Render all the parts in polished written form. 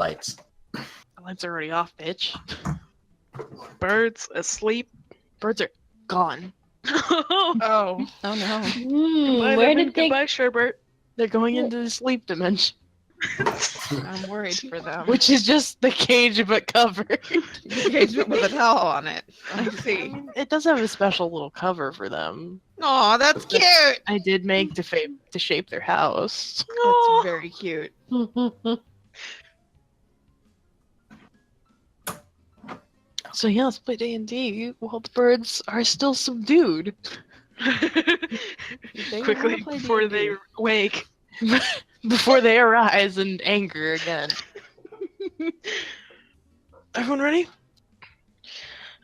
lights. The lights are already off, bitch. Birds asleep. Birds are gone. Oh. Oh no. Goodbye, Where Devin. did they? Goodbye, Sherbert. They're going into the sleep dimension, I'm worried for them. which is just the cage but covered. Engagement with a towel on it. I I see. mean, it does have a special little cover for them. Aw, that's cute. I did make to shape their house. That's very cute. So yeah, let's play D&D while the birds are still subdued. Quickly before they wake. Before they arise in anger again. Everyone ready?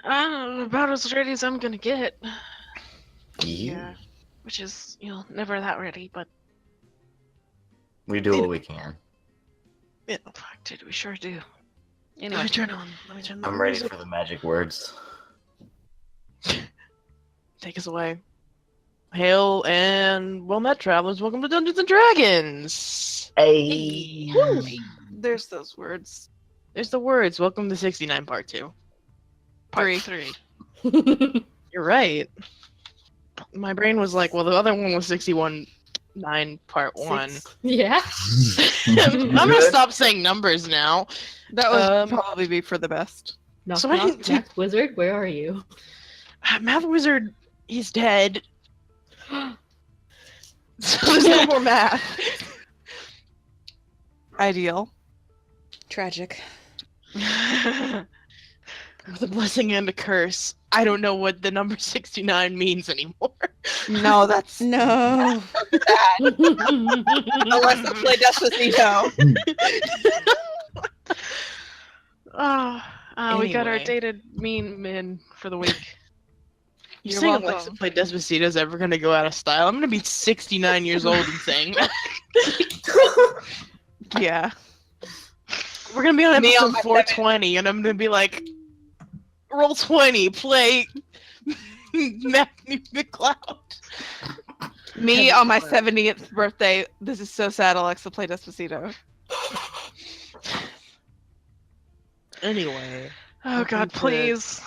About as ready as I'm gonna get. Yeah. Which is, never that ready, but We do what we can. fuck, dude, we sure do. Let me turn the I'm ready music. for the magic words. Take us away. Hail and well met, travelers. Welcome to Dungeons and Dragons. Hey. There's those words. There's the words. Welcome to 69 Part 2. Part 3. You're right. My brain was like, well, the other one was 61.9 Part 1. Yeah. I'm gonna stop saying numbers now. That would probably be for the best. Knock, So I knock, didn't Math Wizard, where are you? Math Wizard, he's dead. So there's no more math. Ideal. Tragic. With a blessing and a curse. I don't know what the number 69 means anymore. No, that's No. unless I play Despacito. We got our Anyway. dated meme in for the week. You You're saying welcome. Alexa Play Despacito is ever gonna go out of style? I'm gonna be 69 years old and saying that. Yeah. We're gonna be on Me on episode my 420, and I'm gonna be like, roll 20, play Matthew McCloud. Me on my 70th birthday. This is so sad. Alexa, play Despacito. Anyway, Oh God, to- please.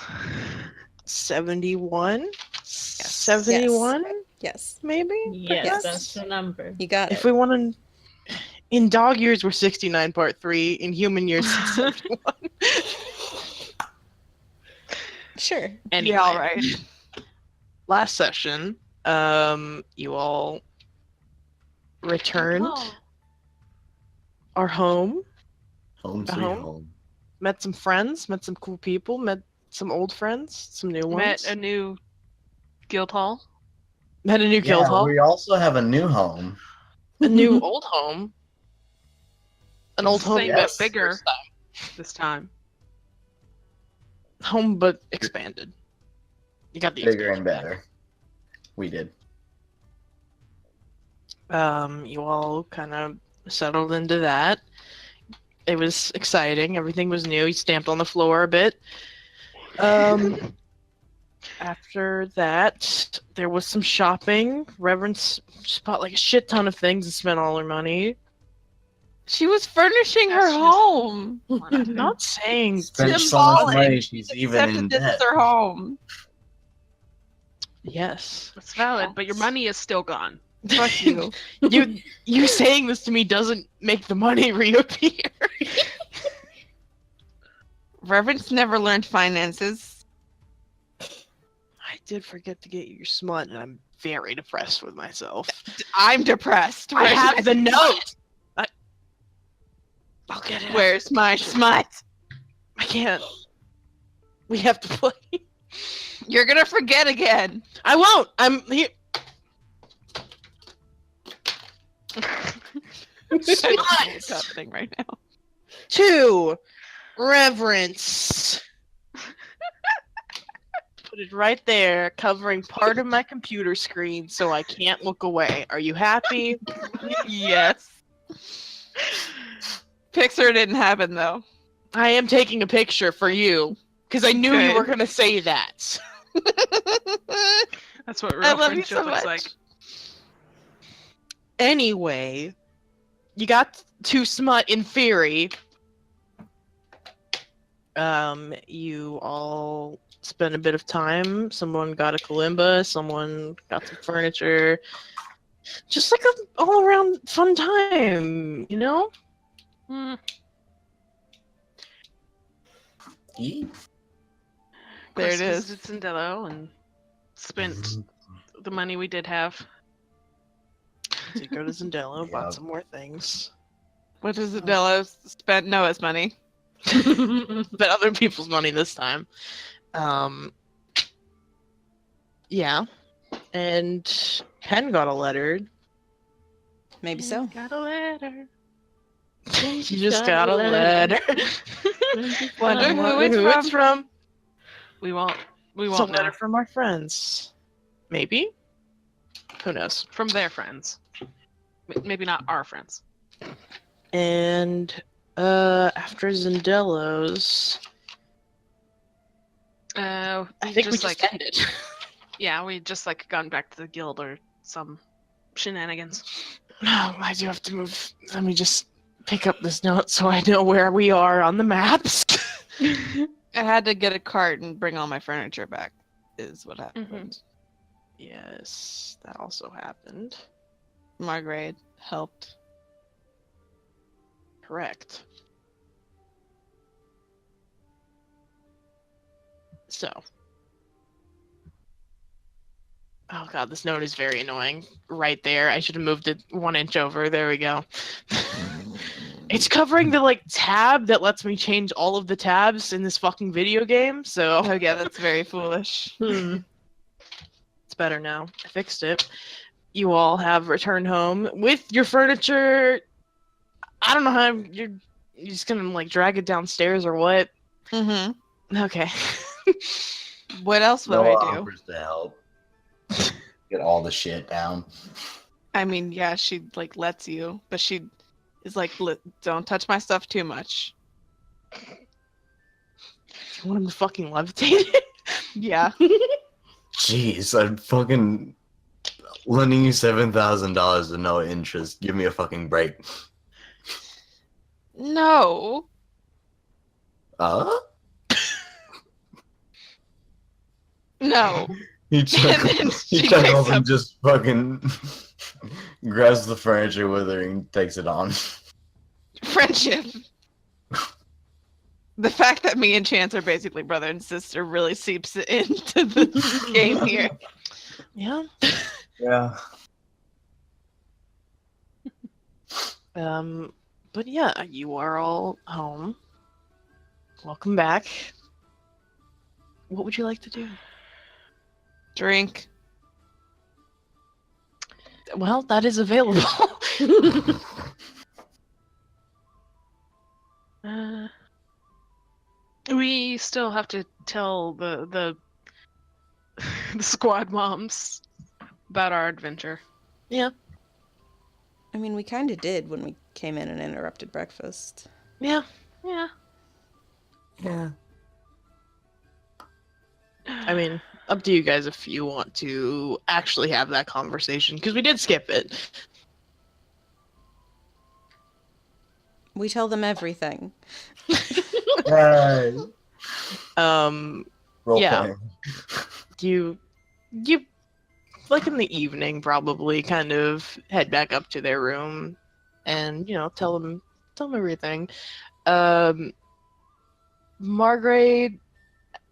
71? 71, Yes. maybe? Yes, Yes. that's the number. You got If it. we want to... In dog years, we're 69 Part 3. In human years, it's 71. Sure. Anyway, Yeah, all right. last session, you all returned our home, Home sweet home? home. met some friends, met some cool people, met some old friends, some new ones. Met a new guild hall. Met a new guild Yeah, hall, we also have a new home. a new old home, an old home Same, but Yes. bigger first time. this time. Home but expanded. You got the Bigger and expansion better. We did. pack. You all kind of settled into that. It was exciting. Everything was new. You stamped on the floor a bit. After that, there was some shopping. Reverend just bought like a shit ton of things and spent all her money. She was furnishing her That's just- home. I'm not saying Spent so much symbolic. money, she's even in Accepted this debt. is her home. yes. It's valid, but your money is still gone. Fuck you. You saying this to me doesn't make the money reappear. Reverence never learned finances. I did forget to get you your smut, and I'm very depressed with myself. I'm depressed. I have the note. I'll get it. Where's my smut? I can't. We have to play. You're gonna forget again. I won't. I'm here. What's happening right now? 2. Reverence. Put it right there, covering part of my computer screen so I can't look away. Are you happy? Yes. Pixar didn't happen though. I am taking a picture for you because I knew you Good. were going to say that. That's what I real love you friendship so looks much. like. Anyway, you got 2 smut in theory. You all spent a bit of time. Someone got a kalimba, someone got some furniture. Just like a all around fun time, you know? Hmm. Eat. There it is. Visited Zindello and spent the money we did have. So you go to Zendello, Yeah. bought some more things. What does Adela spend Noah's money? But other people's money this time. Yeah. And Ken got a letter. Maybe so. Got a letter. You just got a letter. Wonder who it's from. We won't. We It's a won't know. letter from our friends. Maybe? Who knows? From their friends. Maybe not our friends. And after Zendello's, I think we just ended. Yeah, we just like gone back to the guild or some shenanigans. No, I do have to move. Let me just pick up this note so I know where we are on the maps. I had to get a cart and bring all my furniture back, is what happened. Yes, that also happened. Margaret helped. Correct. So. Oh god, this note is very annoying. Right there. I should have moved it 1 inch over. There we go. It's covering the like tab that lets me change all of the tabs in this fucking video game, so Oh yeah, that's very foolish. it's better now. I fixed it. You all have returned home with your furniture. I don't know how you're just gonna like drag it downstairs or what. Mm-hmm. Okay. What else would Noah I do? offers to help. Get all the shit down. I mean, yeah, she like lets you, but she is like, don't touch my stuff too much. You want him to fucking levitate it? Yeah. Jeez, I'm fucking lending you $7,000 with no interest. Give me a fucking break. No. No. He And then he she chuckles picks and up. just fucking grabs the furniture with her and takes it on. Friendship. The fact that me and Chance are basically brother and sister really seeps into the game here. Yeah. Yeah. But yeah, you are all home. Welcome back. What would you like to do? Drink. Well, that is available. We still have to tell the the squad moms about our adventure. Yeah. I mean, we kind of did when we came in and interrupted breakfast. Yeah. Yeah. Yeah. I mean, up to you guys if you want to actually have that conversation, because we did skip it. We tell them everything. Hey. Role Yeah. playing. You like in the evening probably kind of head back up to their room and tell them everything. Margaret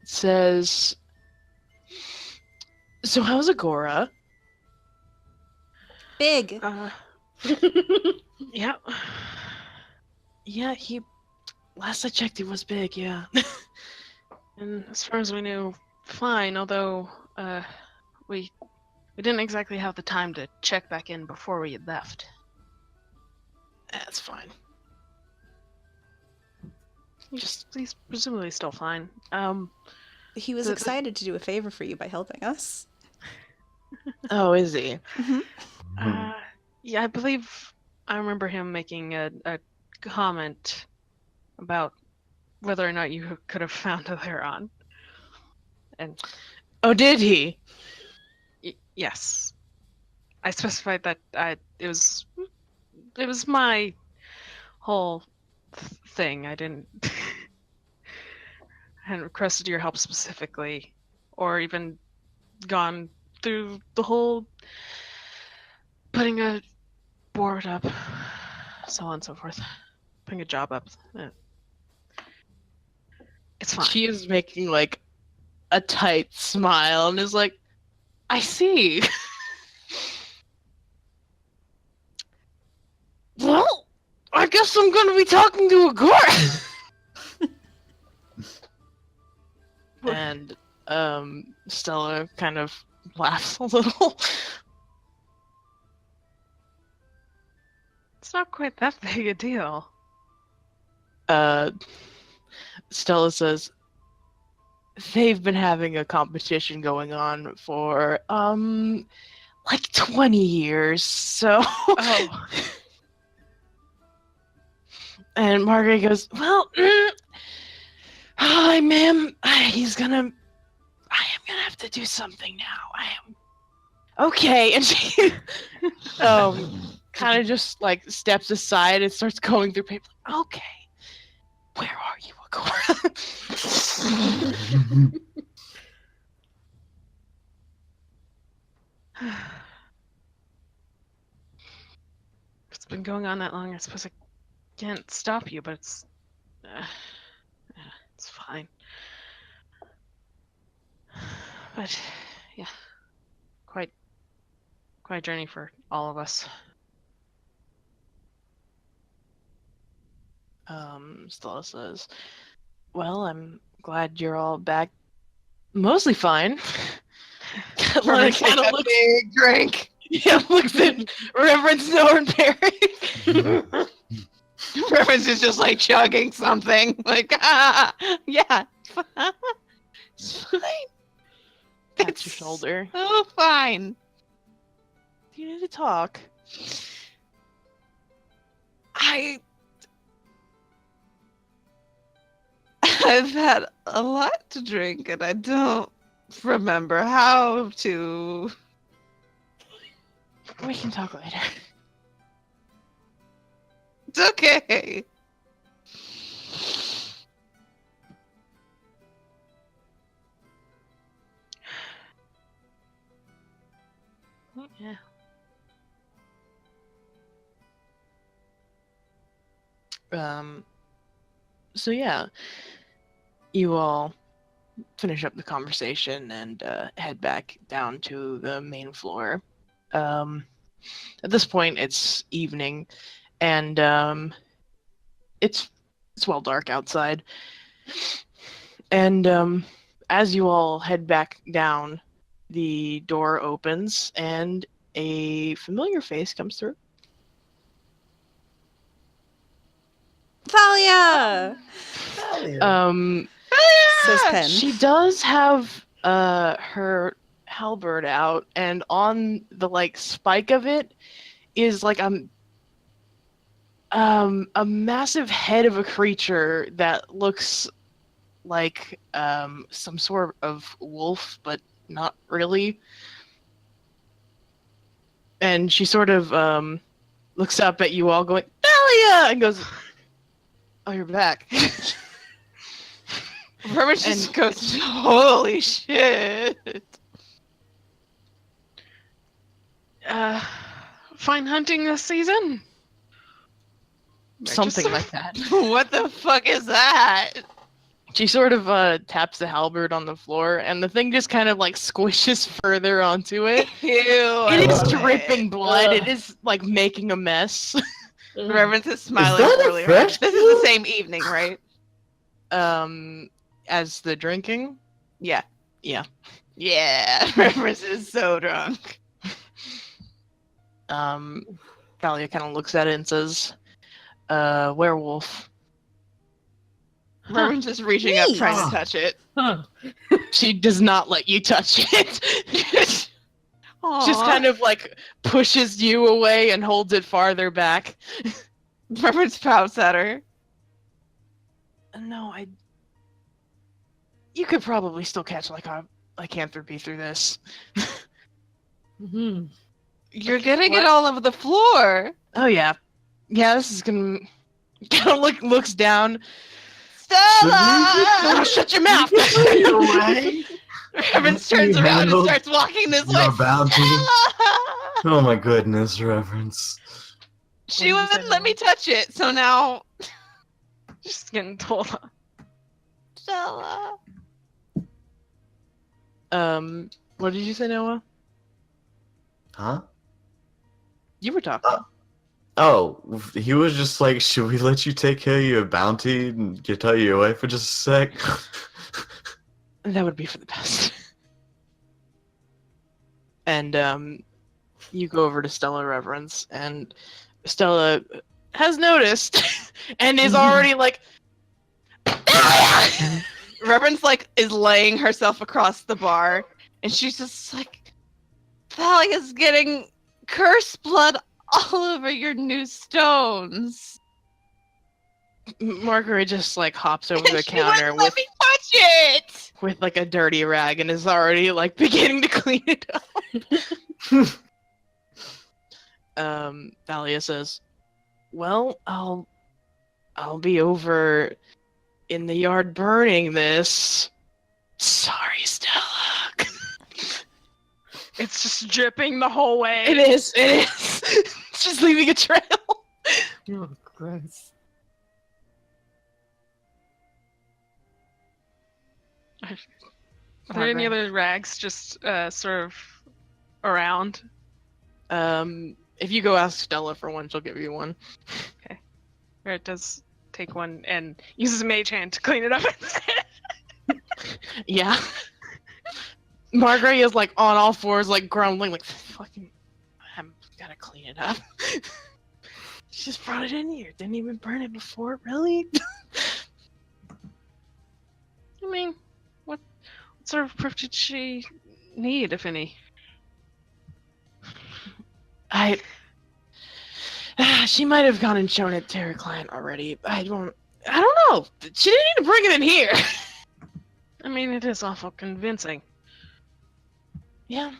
says, so how's Agora? Big. Yeah. Yeah, last I checked it was big, yeah. And as far as we knew, fine, although we didn't exactly have the time to check back in before we had left. That's fine. He's presumably still fine. He was the- excited to do a favor for you by helping us. Oh, is he? Yeah, I believe I remember him making a comment about whether or not you could have found Alaron. And Oh, did he? yes, I specified that it was my whole thing. I didn't and requested your help specifically, or even gone through the whole putting a board up, so on and so forth, putting a job up. It's fine. She is making like a tight smile and is like, I see. Well, I guess I'm gonna be talking to a court. And Stella kind of laughs a little. It's not quite that big a deal. Stella says, they've been having a competition going on for like 20 years, so Oh. And Margaret goes, well, hi ma'am, I am gonna have to do something now. I am okay. And she kind of just like steps aside and starts going through paper. Okay, where are you, Agora? It's been going on that long. I suppose I can't stop you, but it's fine. But yeah, quite a journey for all of us. Stella says, well, I'm glad you're all back mostly fine. Like, Kind of looks, big drink. yeah, looks at Reverend Snow and Perry. Reference is just like chugging something. Like, yeah. It's fine. Pats your shoulder. Oh, fine. Do you need to talk? I've had a lot to drink and I don't remember how to. We can talk later. It's okay. Yeah. So yeah, you all finish up the conversation and head back down to the main floor. At this point, it's evening, and it's well dark outside. And as you all head back down, the door opens and a familiar face comes through. Thalia! Says Pen. She does have her halberd out, and on the like spike of it is like a massive head of a creature that looks like some sort of wolf, but not really. And she sort of looks up at you all going, Thalia! And goes, oh, you're back. Herman just goes, holy shit. Fine hunting this season? Something like that. What the fuck is that? She sort of taps the halberd on the floor, and the thing just kind of like squishes further onto it. Ew. It is dripping blood. It is like making a mess. Reverence is smiling that a really hard. fresh This is the same evening, right? As the drinking. Yeah. Yeah. Yeah. Reverence is so drunk. Thalia kind of looks at it and says, werewolf. Reverence is reaching up, Neat. trying to touch it. She does not let you touch it. Just kind of like pushes you away and holds it farther back. Reverence pouts at her. No, you could probably still catch like a lycanthropy through this. You're getting it What? all over the floor. Oh yeah. Yeah, this is gonna kind of looks down. Oh, shut your mouth! Away. Reverence turns You around and handled starts walking this way. your bounty. Stella! Oh my goodness, Reverence. She What did you say, wouldn't let me Noah? touch it, so now Just getting told. Stella. What did you say, Noah? Huh? You were talking. Oh, he was just like, should we let you take care of your bounty and get out of your way for just a sec? That would be for the best. And you go over to Stella Reverence, and Stella has noticed and is already like, Reverence like is laying herself across the bar, and she's just like, Thalia's getting curse blood all over your new stones. Margaret just like hops over And the she counter wouldn't let me touch it. with like a dirty rag and is already like beginning to clean it up. Thalia says, "Well, I'll be over in the yard burning this. Sorry, Stella." It's just dripping the whole way. It is. It's just leaving a trail. Oh, gross. Are there any Margaret. other rags just sort of around? If you go ask Stella for one, she'll give you one. Barrett does take one and uses mage hand to clean it up instead. Yeah. Margaret is like on all fours, like grumbling, like fucking. I'm gotta clean it up. She just brought it in here. Didn't even burn it before, really? I mean, what sort of proof did she need, if any? She might have gone and shown it to her client already. I don't know. She didn't need to bring it in here. I mean, it is awful convincing. Yeah.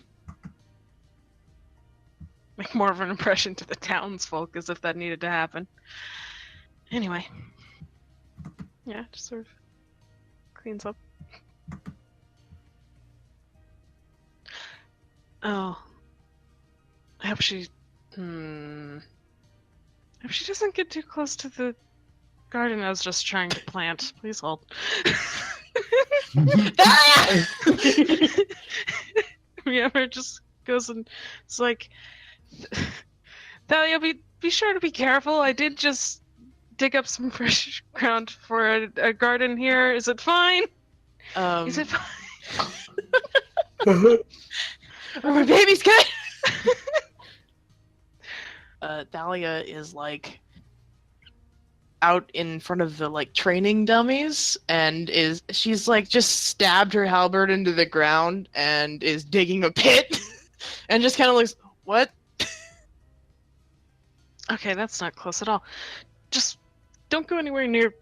Make more of an impression to the townsfolk as if that needed to happen. Anyway. Yeah, just sort of cleans up. Oh. I hope she... I hope she doesn't get too close to the garden I was just trying to plant. Please hold. Rihanna just goes and it's like, Thalia, be sure to be careful. I did just dig up some fresh ground for a garden here. Is it fine? Is it fine? Are my babies good? Thalia is like out in front of the like training dummies and she's like just stabbed her halberd into the ground and is digging a pit and just kind of looks, what? Okay, that's not close at all. Just don't go anywhere near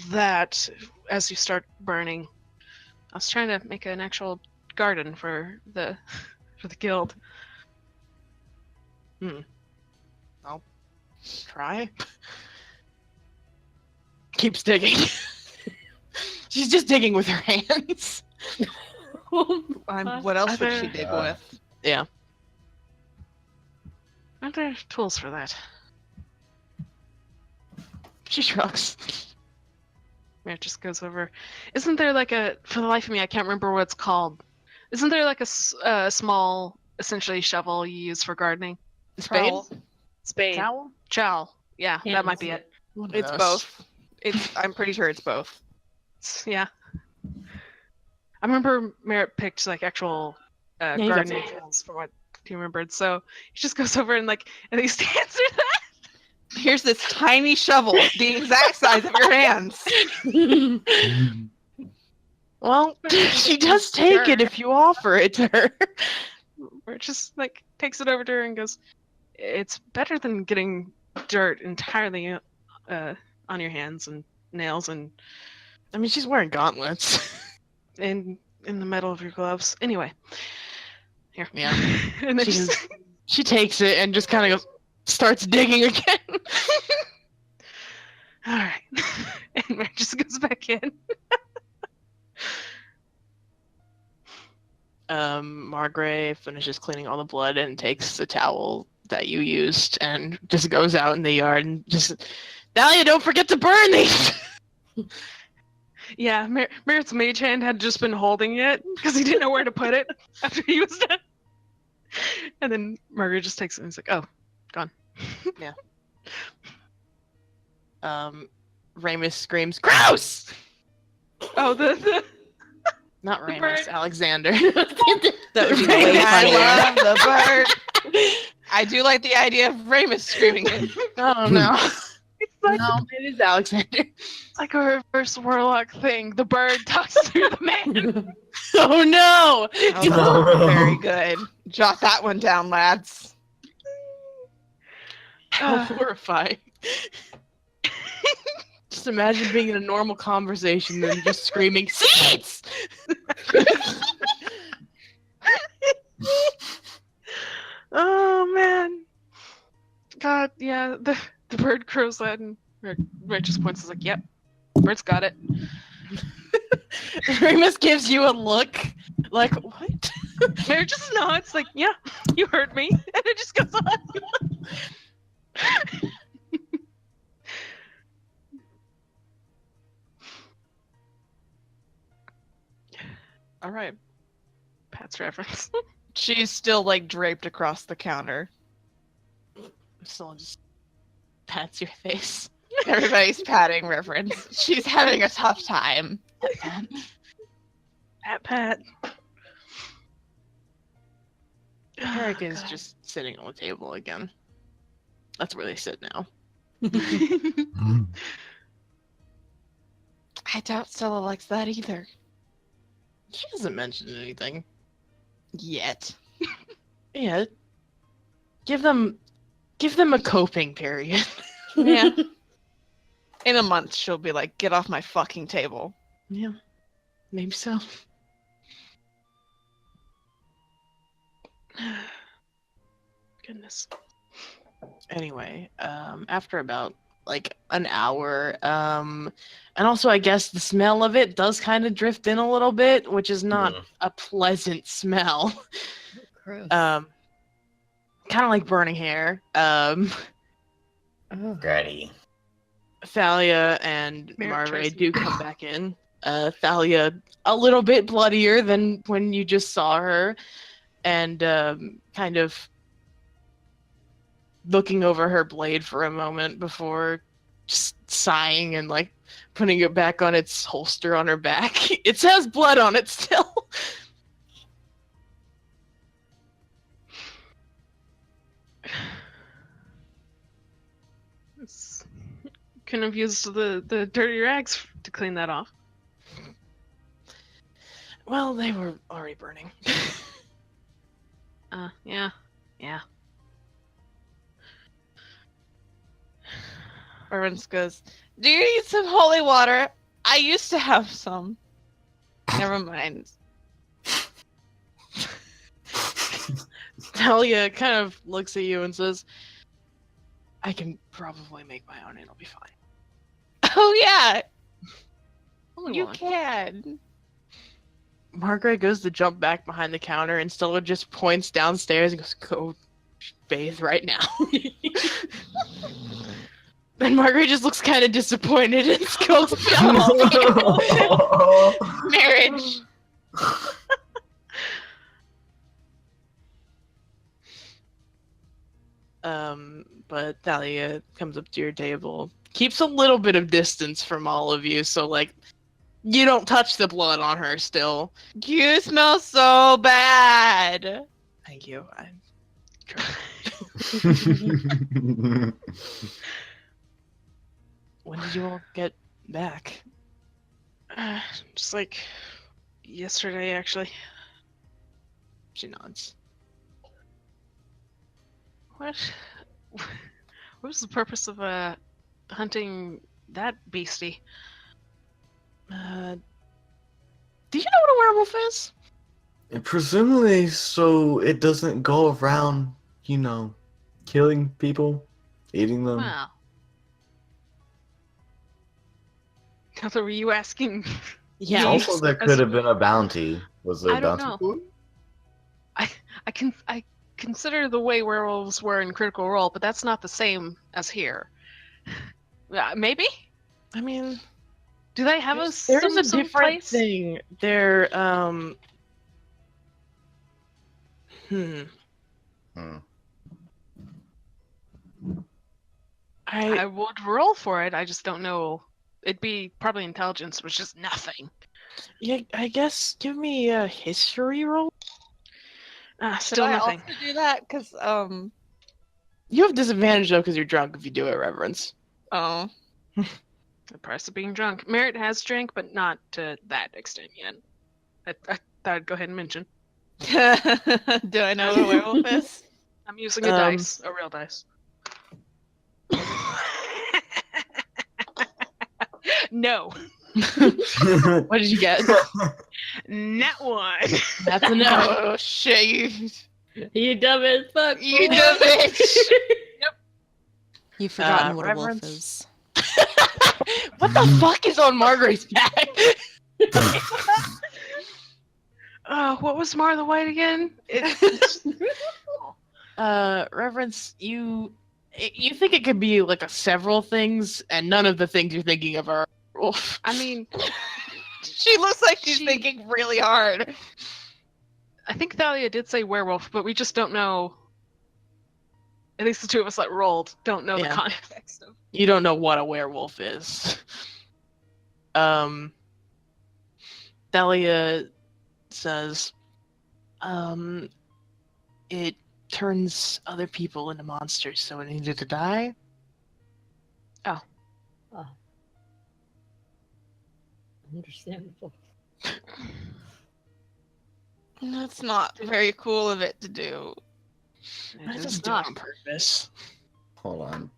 that as you start burning. I was trying to make an actual garden for the guild. I'll try. Keeps digging. She's just digging with her hands. What else would she dig with? Yeah. Aren't there tools for that? She shrugs. It just goes over. Isn't there like a? For the life of me, I can't remember what it's called. Isn't there like a small, essentially shovel you use for gardening? Spade? Spade. Trowel? Trowel. Yeah, Yeah, that might be it. One of It's those. both. I'm pretty sure it's both. Yeah. I remember Merritt picked like actual you got gardening tools from what he remembered. So he just goes over and he stands through that. Here's this tiny shovel, the exact size of your hands. Well, she does take it if you offer it to her. Or just like takes it over to her and goes, "It's better than getting dirt entirely on your hands and nails and I mean, she's wearing gauntlets. in the metal of your gloves." Anyway, here. Yeah. And then She just, She takes it and just kind of starts digging again. All right. And Mary just goes back in. Margaret finishes cleaning all the blood and takes the towel that you used and just goes out in the yard and just, Dahlia, don't forget to burn these! Yeah, Merritt's mage hand had just been holding it because he didn't know where to put it after he was done. And then Margaret just takes it and he's like, oh, gone. Ramus screams, gross! Oh, the Not The Ramus, bird. Alexander. That would be way funnier. I love the bird. I do like the idea of Ramus screaming it. Oh no. it's like No, it is Alexander. it's like a reverse warlock thing. The bird talks through the man. Oh no! Oh, very good. Jot that one down, lads. How horrifying. Just imagine being in a normal conversation and just screaming, seeds! Oh man. God, yeah. The bird crows that and Red just points and is like, yep. Bird's got it. Ramus gives you a look like, what? Mary just nods like, yeah, you heard me. And it just goes on. All right. Pat's reference. She's still like draped across the counter. Someone just pats your face. Everybody's patting reference. She's having a tough time. Pat. Eric is God. just sitting on the table again. That's where they sit now. I doubt Stella likes that either. She hasn't mentioned anything. Yet. Yeah. Give them a coping period. Yeah. In a month, she'll be like, get off my fucking table. Yeah. Maybe so. Goodness. Anyway, after about like an hour, and also I guess the smell of it does kind of drift in a little bit, which is not a pleasant smell. Gross. Kind of like burning hair. Oh. Gratty. Thalia and Mary Marve Tracy. do come back in. Thalia a little bit bloodier than when you just saw her, and kind of looking over her blade for a moment before just sighing and like putting it back on its holster on her back. It has blood on it still. Couldn't have used the dirty rags to clean that off. Well, they were already burning. Yeah. Reverence goes, do you need some holy water? I used to have some. Never mind. Thalia kind of looks at you and says, I can probably make my own, it'll be fine. Oh yeah, Only you one. can. Margaret goes to jump back behind the counter, and Stella just points downstairs and goes, go bathe right now. And Margaret just looks kind of disappointed and goes down. Marriage. But Thalia comes up to your table, keeps a little bit of distance from all of you, so like you don't touch the blood on her still. You smell so bad. Thank you. I'm When did you all get back? Just like yesterday, actually. She nods. What? What was the purpose of hunting that beastie? Do you know what a werewolf is? Presumably, so it doesn't go around, you know, killing people, eating them. Well, Heather, were you asking? Yeah. Yes. Also, there could have been a bounty. Was there a I don't bounty? know. for it? I consider the way werewolves were in Critical Role, but that's not the same as here. Maybe? I mean, Do they have there's some a different place? thing. They're Hmm. I would roll for it. I just don't know. It'd be probably intelligence, which is nothing. yeah, I guess give me a history roll. Should Still I nothing. also do that? Because You have disadvantage though because you're drunk if you do it, Reverence. oh, The price of being drunk. Merritt has drank, but not to that extent yet. I thought I'd go ahead and mention. do I know what a werewolf is? I'm using a dice, a real dice. No, What did you get? not one. That's a no. Oh shit! You dumb as fuck. You dumb bitch. You've forgotten what a wolf Reverence. is. What the fuck is on Margaret's back? What was Mar the White again? Reverence, you think it could be like several things, and none of the things you're thinking of are wolf. I mean, She looks like she's thinking really hard. I think Thalia did say werewolf, but we just don't know. At least the two of us that rolled don't know the Yeah. context of. You don't know what a werewolf is. Thalia says, it turns other people into monsters, so it needed to die. Understandable. That's not very cool of it to do. I It just is do it not. on purpose. Hold on.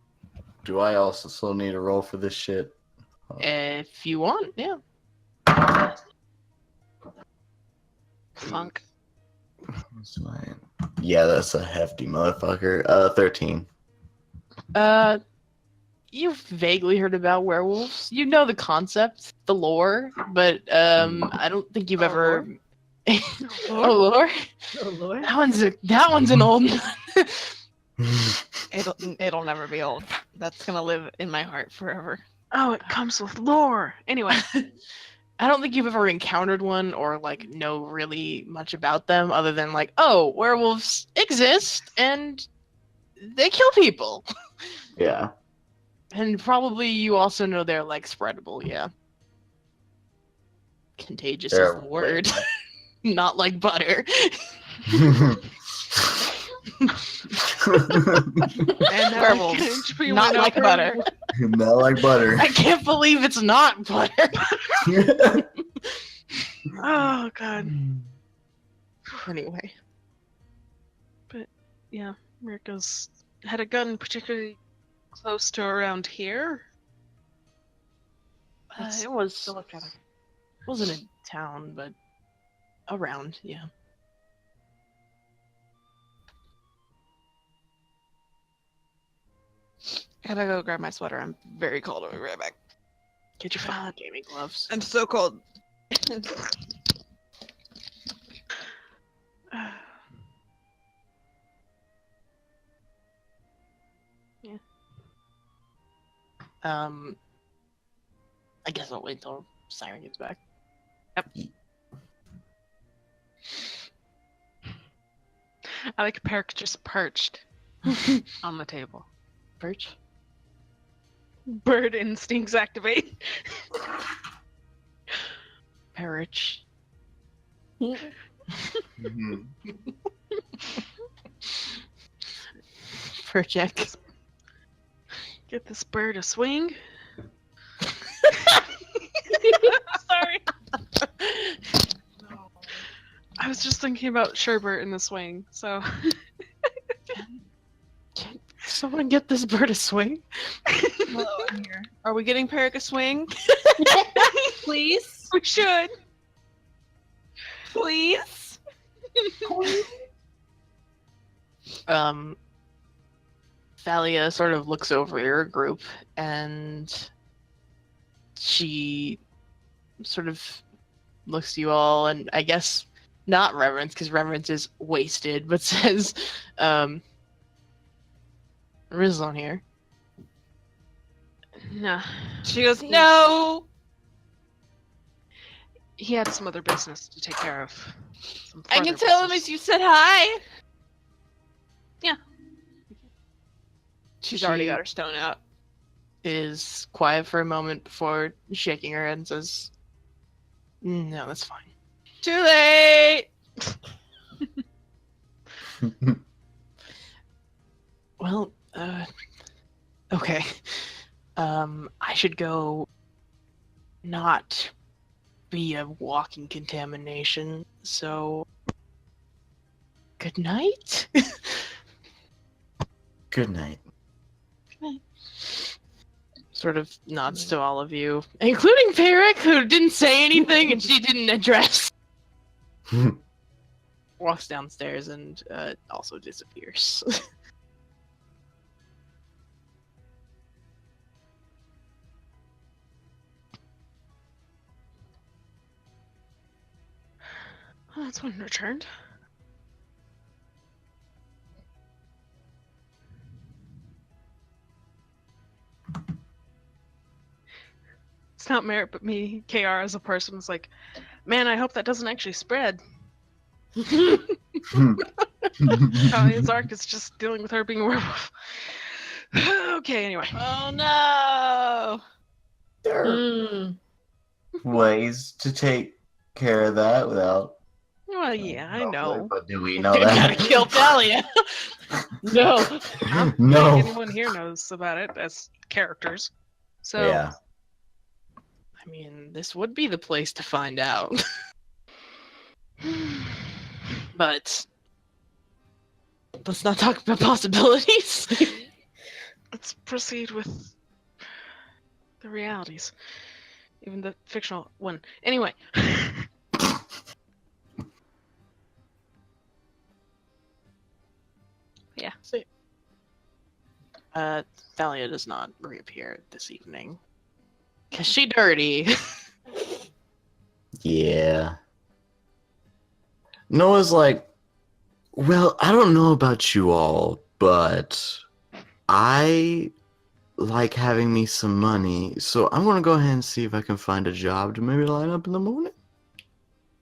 Do I also still need a roll for this shit? If you want, yeah. Funk. That's fine. Yeah, that's a hefty motherfucker. 13. You've vaguely heard about werewolves. You know the concept, the lore, but I don't think you've ever. Oh, lore? Oh lord. That one's an old one. It'll never be old. That's gonna live in my heart forever. Oh, it comes with lore. Anyway, I don't think you've ever encountered one or like know really much about them other than like, oh, werewolves exist and they kill people. Yeah. And probably you also know they're like spreadable, yeah. Contagious is They're- the word. Not like butter. and Werewolves, we not went like over- butter. Not like butter. I can't believe it's not butter. Oh god. Anyway. Yeah, Mirko's had a gun particularly close to around here. Let's It was look at it. wasn't in town, but around, yeah. I gotta go grab my sweater. I'm very cold. I'll be right back. Get your fucking gaming gloves. I'm so cold. I guess I'll wait till Siren gets back. I like Perk just perched on the table. Perch. Bird instincts activate. Perch. Mhm. Percheck. Get this bird a swing. Sorry. I was just thinking about Sherbert in the swing, so Can someone get this bird a swing? Hello, I'm here. Are we getting Peric a swing? Please? we should. Please? Thalia sort of looks over your group and she sort of looks to you all, and I guess not reverence, because reverence is wasted, but says, Rizlon here. Nah. She goes, no. He had some other business to take care of. Some I can further tell him business. as you said hi. Yeah. She's already She got her stone out. is quiet for a moment before shaking her head and says, no, that's fine. Too late. Well, okay. I should go not be a walking contamination, so good night. Good night. Sort of nods to all of you, including Perrick, who didn't say anything and she didn't address. Walks downstairs and also disappears. Oh, that's one returned. It's not Merritt, but me, KR, as a person, is like, man, I hope that doesn't actually spread. Talia's arc is just dealing with her being a werewolf. Okay, anyway. Oh no. There are Mm. ways to take care of that without. Well, yeah, I know. But do we know You gotta that? kill Talia. No. I don't No. think anyone here knows about it as characters. So, Yeah. I mean, this would be the place to find out. But let's not talk about possibilities. let's proceed with the realities. Even the fictional one. Anyway. Yeah. Thalia does not reappear this evening. Cause she dirty. Yeah. Noah's like, well, I don't know about you all, but I like having me some money, so I'm gonna go ahead and see if I can find a job to maybe line up in the morning.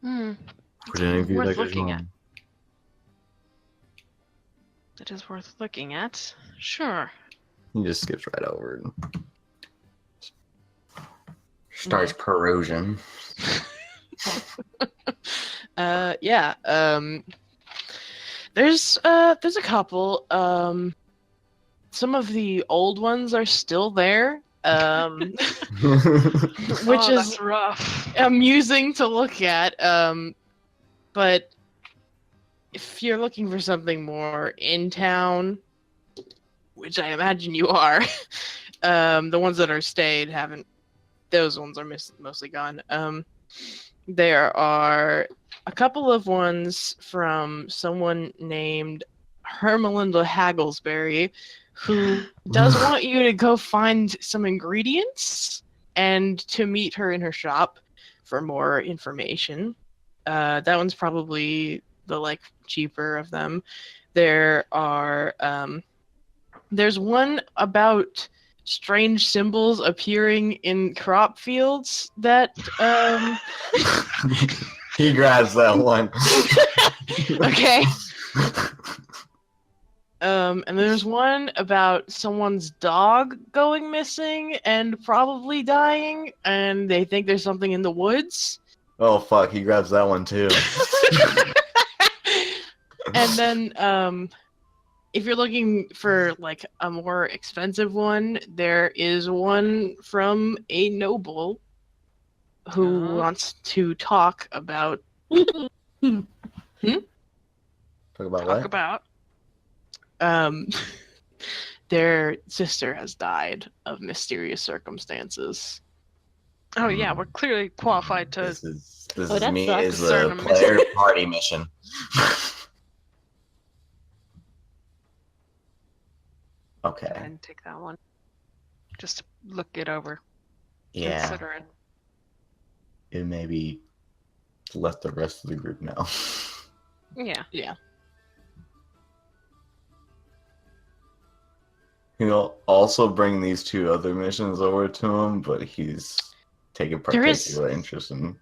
Would any of you worth like to looking at. join? It is worth looking at. Sure. He just skips right over it. Starts perusing. Yeah. There's a couple. Some of the old ones are still there. Which Oh, is that's rough. amusing to look at. But if you're looking for something more in town, which I imagine you are, the ones that are stayed haven't. Those ones are mostly gone. There are a couple of ones from someone named Hermelinda Hagglesbury, who does want you to go find some ingredients and to meet her in her shop for more information. That one's probably the cheaper of them. There are there's one about strange symbols appearing in crop fields that He grabs that one. okay. And there's one about someone's dog going missing and probably dying, and they think there's something in the woods. Oh fuck, he grabs that one too. And then if you're looking for a more expensive one, there is one from a noble who wants to talk about Talk about Talk what? about. their sister has died of mysterious circumstances. Oh yeah, we're clearly qualified to. This is Oh, that me sucks. as a Certain player party mission. Go Okay. ahead and take that one. Just to look it over. Yeah, consider it. it maybe let the rest of the group know. Yeah. Yeah. He'll also bring these 2 other missions over to him, but he's taking There is- particular interest in.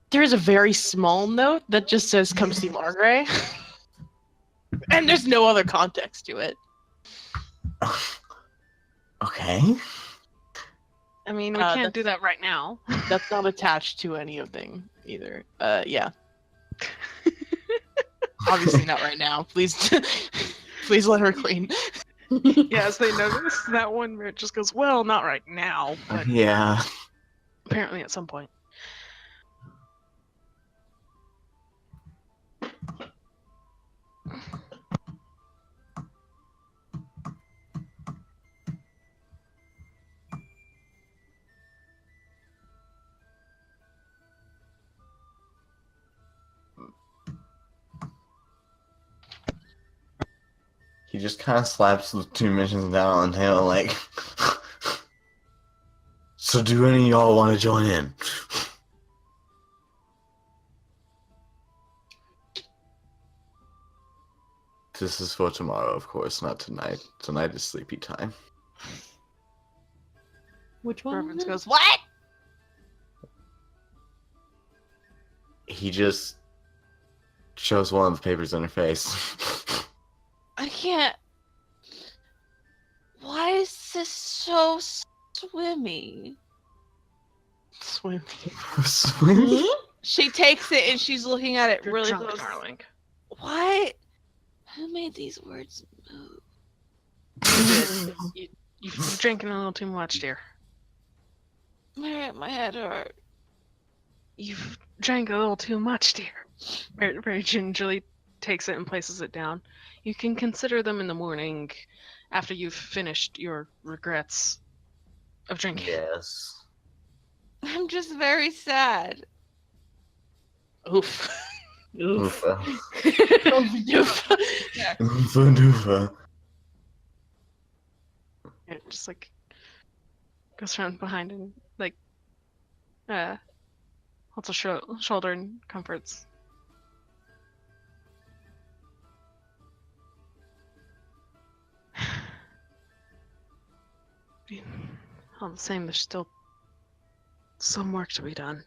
There is a very small note that just says "Come see Margaret," and there's no other context to it. Okay. I mean, we can't do that right now. That's not attached to anything either. Yeah. Obviously not right now. Please, please let her clean. Yeah, as they notice, that one mirror just goes, well, not right now, but Yeah. apparently at some point. He just kind of slaps the 2 missions down on the table, like. So, do any of y'all want to join in? This is for tomorrow, of course, not tonight. Tonight is sleepy time. Which one? Reverence is it? goes, what? He just shows one of the papers in her face. I can't. Why is this so swimmy? Swim. Swing? She takes it and she's looking at it You're really drunk, close. darling. Why? Who made these words move? You've drinking a little too much, dear. My head hurt. You've drank a little too much, dear. Very, very gingerly takes it and places it down. You can consider them in the morning after you've finished your regrets of drinking. Yes. I'm just very sad. Oof. Oof. Oofa. Oof. Oofa doofa. Yeah, just like goes around behind and like holds a shoulder and comforts. All the same, there's still some work to be done.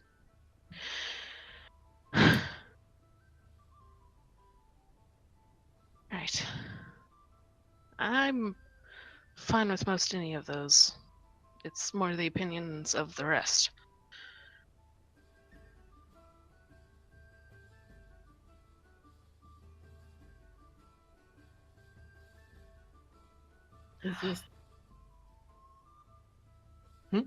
Right. I'm fine with most any of those. It's more the opinions of the rest. Is this? Hmm?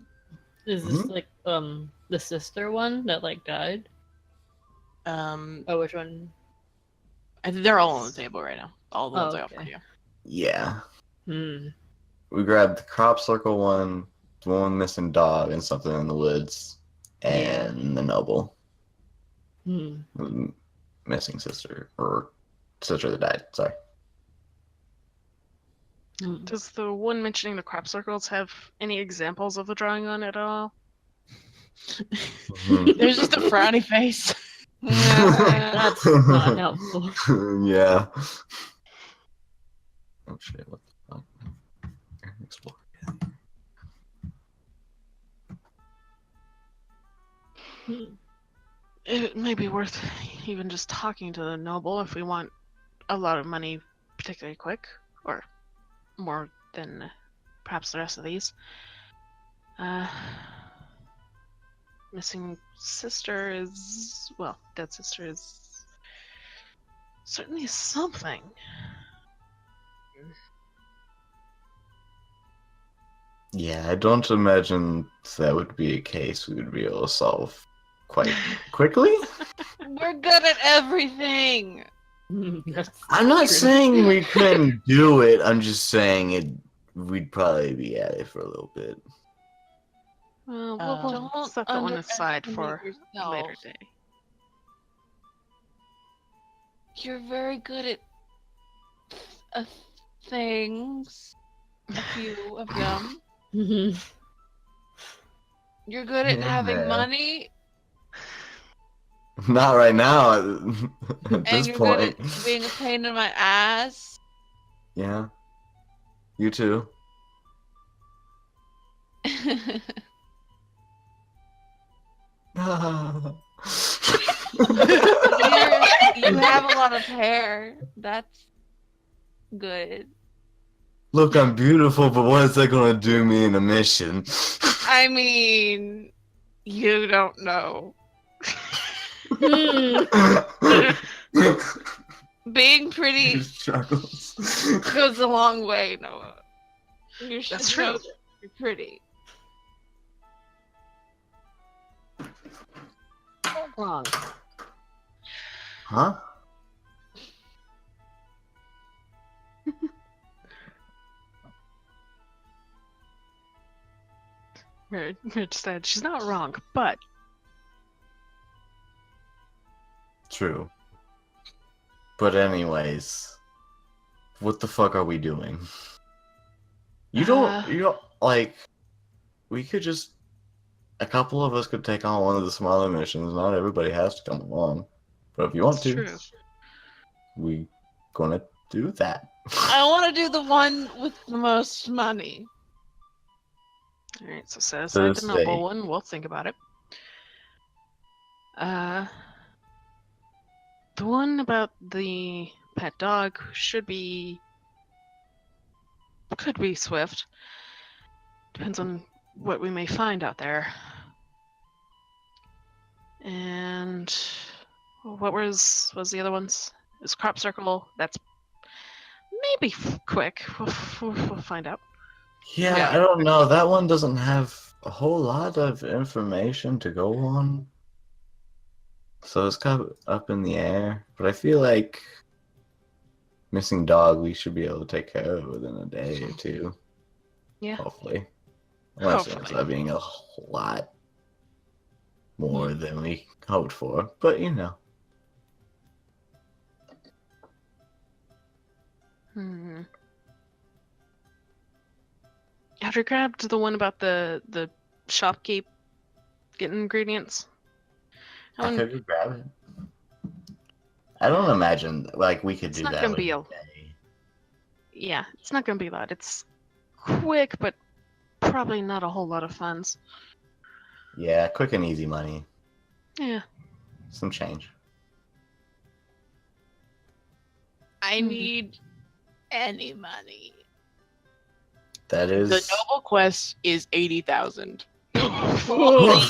Is this like the sister one that like died? Oh, which one? I think they're all on the table right now. All the ones I Oh, offered okay. you. Yeah. Hmm. We grabbed the crop circle one, the one missing dog, and something in the woods, and the noble. Hmm. The missing sister, or sister that died, sorry. Hmm. Does the one mentioning the crop circles have any examples of the drawing on it at all? Mhm. There's just a frowny face. That's not helpful. Yeah. Oh shit, what the fuck? Explore. Hmm. It may be worth even just talking to the noble if we want a lot of money particularly quick, or more than perhaps the rest of these. Missing sister is, well, dead sister is certainly something. Yeah, I don't imagine that would be a case we would be able to solve quite quickly. We're good at everything. That's I'm not true. saying we couldn't do it. I'm just saying we'd probably be at it for a little bit. Well, Um, we'll set that one aside underestimate for a later yourself. day. You're very good at things. A few of them. Mhm. You're good at having Yeah. money, Not right now. At and this you're point. good at being a pain in my ass. Yeah. You too. You have a lot of hair. That's good. Look, I'm beautiful, but what is that gonna do me in a mission? I mean, you don't know. Being pretty Struggles. goes a long way, Noah. You should That's know true. that you're pretty. Wrong. Huh? Mitch said she's not wrong, but True. But anyways, what the fuck are we doing? You don't like. We could just. A couple of us could take on one of the smaller missions. Not everybody has to come along. But if you want it's to, true. we gonna do that. I want to do the one with the most money. All right, so set aside the Thursday. noble one. We'll think about it. The one about the pet dog could be swift. Depends on what we may find out there. And what was the other ones? It was crop circle. That's maybe quick. We'll find out. Yeah, Yeah. I don't know. That one doesn't have a whole lot of information to go on. So it's kind of up in the air. But I feel like missing dog we should be able to take care of within a day or two. Yeah. Hopefully. Unless it ends Hopefully. up being a whole lot more than we hoped for. But you know. Have you grabbed the one about the shopkeep getting ingredients? That I one- could grab it. I don't imagine like we could It's do not that gonna within be a a- day. Yeah, it's not gonna be loud. It's quick, but probably not a whole lot of funds. Yeah, quick and easy money. Yeah. Some change. I need any money. That is The noble quest is 80,000. Holy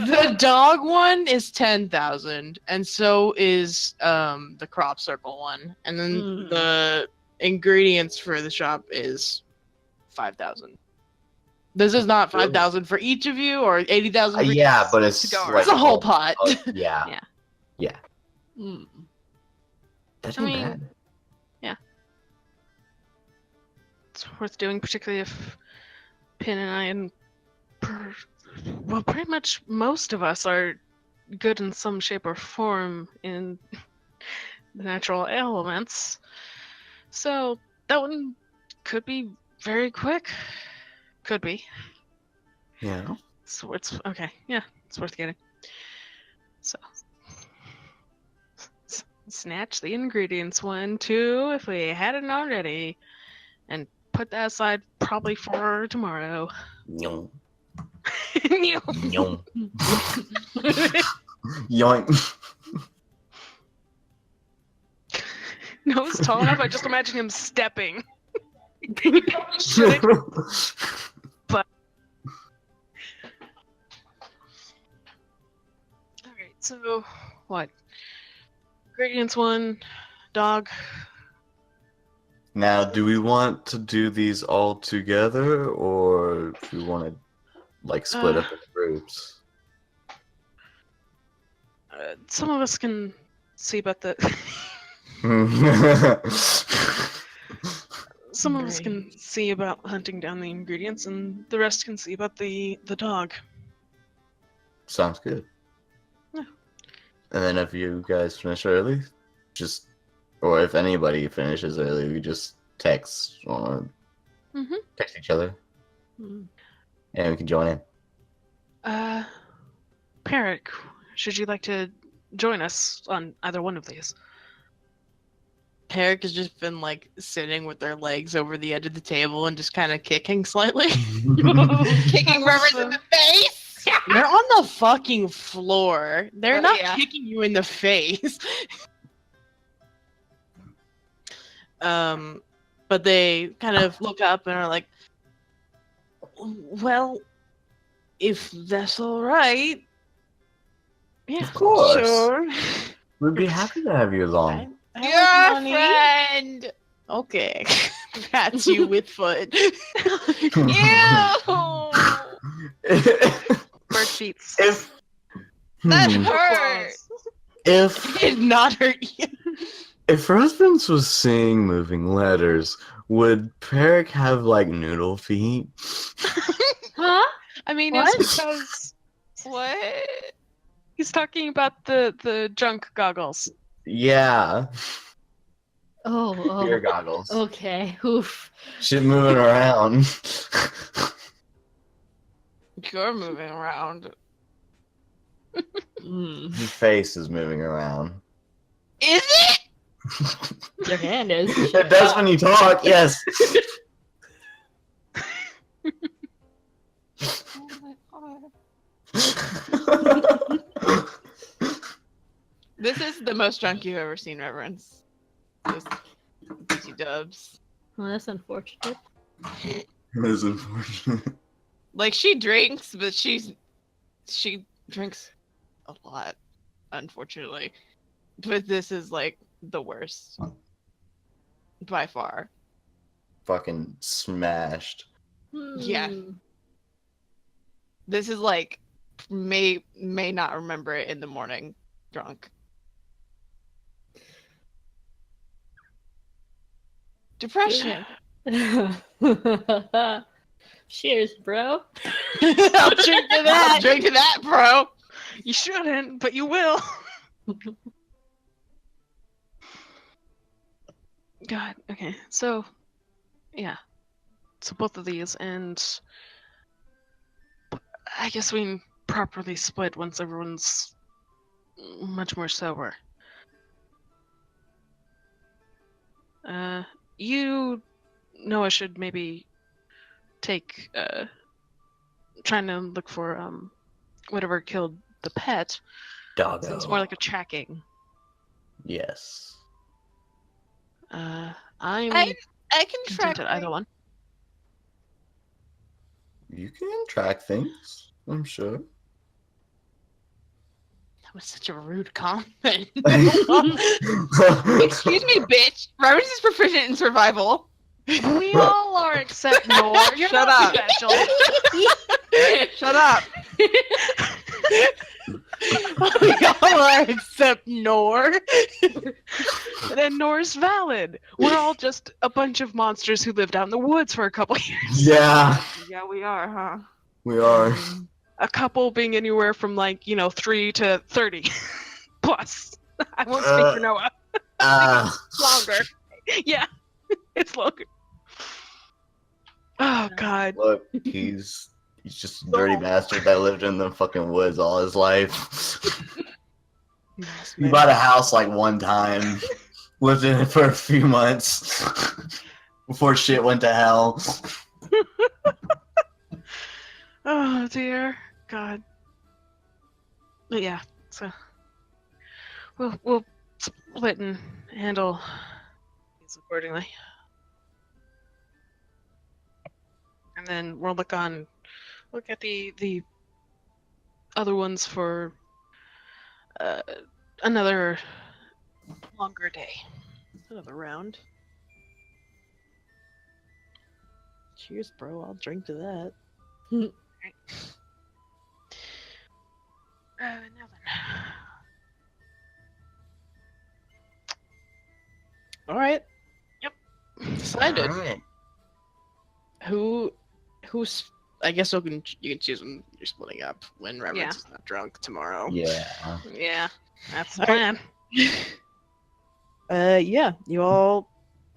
The dog one is 10,000, and so is the crop circle one, and then Mm. the ingredients for the shop is 5,000. This is not 5,000 for each of you, or 80,000. For yeah, each. but it's to go like around. It's a whole pot. yeah. Yeah. Mm. That I ain't mean- bad. It's worth doing, particularly if Pin and I well, pretty much most of us are good in some shape or form in the natural elements. So that one could be very quick. Could be. Yeah. So it's okay. Yeah, it's worth getting. So snatch the ingredients 1, 2, if we hadn't already, and put that aside probably for tomorrow. Yum. No. Yum. Yoink. No, it's tall enough. I just imagine him stepping. He probably shouldn't. All right, so what? Ingredients 1, dog. Now, do we want to do these all together, or do we want to like split up in groups? Some of us can see about the. Some of us can see about hunting down the ingredients, and the rest can see about the dog. Sounds good. Yeah. And then if you guys finish early, or if anybody finishes early, we just text or Mhm. text each other, Mm. and we can join in. Peric, should you like to join us on either one of these? Peric has just been like sitting with their legs over the edge of the table and just kind of kicking slightly. Kicking Reverend in the face. They're on the fucking floor. They're Oh, not yeah. kicking you in the face. But they kind of look up and are like, "Well, if that's all right, yeah, Of course. sure. We'd be happy to have you along. I Your like money. friend. Okay." Pats you with foot. Ew. Bird sheets. If That hmm, hurt. if Did not hurt you. if Residence was seeing moving letters, would Peric have like noodle feet? Huh? I mean, What? it's because What? he's talking about the junk goggles. Yeah. Oh, Ear oh. goggles. Okay. Oof. Shit moving around. You're moving around. Mm. Your face is moving around. Is it? Your hand is. It does when you talk, yes. Oh my god. This is the most drunk you've ever seen, Reverence. Just BT dubs. Well, that's unfortunate. That's unfortunate. Like she drinks, but she drinks a lot, unfortunately. But this is like the worst by far. Fucking smashed. Yeah. Hmm. This is like may not remember it in the morning drunk. Depression. Cheers, bro. I'll drink to that. Drink to that, bro. You shouldn't, but you will. God. Okay. So, yeah. So both of these, and I guess we can properly split once everyone's much more sober. You, Noah, should maybe take trying to look for whatever killed the pet. Doggo. So it's more like a tracking. Yes. I'm I can track content at either one. You can track things, I'm sure. That was such a rude comment. Excuse me, bitch. Reverence is proficient in survival. We all are except Noah. You're Shut not up. special. Shut up. Y'all are except Nor. Then Nora's valid. We're all just a bunch of monsters who lived out in the woods for a couple years. Yeah, Yeah, we are, huh? we are. A couple being anywhere from 3 to 30 plus. I won't speak for Noah. Longer. Yeah, it's longer. Oh God. Look, he's just a dirty bastard that lived in the fucking woods all his life. He bought a house like one time, lived in it for a few months before shit went to hell. Oh dear God. But yeah, so we'll split and handle these accordingly. And then we'll look at the other ones for another longer day. Another round. Cheers, bro. I'll drink to that. Now then. All right. Yep. Decided. Alright. Who's? I guess you can choose when you're splitting up. When Reverence is not drunk tomorrow. Yeah. Yeah, that's the All plan. Yeah. You all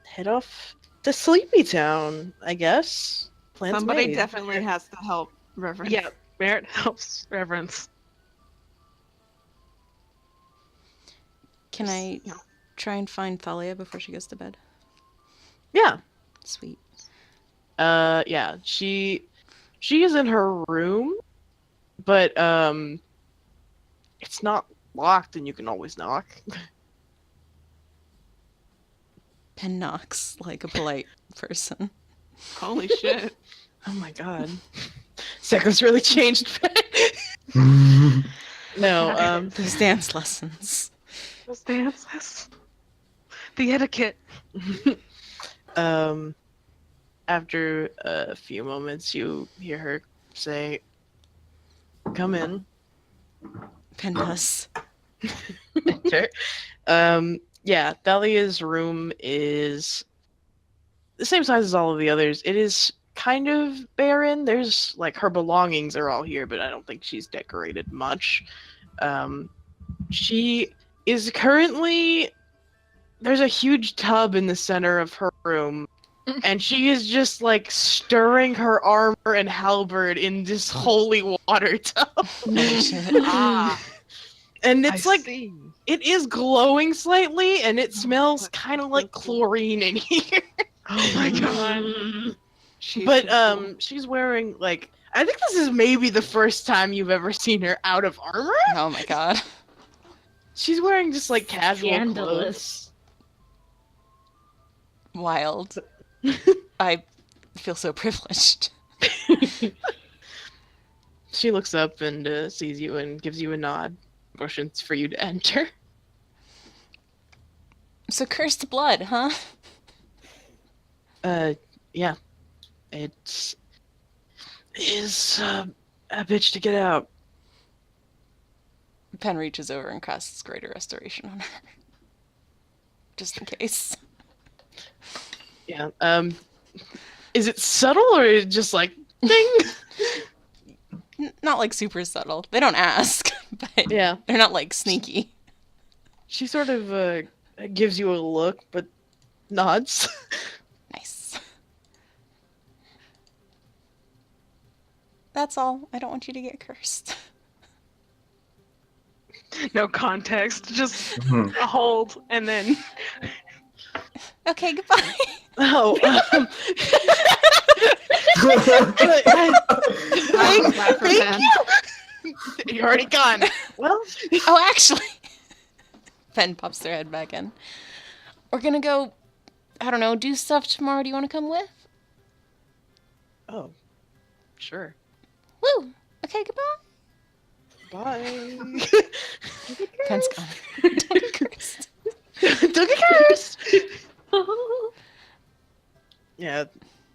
head off to Sleepy Town. I guess. Plans Somebody made. definitely has to help Reverence. Yeah, Barrett helps Reverence. Can I Yeah. try and find Thalia before she goes to bed? Yeah. Sweet. Yeah. She is in her room, but it's not locked, and you can always knock. Pen knocks like a polite person. Holy shit. Oh my god. Seco's really changed. No, Those dance lessons. Those dances. The etiquette. After a few moments, you hear her say, "Come in." Pen does. Enter. Yeah, Thalia's room is the same size as all of the others. It is kind of barren. There's like her belongings are all here, but I don't think she's decorated much. She is currently there's a huge tub in the center of her room, and she is just like stirring her armor and halberd in this holy water tub. Oh, shit. And it's like see. it is glowing slightly, and it smells kind of like chlorine in here. Oh my god. But she's wearing like I think this is maybe the first time you've ever seen her out of armor. Oh my god. She's wearing just like casual Scandalous. Wild. I feel so privileged. clothes. She looks up and sees you and gives you a nod, motions for you to enter. So cursed blood, huh? Yeah, it is a bitch to get out. Pen reaches over and casts Greater Restoration on her. Just in case. Yeah. Is it subtle or is it just like ding? Not like super subtle. They don't ask, but Yeah. they're not like sneaky. She sort of gives you a look, but nods. Nice. That's all. I don't want you to get cursed. No context. Just a hold and then Okay, goodbye. Oh. Thank you. You're already gone. Well, Oh, actually. Pen pops their head back in. We're gonna go, I don't know, do stuff tomorrow. Do you want to come with? oh, sure. Woo! Okay, goodbye. Bye. Pen's gone. Don't get cursed. Don't get cursed. Yeah,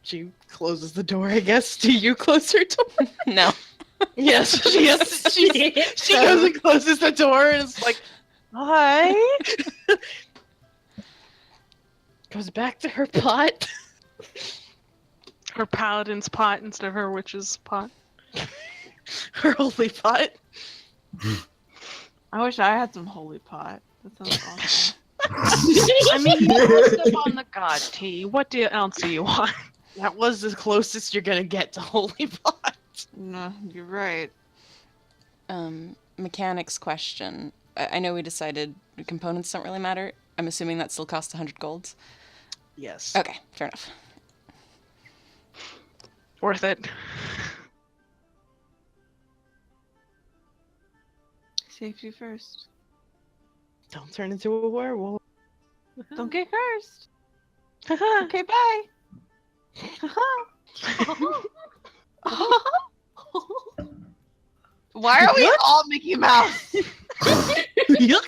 she closes the door. I guess. Do you close her door? No. Yes, she goes and closes the door and is like, "Hi." Goes back to her pot. her paladin's pot instead of her witch's pot. Her holy pot. I wish I had some holy pot. That sounds awesome. I mean, you step on the god tea. What else do you want? That was the closest you're gonna get to holy pot. No, you're right. Mechanics question. I know we decided components don't really matter. I'm assuming that still costs 100 golds. Yes. Okay, fair enough. Worth it. Safety first. Don't turn into a werewolf. Don't get cursed. Okay, bye. Why are we all Mickey Mouse? No!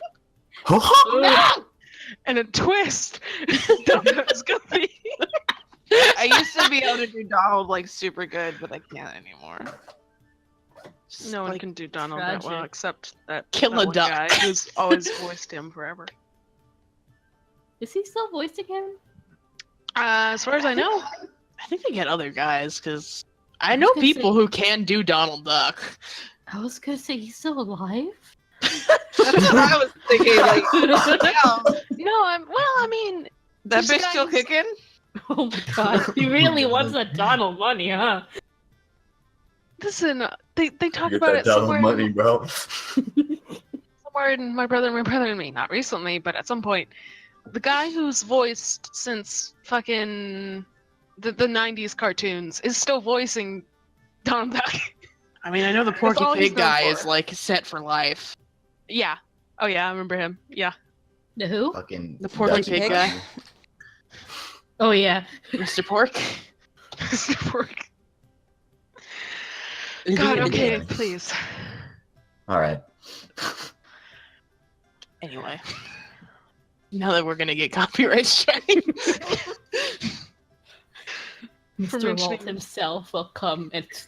And a twist. It's gonna be. I used to be able to do Donald like super good, but I can't anymore. No one like, can do Donald that well tragic. except that Kill that a one duck. guy who's always voiced him forever. Is he still voicing him? As far as I know, I think they get other guys because I I was know gonna people say- who can do Donald Duck. I was gonna say he's still alive. That's what I was thinking. Like, damn, no. I mean, that These bitch still guys- kicking? Oh my god, he really wants that Donald money, huh? Listen, they talk Get about that it dollar somewhere, money, bro. somewhere in My Brother and Me. Not recently, but at some point. The guy who's voiced since fucking the 90s cartoons is still voicing Donald Duck. I mean, I know the Porky all he's Pig known guy for. is like set for life. Yeah. Oh yeah, I remember him. Yeah. The who? Fucking The Porky Dutch Pig Pig. guy. Oh yeah. Mr. Pork. Mr. Pork. Is God, he- okay, Yeah. please. All right. Anyway. Now that we're gonna get copyright strike. Mr. mentioning- Walt himself will come and His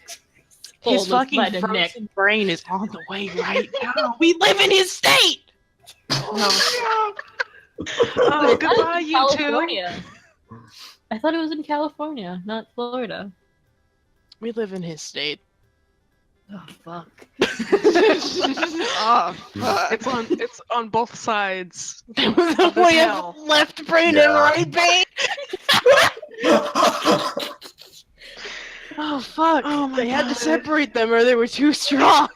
hold us by fucking the frozen neck. brain is on the way right now. We live in his state! Oh, I thought goodbye, it was in you two. California. I thought it was in California, not Florida. We live in his state. Oh fuck. Oh, fuck. It's on both sides. We the have hell. left brain Yeah. and right brain. Oh fuck! Oh my They had to God. separate them, or they were too strong.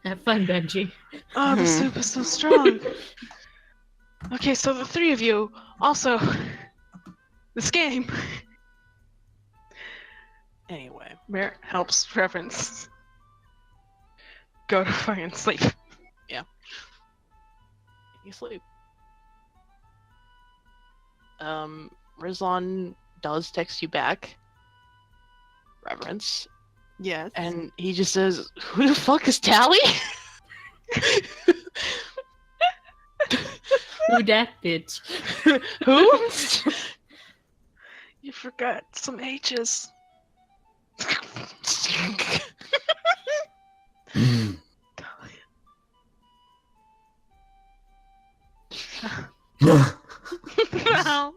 Have fun, Benji. Oh, the soup is so strong. Okay, so the three of you also this game. Anyway, Merritt helps reference. Go to fucking sleep. you sleep. Rizlan does text you back, Reverence, Yes. and he just says, "Who the fuck is Tally?" Who that bitch? Who? You forgot some H's. No.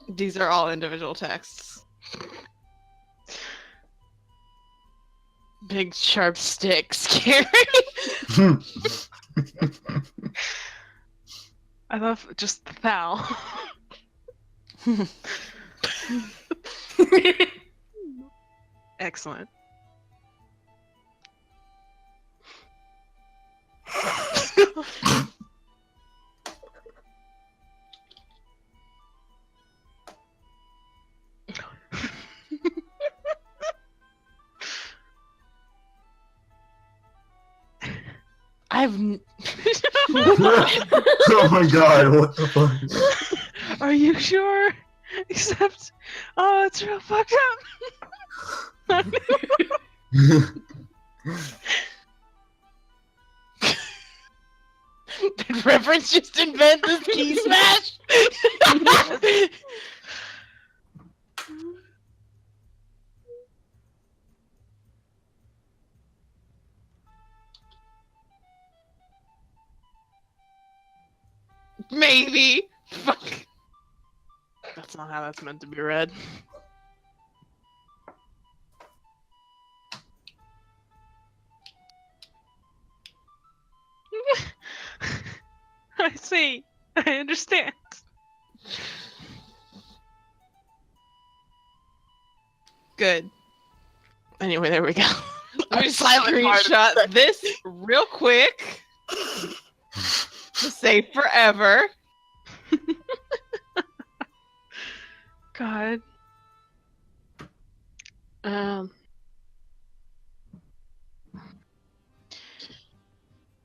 These are all individual texts. Big sharp stick, scary. I love just thou. Excellent. Oh my god, what the fuck? Are you sure? Except, oh, it's real fucked up. Did Reverence just invent this key smash? Maybe. Fuck. That's not how that's meant to be read. I see. I understand. Good. Anyway, there we go. Let me silent part. screenshot this real quick to save forever. God.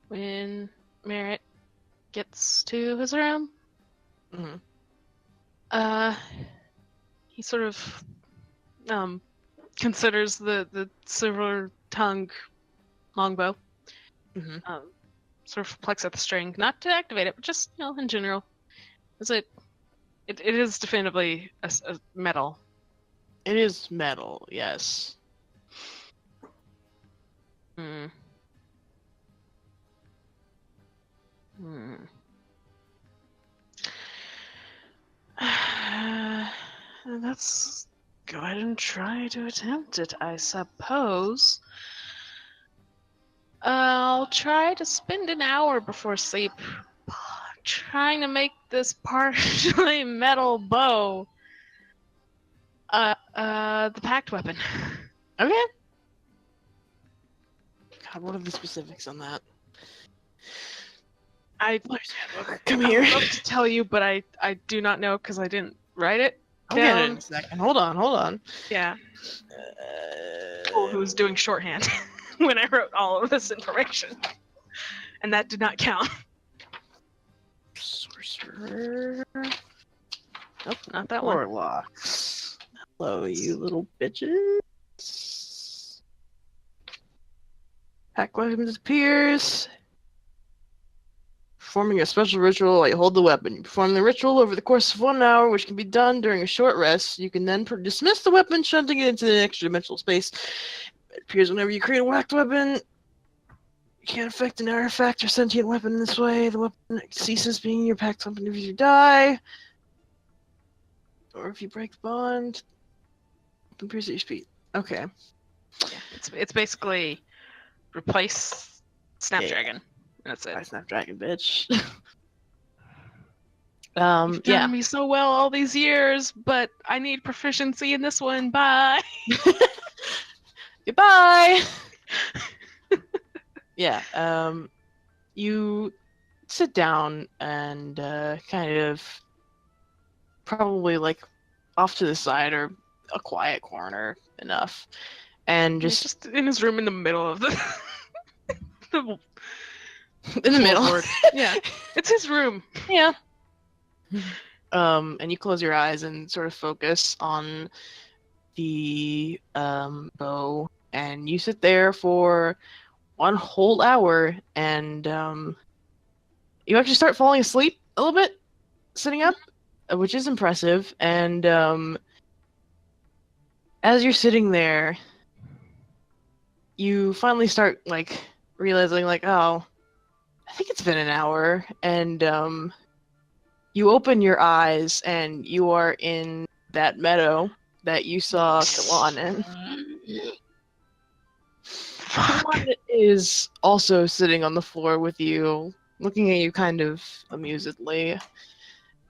When Merritt gets to his room, Mhm. he sort of considers the silver tongue longbow. Mhm. Sort of plucks at the string, not to activate it, but just in general, is it is definitively a metal. It is metal, yes. Hmm. Hmm. That's go ahead and try to attempt it, I suppose. I'll try to spend an hour before sleep trying to make this partially metal bow the pact weapon. Okay. God, what are the specifics on that? Come I here. would love to tell you, but I do not know because I didn't write it I'll get it down. in a second. Hold on. Yeah. Tool who was doing shorthand when I wrote all of this information. And that did not count. Sorcerer. Nope, not that one. Warlocks. Hello, you little bitches. Pack weapon disappears. Performing a special ritual while you hold the weapon. You perform the ritual over the course of 1 hour, which can be done during a short rest. You can then dismiss the weapon, shunting it into the extra dimensional space. It appears whenever you create a whacked weapon. You can't affect an artifact or sentient weapon in this way. The weapon ceases being your pact weapon if you die. Or if you break the bond. It appears at your speed. Okay. Yeah, it's basically replace Snapdragon. And that's Bye, it. Snapdragon, bitch. You've yeah. done me so well all these years, but I need proficiency in this one. Bye. Goodbye. Yeah. You sit down and kind of probably like off to the side or a quiet corner enough, and He's just in his room in the middle of the in the middle. floorboard. Yeah, it's his room. Yeah. And you close your eyes and sort of focus on the bow, and you sit there for 1 whole hour, and you actually start falling asleep a little bit, sitting up, which is impressive. And as you're sitting there, you finally start like realizing, like, oh, I think it's been an hour, and you open your eyes, and you are in that meadow that you saw Kalan in. Kalan is also sitting on the floor with you, looking at you kind of amusedly.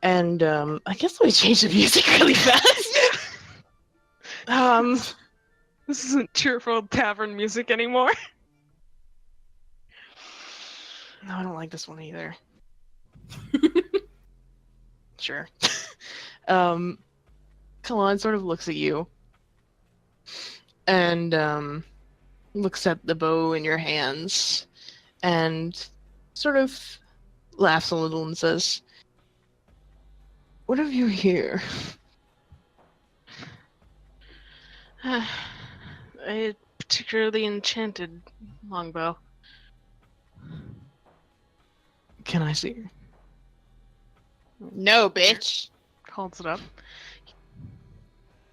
And I guess let me change the music really fast. This isn't cheerful tavern music anymore. No, I don't like this one either. Sure. Kalan sort of looks at you and looks at the bow in your hands and sort of laughs a little and says, "What have you here?" A particularly enchanted longbow. Can I see her? No, bitch. Holds it up.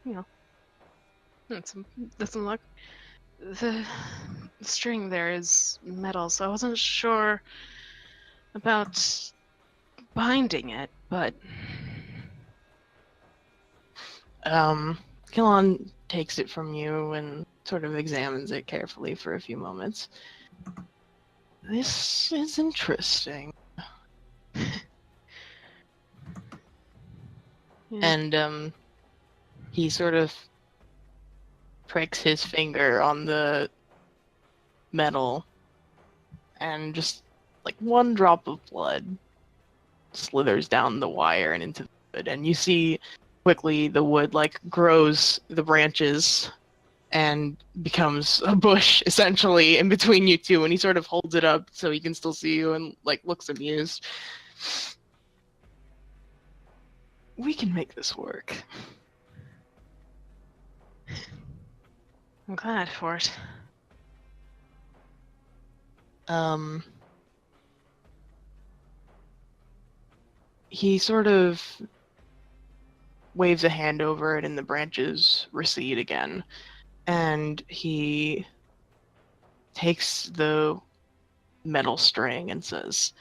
You know, that's some luck. The string there is metal, so I wasn't sure about binding it, but Kalan takes it from you and sort of examines it carefully for a few moments. This is interesting. yeah. And he sort of pricks his finger on the metal, and just like 1 drop of blood slithers down the wire and into the wood, and you see quickly the wood like grows the branches and becomes a bush essentially in between you two, and he sort of holds it up so he can still see you and like looks amused. We can make this work. I'm glad for it. He sort of waves a hand over it and the branches recede again. And he takes the metal string and says,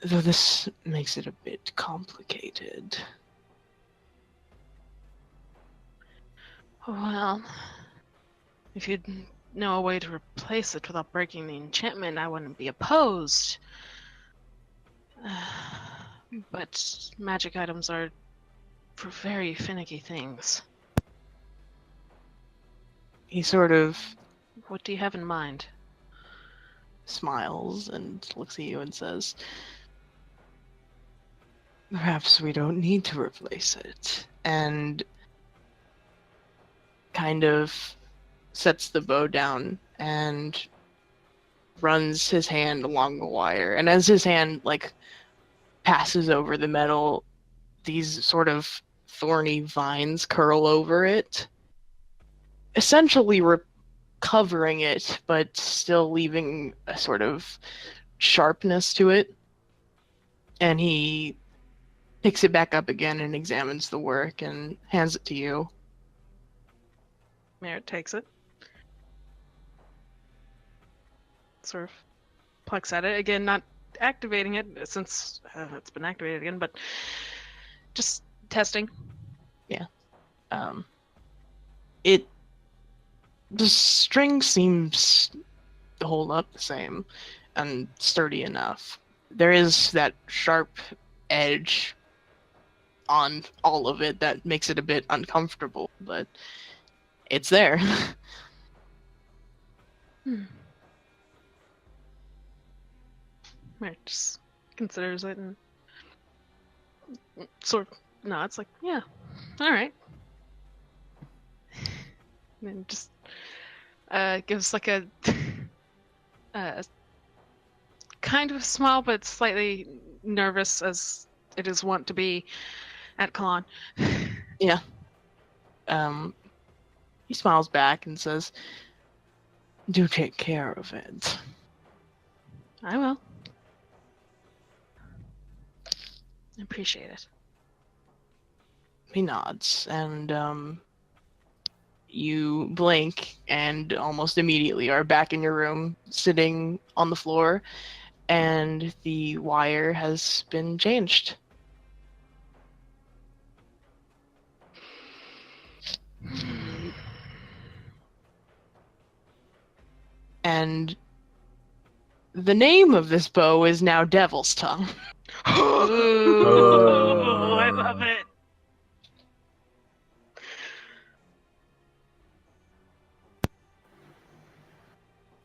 "Though this makes it a bit complicated." Well, if you'd know a way to replace it without breaking the enchantment, I wouldn't be opposed. But magic items are for very finicky things. He sort of What do you have in mind? smiles and looks at you and says, "Perhaps we don't need to replace it." And kind of sets the bow down and runs his hand along the wire. And as his hand like passes over the metal, these sort of thorny vines curl over it, essentially covering it, but still leaving a sort of sharpness to it. And he picks it back up again and examines the work and hands it to you. Merritt takes it. Sort of plucks at it again, not activating it since it's been activated again, but just testing. Um, the string seems to hold up the same and sturdy enough. There is that sharp edge on all of it that makes it a bit uncomfortable, but it's there. Merritt just considers it and sort of nods, like, yeah, all right. And then just gives like a, a kind of a smile, but slightly nervous as it is wont to be at Kalon. He smiles back and says, "Do take care of it." I will. I appreciate it. He nods, and you blink, and almost immediately are back in your room, sitting on the floor, and the wire has been changed. And the name of this bow is now Devil's Tongue. Ooh, I love it.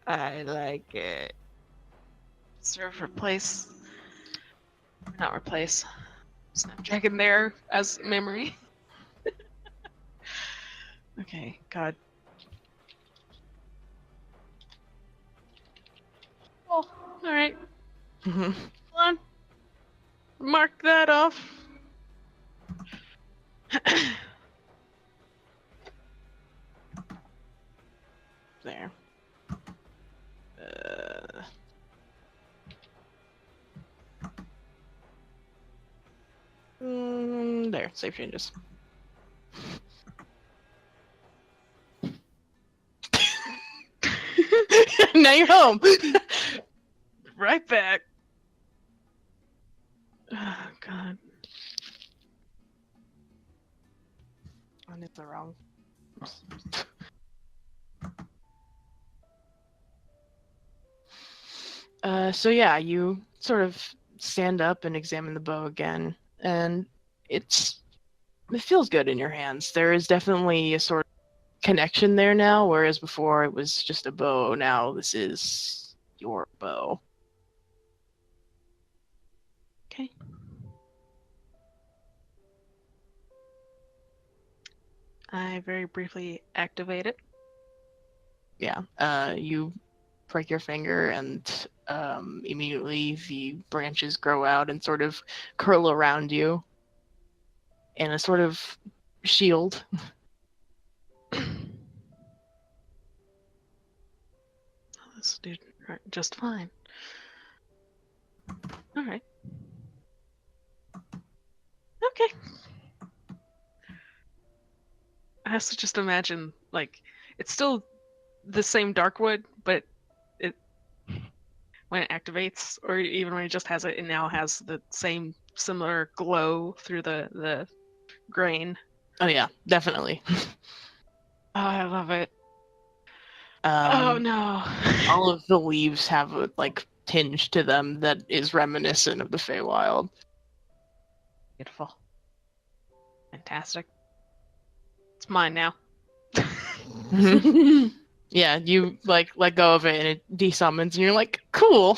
I like it. Sort of replace, not replace, Snapdragon there as memory. Okay, God. Oh, all right. Mhm. Hold on. Mark that off. There. There, save changes. Now you're home. Right back. Oh, God. I did the wrong. So yeah, you sort of stand up and examine the bow again, and it feels good in your hands. There is definitely a sort of connection there now, whereas before it was just a bow. Now this is your bow. Okay. I very briefly activate it. Yeah. You prick your finger, and immediately the branches grow out and sort of curl around you in a sort of shield. This dude just fine. All right. Okay. I have to just imagine, like, it's still the same Darkwood, but it when it activates, or even when it just has it, it now has the same similar glow through the grain. Oh yeah, definitely. I love it. Um, Oh no. all of the leaves have a like tinge to them that is reminiscent of the Feywild. Beautiful. Fantastic. It's mine now. Yeah, you like let go of it and it desummons, and you're like, cool.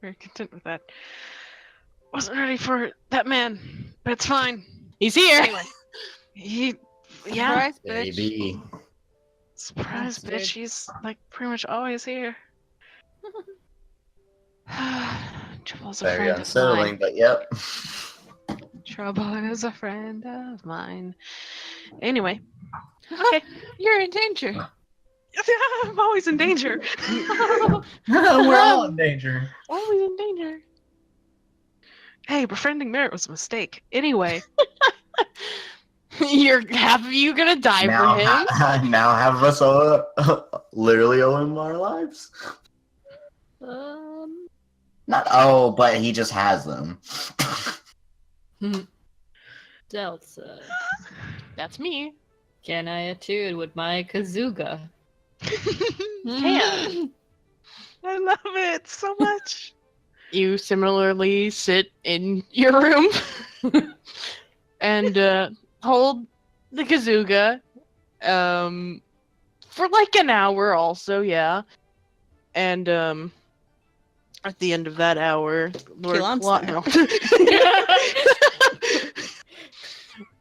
Very content with that. Wasn't ready for that man, but it's fine. He's here. Anyway, yeah, Surprise, bitch. Baby. surprise, Bastard. bitch. He's like pretty much always here. Trouble's a Very friend of unsettling, mine. but yep. Trouble is a friend of mine. Anyway, Okay, you're in danger. I'm always in danger. We're all in danger. Always in danger. Hey, befriending Merritt was a mistake. Anyway, You're half of you gonna die Now, for him. now have us all literally owe him our lives. Not but he just has them. Delta. That's me. Can I attune with my Kazuga? Can. I love it so much. You similarly sit in your room and hold the Kazuga for like an hour also, yeah. And at the end of that hour, Lord Keelan's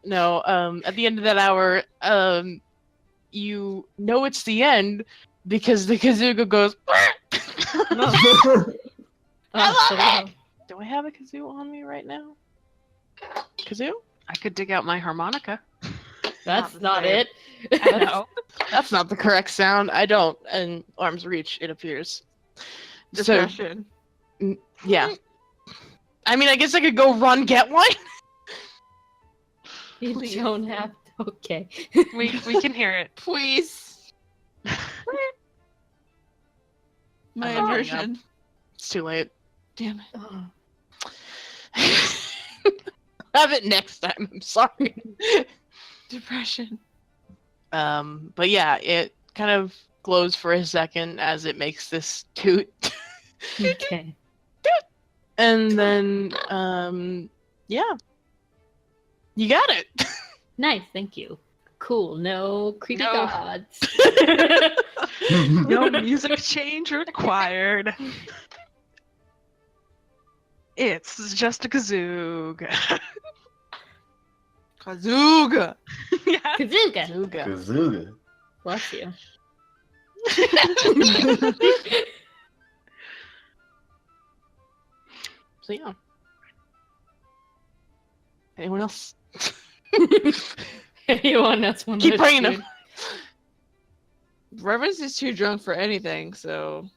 no. At the end of that hour, you know it's the end because the Kazuga goes. Oh, Do I have a kazoo on me right now? Kazoo? I could dig out my harmonica. that's Not not the it. I know. That's not the correct sound. I don't. And arm's reach, it appears. Depression. So, yeah. I mean, I guess I could go run get one. You don't have to. Okay. We can hear it. Please. My I'm not getting inversion. It's too late. Damn it. Have it next time. I'm sorry. Depression. But yeah, it kind of glows for a second as it makes this toot. Okay. And then, yeah. You got it. Nice, thank you. Cool. No creepy No. gods. No music change required. It's just a kazoog. Kazuga. Yeah. Kazuga. Kazuga. Kazuga. Bless you. So yeah. Anyone else? Anyone else want Keep to bringing attune? them. Reverence is too drunk for anything, so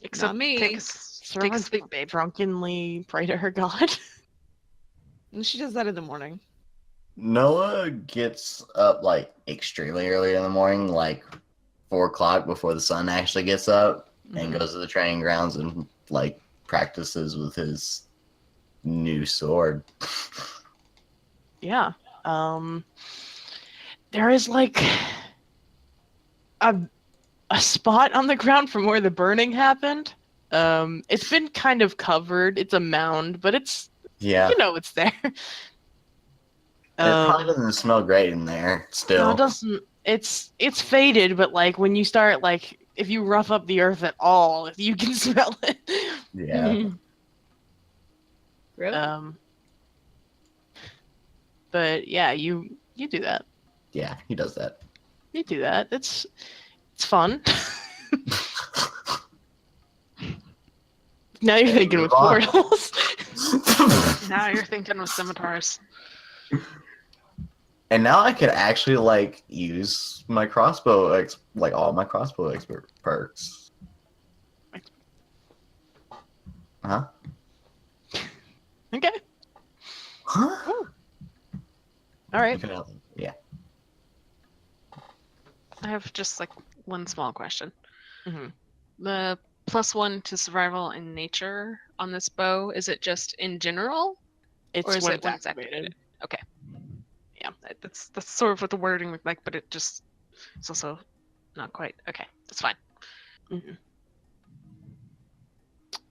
Except not me. take a Servants sleep, babe. drunkenly pray to her god. And she does that in the morning. Noah gets up like extremely early in the morning, like 4 o'clock before the sun actually gets up, and goes to the training grounds and like practices with his new sword. Yeah. There is like a spot on the ground from where the burning happened. It's been kind of covered. It's a mound, but it's Yeah, it's there. it probably doesn't smell great in there No, still. it doesn't. It's faded, but like when you start like if you rough up the earth at all, you can smell it. Yeah. Really? But yeah, you do that. Yeah, he does that. You do that. It's fun. Now you're thinking with Move on. portals. Now you're thinking with scimitars. And now I could actually like use my crossbow like all my crossbow expert perks. Huh? Okay. Huh? All right. Yeah. I have just like one small question. Mhm. The +1 to survival in nature on this bow, is it just in general? It's Or is when it it's when it's activated. activated? Okay. Yeah. it. That's sort of what the wording looked like, but it's also not quite. Okay, that's fine.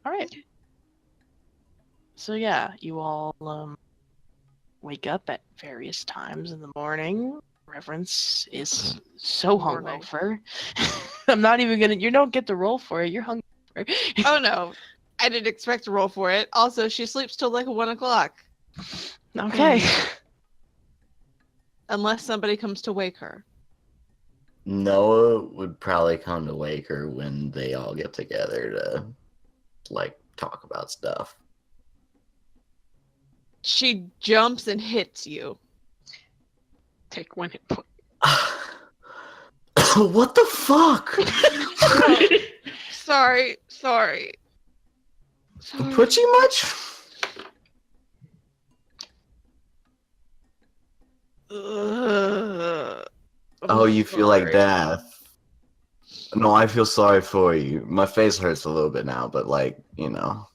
All right. So yeah, you all wake up at various times in the morning. Reverence is so Morning. hungover. I'm not even gonna. You don't get to roll for it. You're hungover. Oh no, I didn't expect to roll for it. Also, she sleeps till like 1 o'clock, Okay. unless somebody comes to wake her. Noah would probably come to wake her when they all get together to, like, talk about stuff. She jumps and hits you. Take 1 hit point. What the fuck? Sorry. Pretty much. Oh, you feel like death. No, I feel sorry for you. My face hurts a little bit now, but like, you know.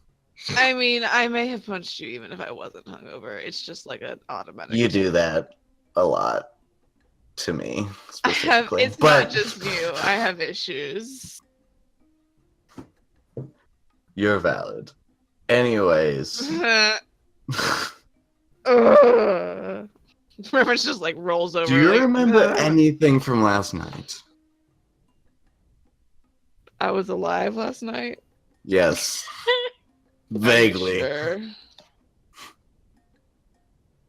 I mean, I may have punched you even if I wasn't hungover. It's just like an automatic. You do that a lot to me, I have. specifically. It's not just you. I have issues. You're valid. Anyways. Reverence just like rolls over. Do you like, remember "Ugh." anything from last night? I was alive last night. Yes. Are you Vaguely. sure?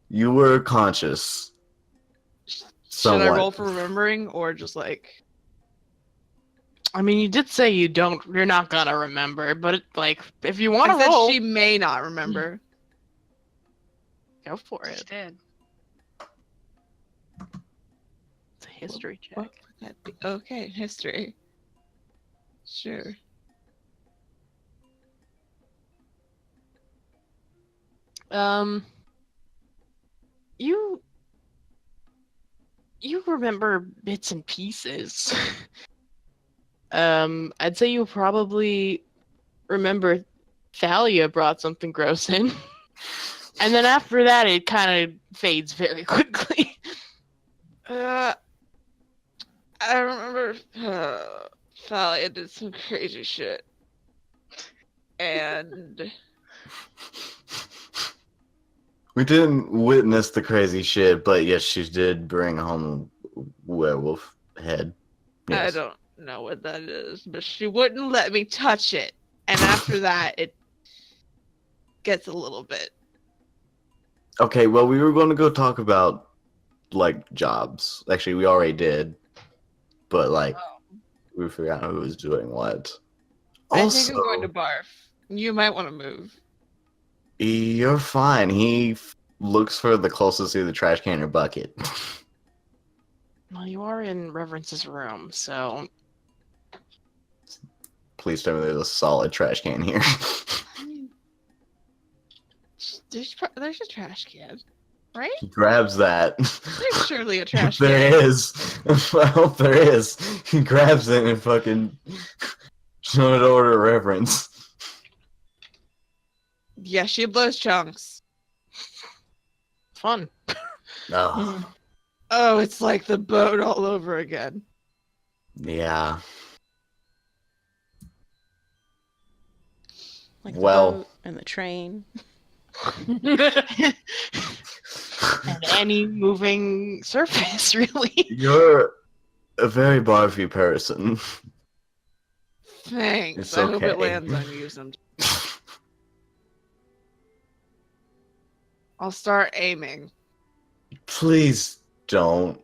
You were conscious. Should Somewhat. I roll for remembering or just like? I mean, you did say you're not gonna remember, but like, if you want I to said roll, she may not remember. go for She it. did. It's a history check. What would that be? Okay, history. Sure. You remember bits and pieces. I'd say you probably remember Thalia brought something gross in. And then after that, it kind of fades very quickly. I remember Thalia did some crazy shit. And We didn't witness the crazy shit, but yes, she did bring home a werewolf head. Yes. I don't know what that is, but she wouldn't let me touch it. And after that, it gets a little bit. Okay, well, we were going to go talk about, like, jobs. Actually, we already did. But, like, we forgot who was doing what. I think I'm going to barf. You might want to move. You're fine. He looks for the closest to the trash can or bucket. Well, you are in Reverence's room, so Please tell me there's a solid trash can here. I mean, there's a trash can, right? He grabs that. There's surely a trash There can. is. I hope there is. He grabs it and fucking shows it over to Reverence. Yeah, she blows chunks. fun. Oh, Oh, it's like the boat all over again. yeah. Like Well. the boat and the train. And any moving surface, really. You're a very barfy person. Thanks. It's I hope it okay. lands on you sometime. I'll start aiming. Please don't.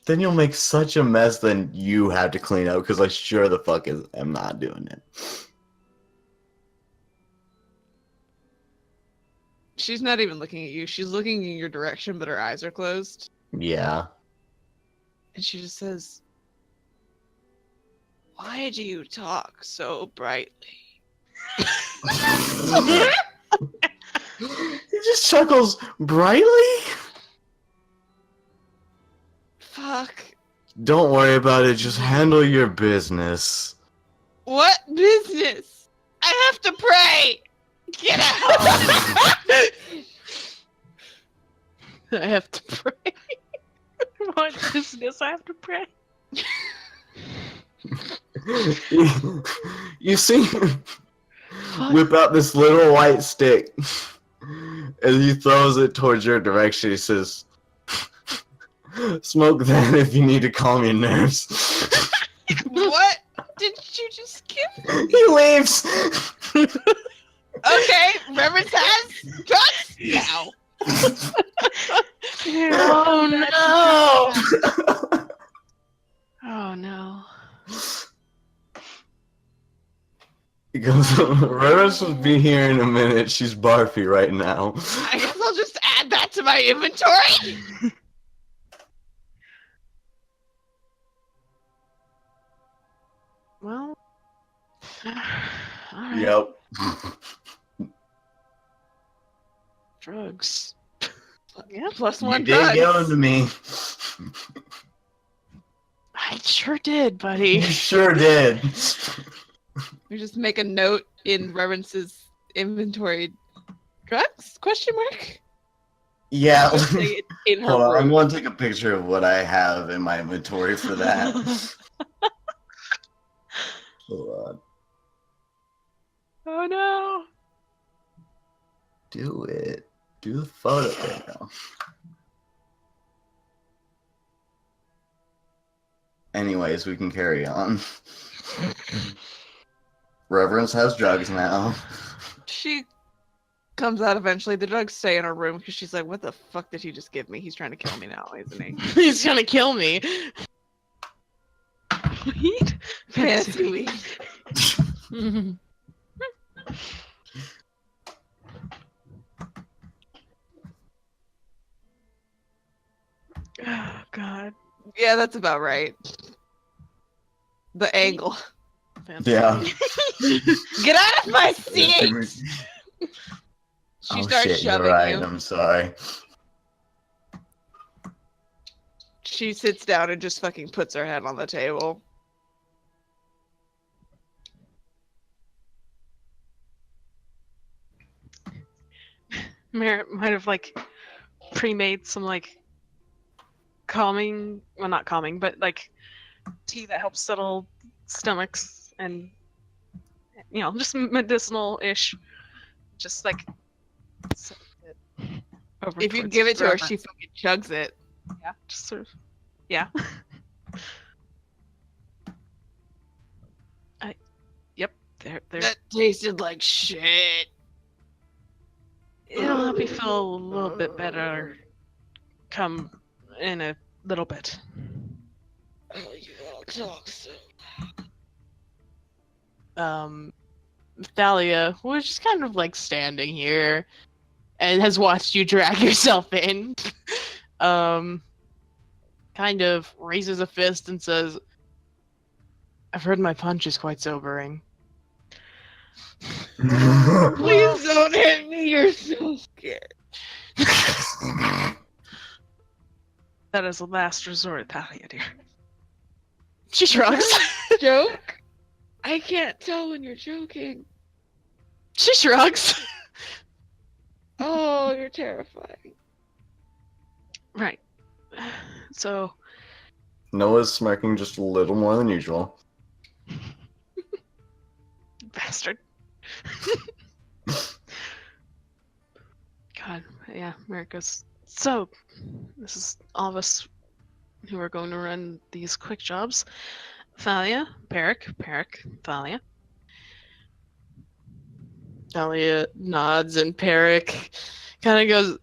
Then you'll make such a mess, then you have to clean up, because I sure the fuck am not doing it. She's not even looking at you. She's looking in your direction, but her eyes are closed. Yeah. And she just says, "Why do you talk so brightly?" He just chuckles brightly. Fuck. Don't worry about it, just handle your business. What business? I have to pray. Get out. I have to pray. What business I have to pray? You see him whip out this little white stick, and he throws it towards your direction. He says, "Smoke that if you need to calm your nerves." What did you just give? He leaves. Okay, Reverend has drugs now. Oh no! Oh no. He goes, Reverence will be here in a minute. She's barfy right now. I guess I'll just add that to my inventory. Well, alright. Yep. Drugs. Yeah, plus You one did drug. give them to me. I sure did, You buddy. sure did. We just make a note in Reverence's inventory. Drugs? Question mark? Yeah. Just say it in her Hold on, I'm room. going to take a picture of what I have in my inventory for that. Hold on. Oh no. Do it. Do the photo right now. Anyways, we can carry on. Reverence has drugs now. She comes out eventually. The drugs stay in her room because she's like, what the fuck did he just give me? He's trying to kill me now, isn't he? He's gonna kill me. Weed? Fantasy weed. Oh god. Yeah, that's about right. The angle. Yeah. Get out of my seat! She Oh starts shit, you're shoving right. you. I'm sorry. She sits down and just fucking puts her head on the table. Merritt might have like pre-made some like calming, well not calming, but like tea that helps settle stomachs and just medicinal-ish. Just like set it over If you towards give it to her, Reverend. she fucking chugs it. Yeah, just sort of yeah. Yep, there That tasted like shit. it'll help you feel a little bit better come in a little bit. Oh, you all talk so. Thalia was just kind of like standing here and has watched you drag yourself in. Kind of raises a fist and says, I've heard my punch is quite sobering. Please don't hit me, you're so scared. That is a last resort, Thalia, dear. She shrugs. Joke? I can't tell when you're joking. She shrugs. Oh, you're terrifying. Right. So Noah's smirking just a little more than usual. bastard. God, yeah, Merritt goes, so this is all of us who are going to run these quick jobs. Thalia, Peric, Thalia. Thalia nods and Peric kind of goes,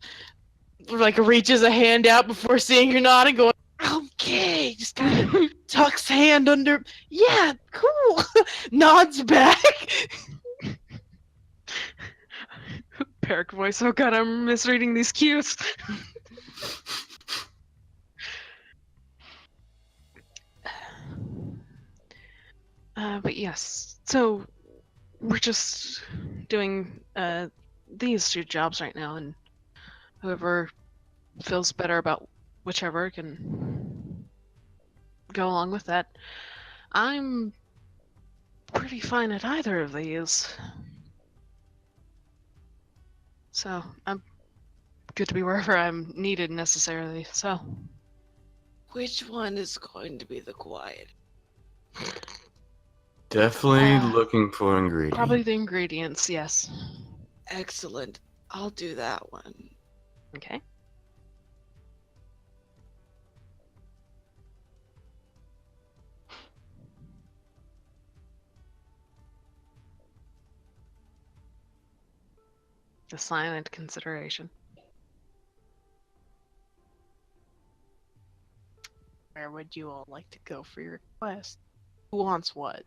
like reaches a hand out before seeing her nod and going, okay, just kind of tucks hand under, yeah, cool, nods back. Peric voice, oh god, I'm misreading these cues. But yes, so we're just doing these two jobs right now, and whoever feels better about whichever can go along with that. I'm pretty fine at either of these. So I'm good to be wherever I'm needed necessarily. So Which one is going to be the quiet? Definitely looking for ingredients. probably the ingredients. Yes. Excellent. I'll do that one. Okay. The silent consideration. Where would you all like to go for your quest? Who wants what?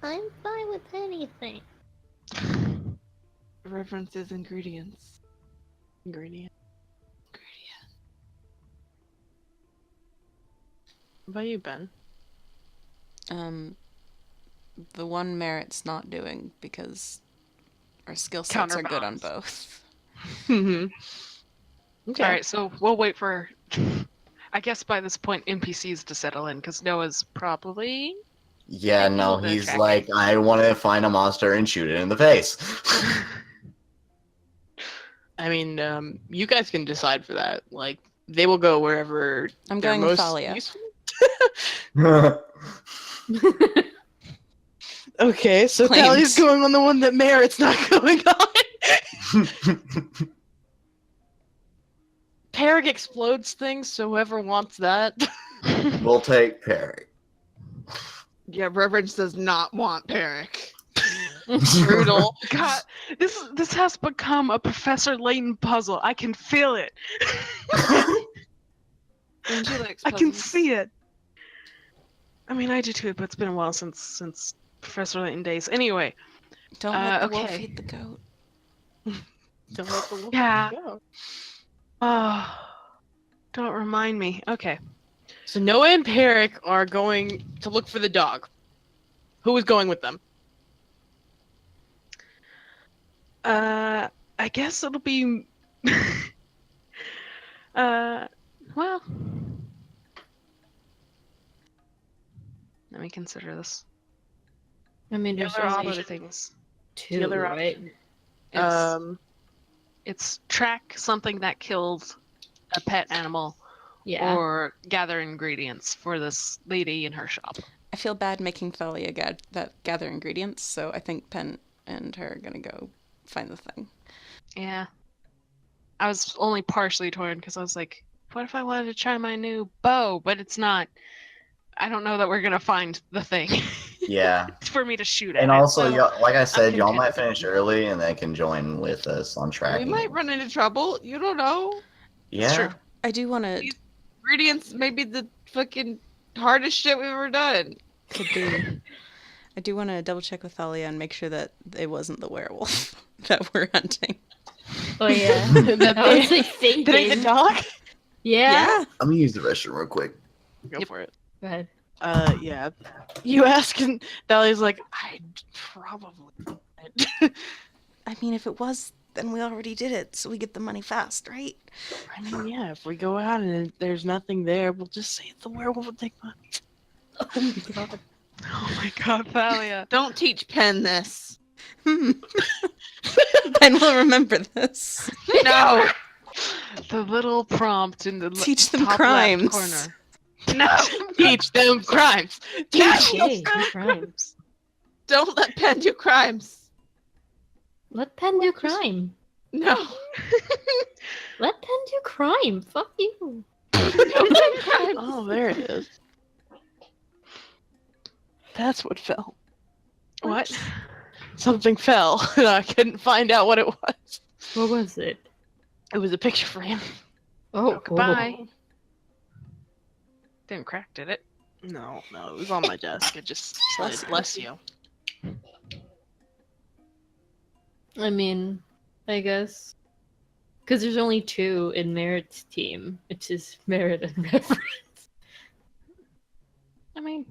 I'm fine with anything. References ingredients. Ingredient. What about you, Ben? The one Merit's not doing because our skill sets are good on both. Okay. All right, so we'll wait for, I guess by this point, NPCs to settle in, because Noah's probably... Yeah, Taking a no, little bit of he's tracking. like, I want to find a monster and shoot it in the face. I mean, you guys can decide for that. Like, they will go wherever I'm they're going with most Thalia. useful. Okay, so Claimed. Thalia's going on the one that Merritt's not going on. Perig explodes things, so whoever wants that. We'll take Perry. Yeah, Reverence does not want Peric. Brutal. God, this has become a Professor Layton puzzle. I can feel it. Don't you like I can puzzles? see it. I mean, I do too, but it's been a while since Professor Layton days. Anyway, Don't let the wolf okay. eat the goat. Don't let the wolf Yeah. go. Oh, don't remind me. Okay. So Noah and Peric are going to look for the dog. Who is going with them? I guess it'll be. Well. Let me consider this. I mean, The there's other only option things. two, the other right? It's track something that killed a pet animal, Yeah. or gather ingredients for this lady in her shop. I feel bad making Thalia gather ingredients, so I think Pen and her are gonna go find the thing. Yeah. I was only partially torn because I was like, what if I wanted to try my new bow? But it's not. I don't know that we're gonna find the thing. Yeah. It's for me to shoot at. And it, also, so y'all, like I said, y'all content might with it. finish early and they can join with us on We tracking. might run into trouble. You don't know. It's Yeah. true. I do want to. These ingredients may be the fucking hardest shit we've ever done. Could be. I do want to double check with Thalia and make sure that it wasn't the werewolf that we're hunting. Oh yeah. I was like thinking. Did I the dog? Yeah. I'm gonna use the restroom real quick. Go for it. Go ahead. Yeah. You ask, and Thalia's like, I probably. I mean, if it was, then we already did it, so we get the money fast, right? I mean, yeah. If we go out and there's nothing there, we'll just say the werewolf will take money. Oh my god. Oh my god, Thalia. Don't teach Pen this. Ben will remember this. No. The little prompt in the Teach them top left crimes. corner. No, teach them crimes. Teach Okay, no crimes. Don't let Pen do crimes. Let Pen do crime. No. Let Pen do crime. Fuck you. Don't let crimes. Oh, there it is. That's what fell. What? Something fell, and I couldn't find out what it was. What was it? It was a picture frame. Oh, Goodbye. Didn't crack, did it? No, it was on my desk. It just slid. Bless you. I mean, I guess. Because there's only two in Merit's team, which is Merit and Reference. I mean,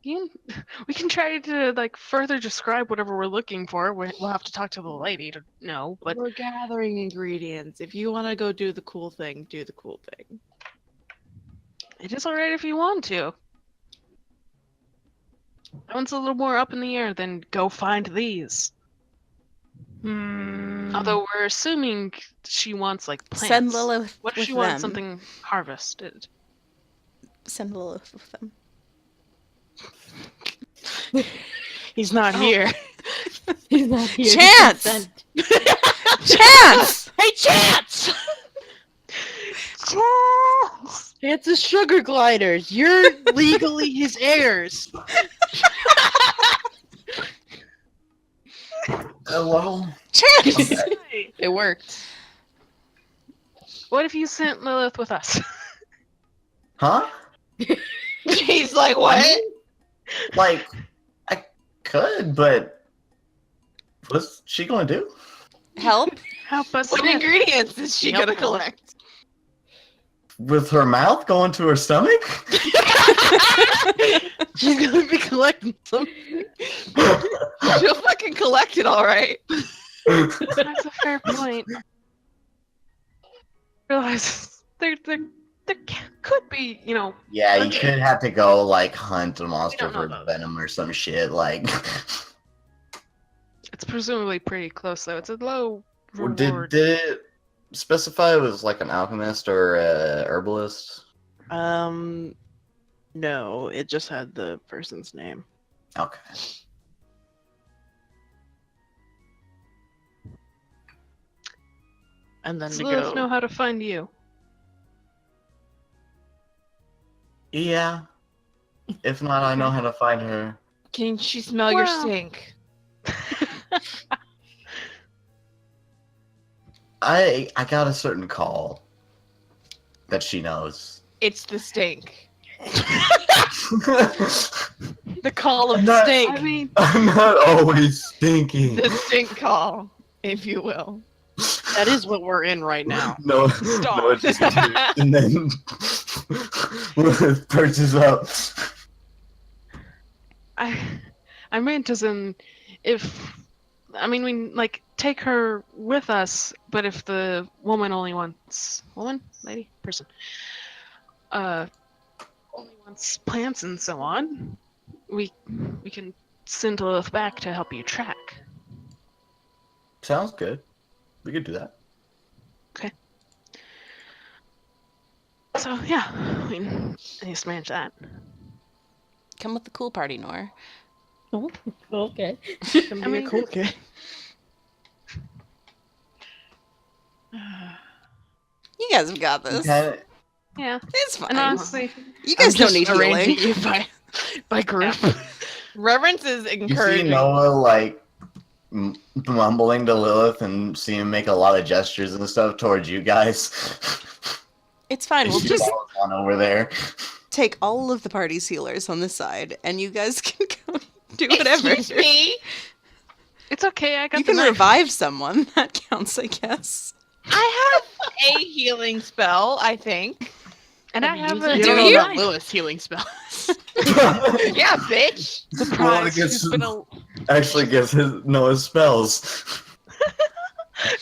we can try to like further describe whatever we're looking for. We'll have to talk to the lady to know, but We're gathering ingredients. If you want to go do the cool thing, do the cool thing. it is alright if you want to. That one's a little more up in the air than go find these. Although we're assuming she wants like plants. Send Lilith What if with she wants them. something harvested? Send Lilith with them. He's not here. He's not here. Chance! Consent. Chance! Hey, Chance! Chance is sugar gliders. You're legally his heirs. Hello? Chance! It worked. What if you sent Lilith with us? Huh? He's like, what? Like, I could, but what's she gonna do? Help? Help us. What with- ingredients is she Yep. gonna collect? With her mouth going to her stomach? She's gonna be collecting some. She'll fucking collect it, all right. That's a fair point. Realize there could be, Yeah, you Okay. could have to go like hunt a monster don't know for those. venom or some shit. Like, it's presumably pretty close though. It's a low did reward. it specify it was like an alchemist or a herbalist? No, it just had the person's name. Okay. And then Does to Lilith go. know how to find you? Yeah. If not, I know how to find her. Can she smell your Well. stink? I got a certain call that she knows. It's the stink. The call of Not- stink. I mean, I'm not always stinky. The stink call, if you will. That is what we're in right now. No, Stop. no, it's just and then perches up. I meant as in if we take her with us, but if the woman only wants lady, person, only wants plants and so on, we can send Lilith back to help you track. Sounds good. We could do that. So yeah, I need to manage that. Come with the cool party, Nor. Oh, okay. Gonna I be mean- a cool kid. You guys have got this. Kinda- Yeah, It's fine. and honestly, You guys don't need arranging healing. you by group. Reverence is You see encouraging. Noah like mumbling to Lilith and see him make a lot of gestures and stuff towards you guys. It's fine. And We'll she just follows on over there. take all of the party's healers on this side, and you guys can go do whatever. Excuse me? it's okay. I got You the can knife. revive someone. That counts, I guess. I have a healing spell, I think. and I have You a don't Do know you? about Lewis healing spells. Yeah, bitch. surprise. gets- She's been a... Actually gives Noah's spells.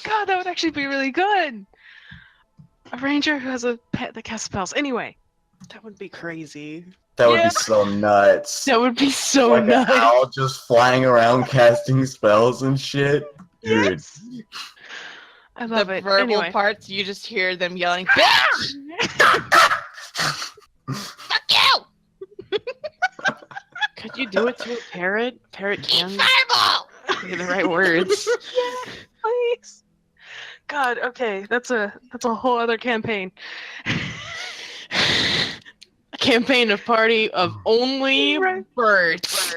God, that would actually be really good. A ranger who has a pet that casts spells. Anyway, That would be crazy. That would Yeah. be so nuts. That would be so Like an nice. owl just flying around casting spells and shit. Dude. yes. I love The it. verbal Anyway. parts, you just hear them yelling, bitch! Fuck you! Could you do it to a parrot? Parrot can Fireball! say the right words. Please. God, okay, that's a whole other campaign. A campaign of party of only Right. birds.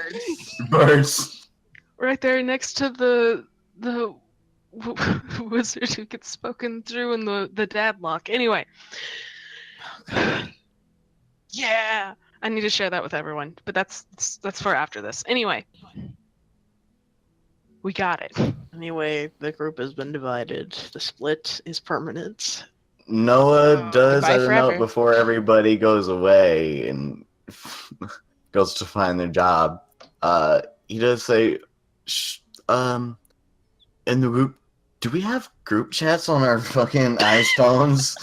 Birds. Right there next to the wizard who gets spoken through in the dadlock. Anyway. Yeah, I need to share that with everyone, but that's for after this. Anyway, we got it. Anyway, the group has been divided. The split is permanent. Noah does Goodbye as a forever. note before everybody goes away and goes to find their job. He does say, in the group, do we have group chats on our fucking iStones?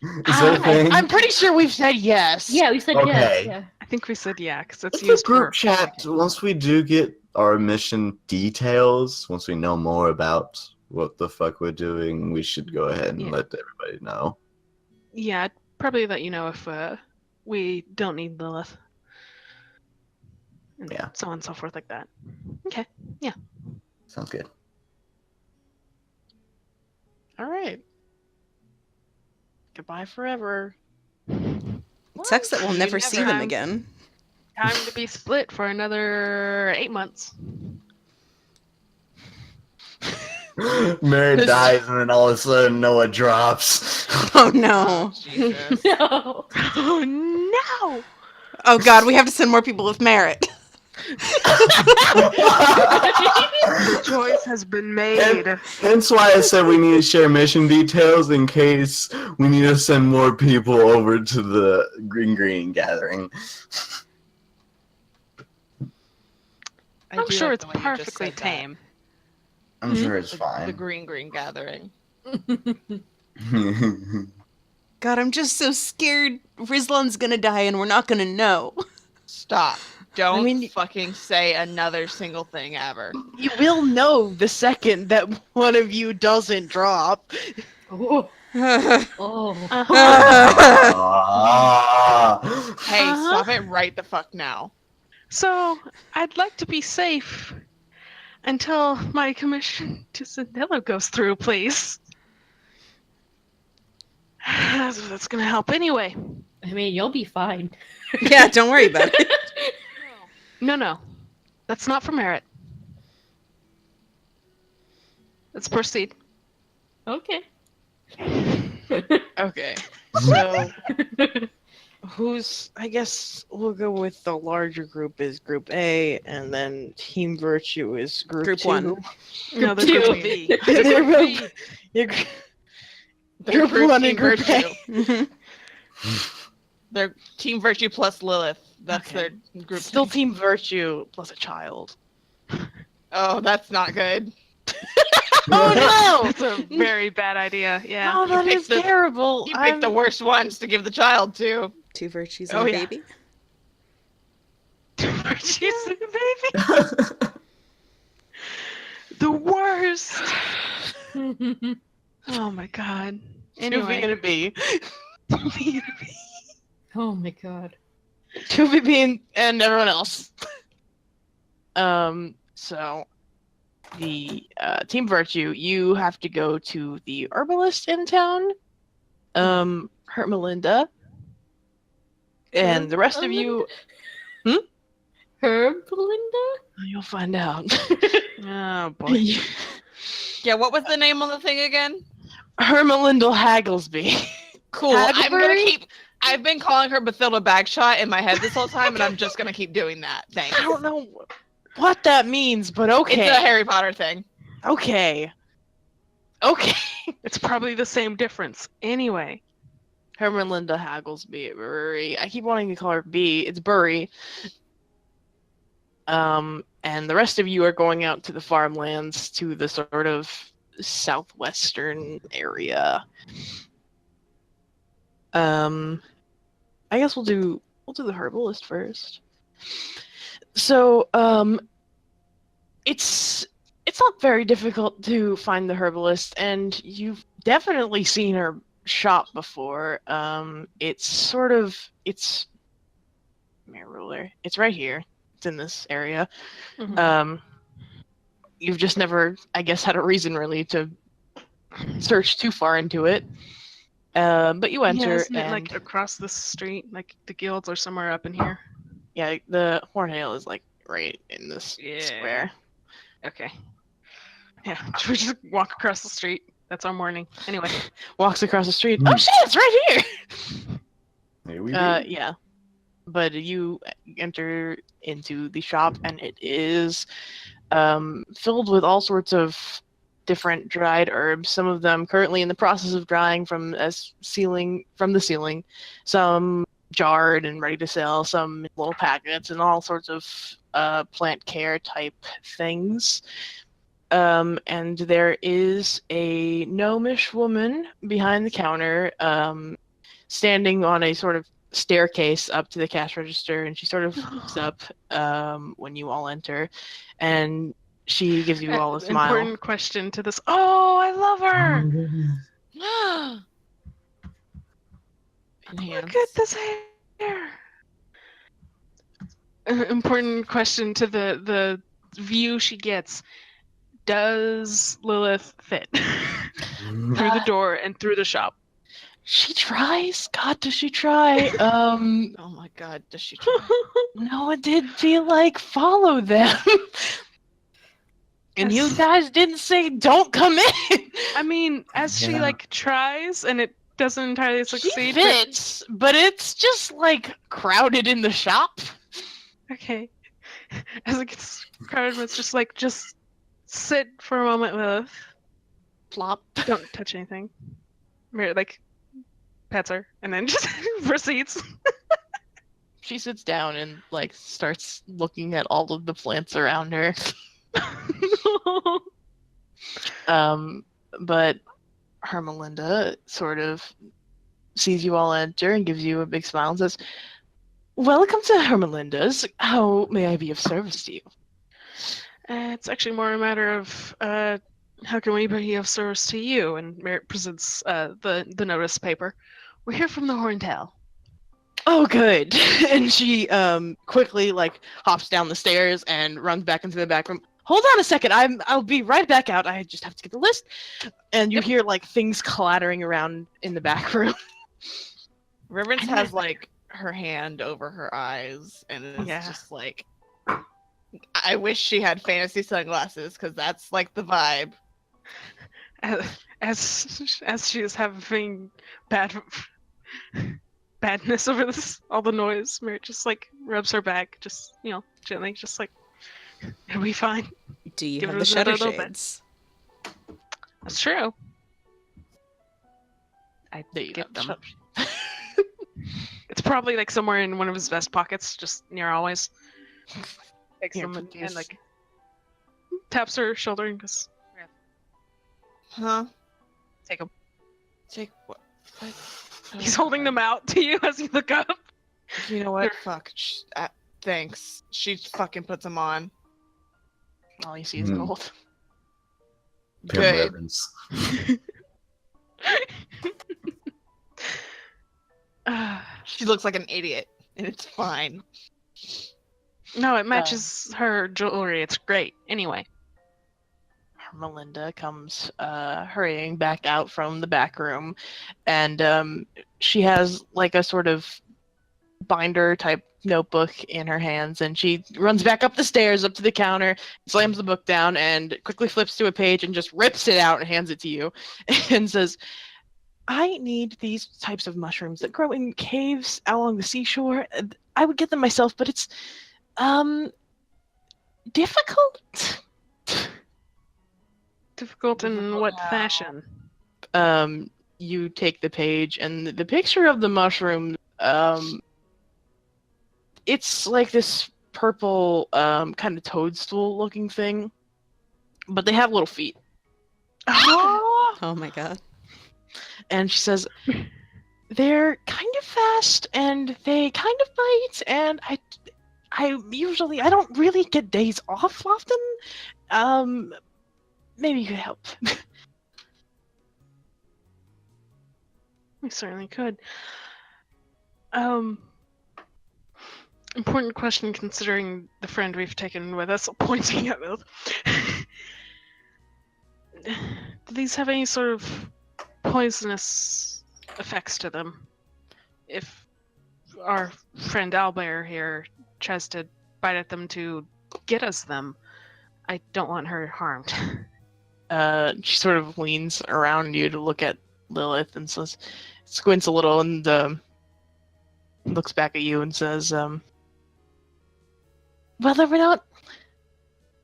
Is that a thing? I'm pretty sure we've said yes. Yeah, we said Okay. yes. Yeah. I think we said yeah, because it's It's a used group for chat. Once we do get our mission details, once we know more about what the fuck we're doing, we should go ahead and Yeah. let everybody know. Yeah, I'd probably let you know if we don't need Lilith. And Yeah. so on and so forth like that. Okay. Sounds good. All right. Goodbye forever. It sucks that we'll You never never see them have- again. Time to be split for another 8 months. Mary This- dies, and then all of a sudden Noah drops. Oh no. Jesus. No. Oh no! Oh god, we have to send more people with merit. Choice has been made. Hence why I said we need to share mission details in case we need to send more people over to the Green gathering. I I'm do sure like it's the way you just perfectly said that. tame. I'm sure it's The fine. green gathering. God, I'm just so scared Rizlan's gonna die and we're not gonna know. Stop. Don't mean- fucking say another single thing ever. You will know the second that one of you doesn't drop. Oh. God, Oh. Ah. Hey, Uh-huh. stop it right the fuck now. So, I'd like to be safe until my commission to Zandello goes through, please. That's gonna help anyway. I mean, you'll be fine. yeah, don't worry about it. No. That's not for merit. Let's proceed. Okay. Okay. So I guess we'll go with the larger group is Group A, and then Team Virtue is Group Group 2. one. No, there's Two. Group B. They're Group Group- B. You're gr- They're Group 1 and Team Group Virtue. A. They're Team Virtue plus Lilith. That's Okay. their group. Still name. Team Virtue plus a child. Oh, that's not good. Oh That's a very bad idea. no! Yeah. Oh, that picked is the- terrible. You picked the worst ones to give the child to. 2 virtues Oh, and a yeah. baby. She's a baby. The worst. Oh my god. Anyway. Anyway. Gonna be Oh my god. 2VB and everyone else. So the Team Virtue, you have to go to the herbalist in town, Hermelinda, and the rest of you, Herb Belinda? you'll find out. Oh boy. Yeah, what was the name on the thing again? Hermelinda Hagglesby. Cool. I'm gonna Haggleberry? keep. I've been calling her Bathilda Bagshot in my head this whole time, and I'm just gonna keep doing that. Thanks. I don't know what that means, but okay. It's a Harry Potter thing. Okay. It's probably the same difference. Anyway. Hermelinda Hagglesby at Bury. I keep wanting to call her B. It's Bury. And the rest of you are going out to the farmlands to the sort of southwestern area. I guess we'll do the herbalist first. So, it's not very difficult to find the herbalist, and you've definitely seen her shop before. It's Ruler. It's right here. It's in this area. Mhm. You've just never, I guess, had a reason really to search too far into it. But you enter, Yeah, isn't it and like across the street? Like the guilds are somewhere up in here. yeah, the Hornhail is like right in this Yeah. square. Okay. Yeah. Should we just walk across the street? That's our morning. Anyway. Walks across the street. Hmm. Oh shit, it's right here. Here we Yeah. But you enter into the shop, and it is filled with all sorts of different dried herbs. Some of them currently in the process of drying from the ceiling. Some jarred and ready to sell. Some in little packets, and all sorts of plant care type things. And there is a gnomish woman behind the counter, standing on a sort of staircase up to the cash register, and she sort of looks up when you all enter, and she gives you all a smile. Important question to this. Oh, I love her. Look at this hair. Important question to the view she gets. Does Lilith fit through the door and through the shop? She tries. God, does she try? Oh my god, does she try? No, it did feel like follow them. And you guys didn't say don't come in. I mean, as she Yeah. like tries and it doesn't entirely She succeed. But... fits, but it's just like crowded in the shop. Okay. As it gets crowded, it's just like, just sit for a moment, Lilith. Plop. Don't touch anything. Mary, like, pets her, and then just proceeds. She sits down and like starts looking at all of the plants around her. But Hermelinda sort of sees you all enter and gives you a big smile and says, "Welcome to Hermelinda's. How may I be of service to you?" It's actually more a matter of how can we be of service to you? And Merritt presents the notice paper. We're here from the Horntail. Oh, good. And she quickly like hops down the stairs and runs back into the back room. Hold on a second. I'll be right back out. I just have to get the list. And you hear like things clattering around in the back room. Reverence has like her hand over her eyes and is just like, I wish she had fantasy sunglasses because that's like the vibe. As she is having badness over this, all the noise, Merritt just like rubs her back, just gently, just like, it'll be fine. Do you Give have it the a shutter little bit. shades? That's true. I There you get go. them. It's probably like somewhere in one of his vest pockets, just near always. Takes Here, them put and these- like taps her shoulder and goes, Huh? take them. Take what? He's holding them out to you as you look up. You know what? Fuck. Thanks. She fucking puts them on. All you see is Hmm. gold. Pimp Good. Reverence. She looks like an idiot, and it's fine. No, it matches her jewelry. It's great. Anyway. Melinda comes hurrying back out from the back room, and she has like a sort of binder type notebook in her hands, and she runs back up the stairs up to the counter, slams the book down, and quickly flips to a page and just rips it out and hands it to you and says, "I need these types of mushrooms that grow in caves along the seashore. I would get them myself, but it's difficult." Difficult in what fashion? You take the page, and the picture of the mushroom, it's like this purple, kind of toadstool looking thing, but they have little feet. Oh my god. And she says, "They're kind of fast, and they kind of bite, and I don't really get days off often. Maybe you could help." We certainly could. Important question considering the friend we've taken with us, pointing at Will. Do these have any sort of poisonous effects to them? If our friend Albert here tries to bite at them to get us them, I don't want her harmed. She sort of leans around you to look at Lilith and says, squints a little, and looks back at you and says, "Well, they're not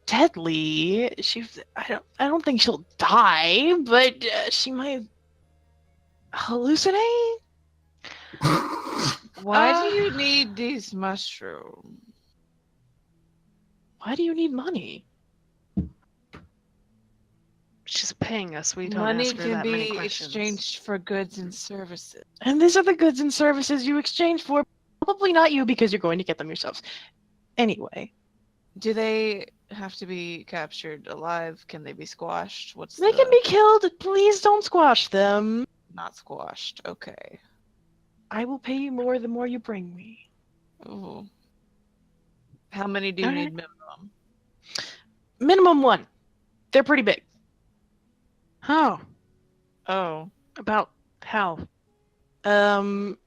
deadly. I don't think she'll die, but she might hallucinate." Why do you need these mushrooms? Why do you need money? She's a paying us. We don't Money ask her can that many be questions. exchanged for goods and services. And these are the goods and services you exchange for. Probably not you because you're going to get them yourselves. Anyway, Do they have to be captured alive? Can they be squashed? What's they can be killed. Please don't squash them. not squashed? Okay. I will pay you more the more you bring me. Ooh. How many do you Alright. need minimum? Minimum 1. They're pretty big. Oh, Oh. about how?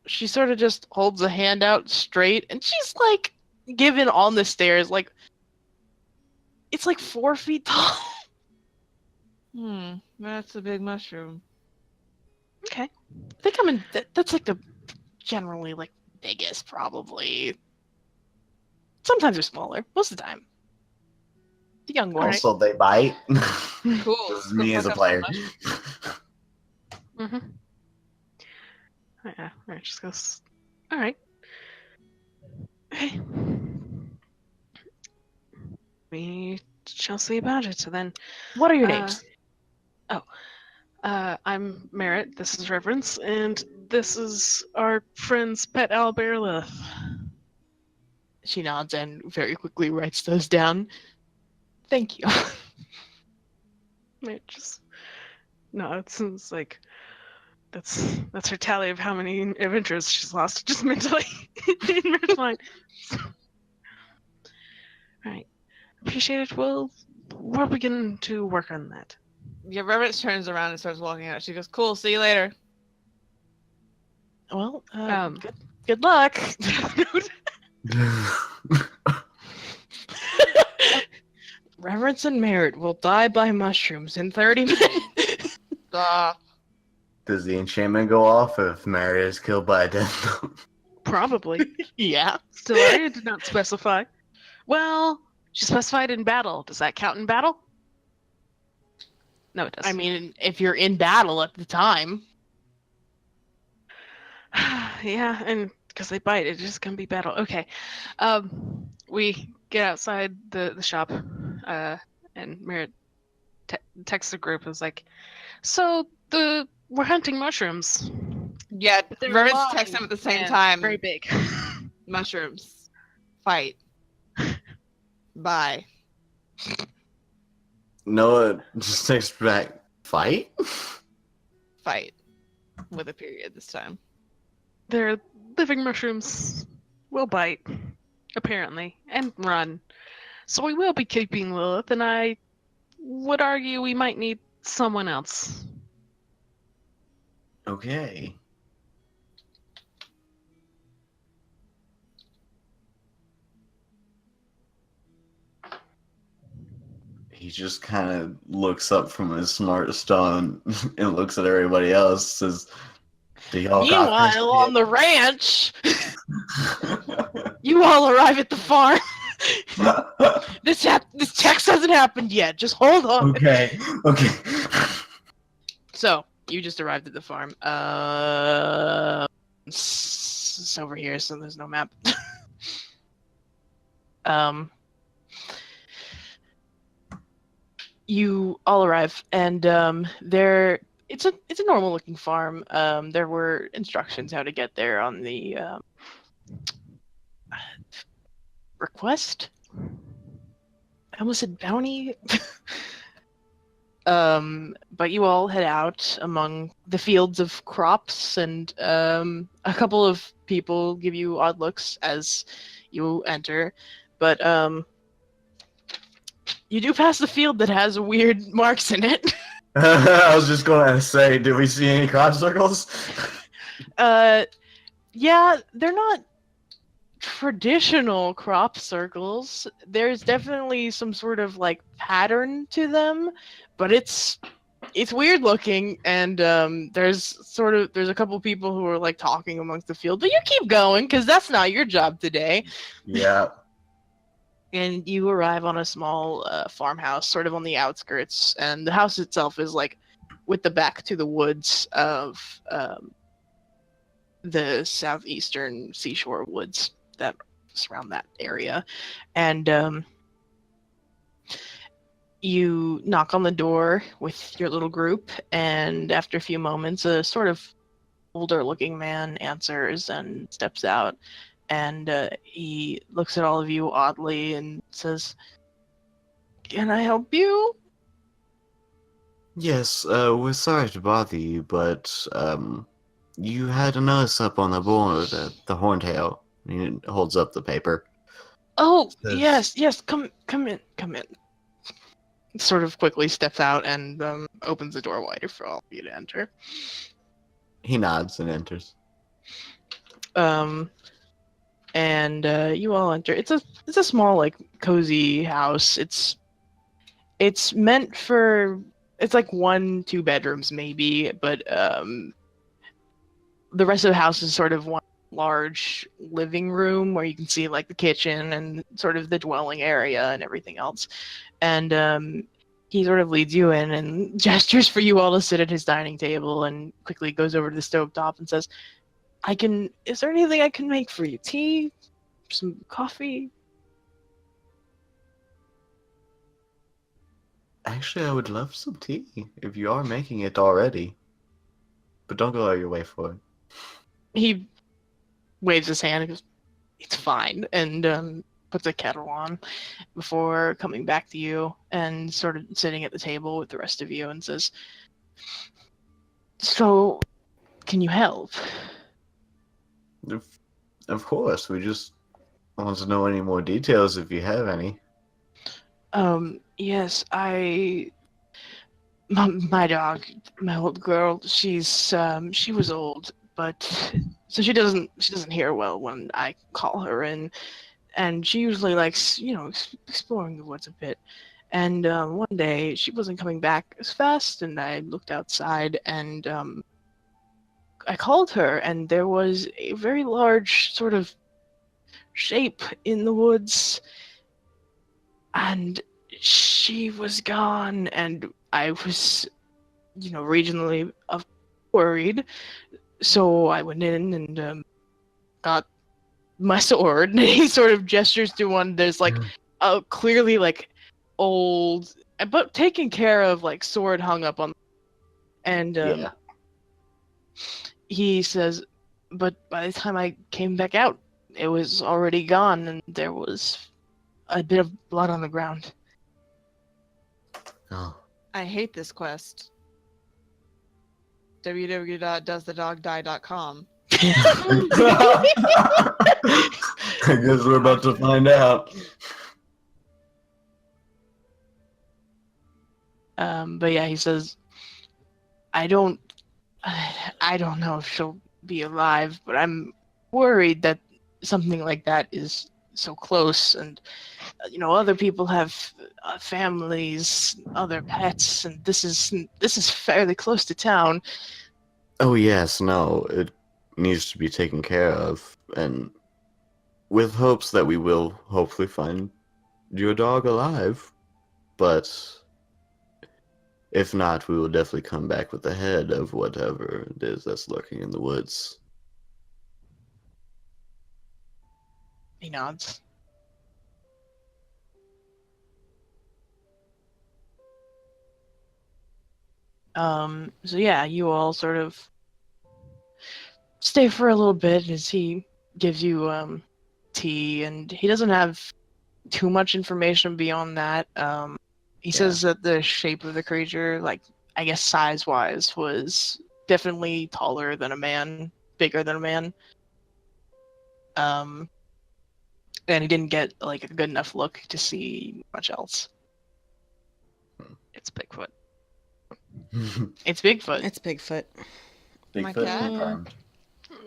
She sort of just holds a hand out straight, and she's like given on the stairs, like it's like 4 feet tall. That's a big mushroom. Okay. They come in. That's like the generally like biggest, probably. Sometimes they're smaller. Most of the time. The young ones. Also, they bite. Cool. This is Go me as a fuck up some player. Mm-hmm. Yeah. Alright, just goes. Alright. Okay. We shall see about it. So then, What are your Uh, names? I'm Merritt. This is Reverence, and this is our friend's pet owlbear Lilith. She nods and very quickly writes those down. Thank you. It just no, it's like that's her tally of how many adventures she's lost just mentally in Merritt's mind. Right. Appreciate it. We'll begin to work on that. Yeah, Reverence turns around and starts walking out. She goes, "Cool, see you later." Well, Um, good luck. Reverence and Merit will die by mushrooms in 30 minutes. Does the enchantment go off if Mary is killed by a death note? Probably. Yeah. Stellaria did not specify. Well, she specified in battle. Does that count in battle? No, it does. I mean, if you're in battle at the time. yeah, and because they bite, it just can be battle. Okay. We get outside the shop, and Merritt texts the group. Was like, so we're hunting mushrooms. Yeah, But they're Reverence alive texts him at the same and time. Very big. Mushrooms. Fight. Bye. Noah just takes back. Fight? Fight. With a period this time. They're living mushrooms. Will bite, apparently, and run. So we will be keeping Lilith, and I would argue we might need someone else. Okay. He just kind of looks up from his smart stone and looks at everybody else. Says, "Do y'all got this Meanwhile, on shit?" the ranch, you all arrive at the farm. This text hasn't happened yet. Just hold on. Okay. Okay. So you just arrived at the farm. It's over here, so there's no map. You all arrive, and it's a normal looking farm. There were instructions how to get there on the request. I almost said bounty. But you all head out among the fields of crops, and a couple of people give you odd looks as you enter. But you do pass the field that has weird marks in it. I was just going to say, did we see any crop circles? Yeah, they're not traditional crop circles. There's definitely some sort of like pattern to them, but it's weird looking, and there's a couple people who are like talking amongst the field, but you keep going because that's not your job today. Yeah. And you arrive on a small farmhouse, sort of on the outskirts, and the house itself is like with the back to the woods of the southeastern seashore woods that surround that area. And You knock on the door with your little group, and after a few moments, a sort of older-looking man answers and steps out, and he looks at all of you oddly and says, "Can I help you?" Yes, we're sorry to bother you, but you had a notice up on the board at the Horntail. He holds up the paper. Oh, Says- yes, come in, come in. Sort of quickly steps out and opens the door wider for all of you to enter. He nods and enters. Um, and you all enter. It's a small, like, cozy house. It's meant for, it's like 1-2 bedrooms maybe, but the rest of the house is sort of one large living room where you can see like the kitchen and sort of the dwelling area and everything else. And he sort of leads you in and gestures for you all to sit at his dining table, and quickly goes over to the stovetop and says, is there anything I can make for you? Tea? Some coffee? Actually, I would love some tea if you are making it already. But don't go out of your way for it. He waves his hand and goes, "It's fine," and puts a kettle on before coming back to you and sort of sitting at the table with the rest of you and says, "So, can you help?" Of course, we just want to know any more details if you have any. Yes, my dog, my old girl, she was old, but so she doesn't hear well when I call her, and she usually likes, exploring the woods a bit. And one day she wasn't coming back as fast, and I looked outside, and I called her, and there was a very large sort of shape in the woods, and she was gone, and I was, regionally worried. So I went in and got my sword, and he sort of gestures to one. There's like a clearly like old, but taken care of, like, sword hung up on, and Yeah. he says, but by the time I came back out, it was already gone, and there was a bit of blood on the ground. Oh. I hate this quest. www.doesthedogdie.com. I guess we're about to find out. But yeah, he says, I don't know if she'll be alive, but I'm worried that something like that is so close, and other people have families, other pets, and this is fairly close to town. Oh yes, no, it needs to be taken care of, and with hopes that we will hopefully find your dog alive. But if not, we will definitely come back with the head of whatever it is that's lurking in the woods. He nods. So yeah, you all sort of stay for a little bit as he gives you tea, and he doesn't have too much information beyond that. He says that the shape of the creature, like, I guess size-wise, was definitely taller than a man, bigger than a man. And he didn't get like a good enough look to see much else. It's Bigfoot. It's Bigfoot. It's Bigfoot. My cat? confirmed.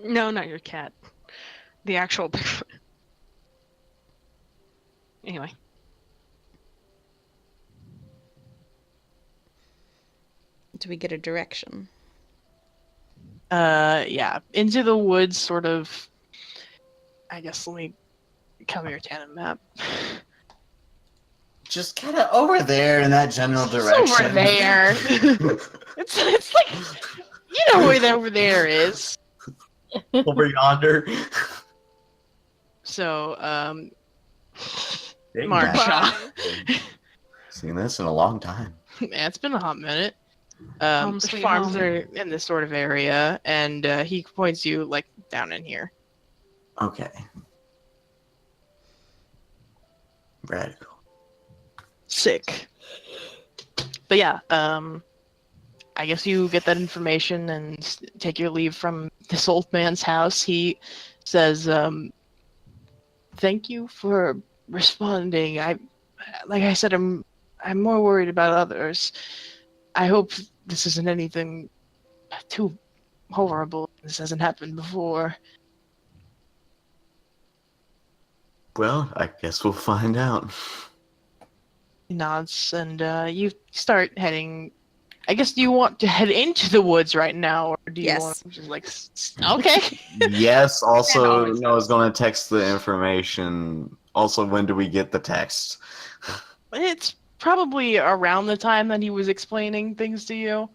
No, not your cat. The actual Bigfoot. Anyway. Do we get a direction? Yeah, into the woods, sort of. I guess let me cover your tandem map. Just kind of over there in that general direction. Over there. It's like, you know where over there is. Over yonder. So, Dang, Marsha. that. Seen this in a long time. Yeah, it's been a hot minute. Home The sweet farms home. are in this sort of area, and he points you like down in here. Okay. Radical. Sick. But yeah, I guess you get that information and take your leave from this old man's house. He says, "Thank you for responding. Like I said, I'm more worried about others. I hope this isn't anything too horrible. This hasn't happened before." Well, I guess we'll find out. He nods, and you start heading. I guess you want to head into the woods right now, or do you Yes. want to just like? Okay. Yes, also, always no, I was going to text the information. Also, when do we get the text? It's probably around the time that he was explaining things to you.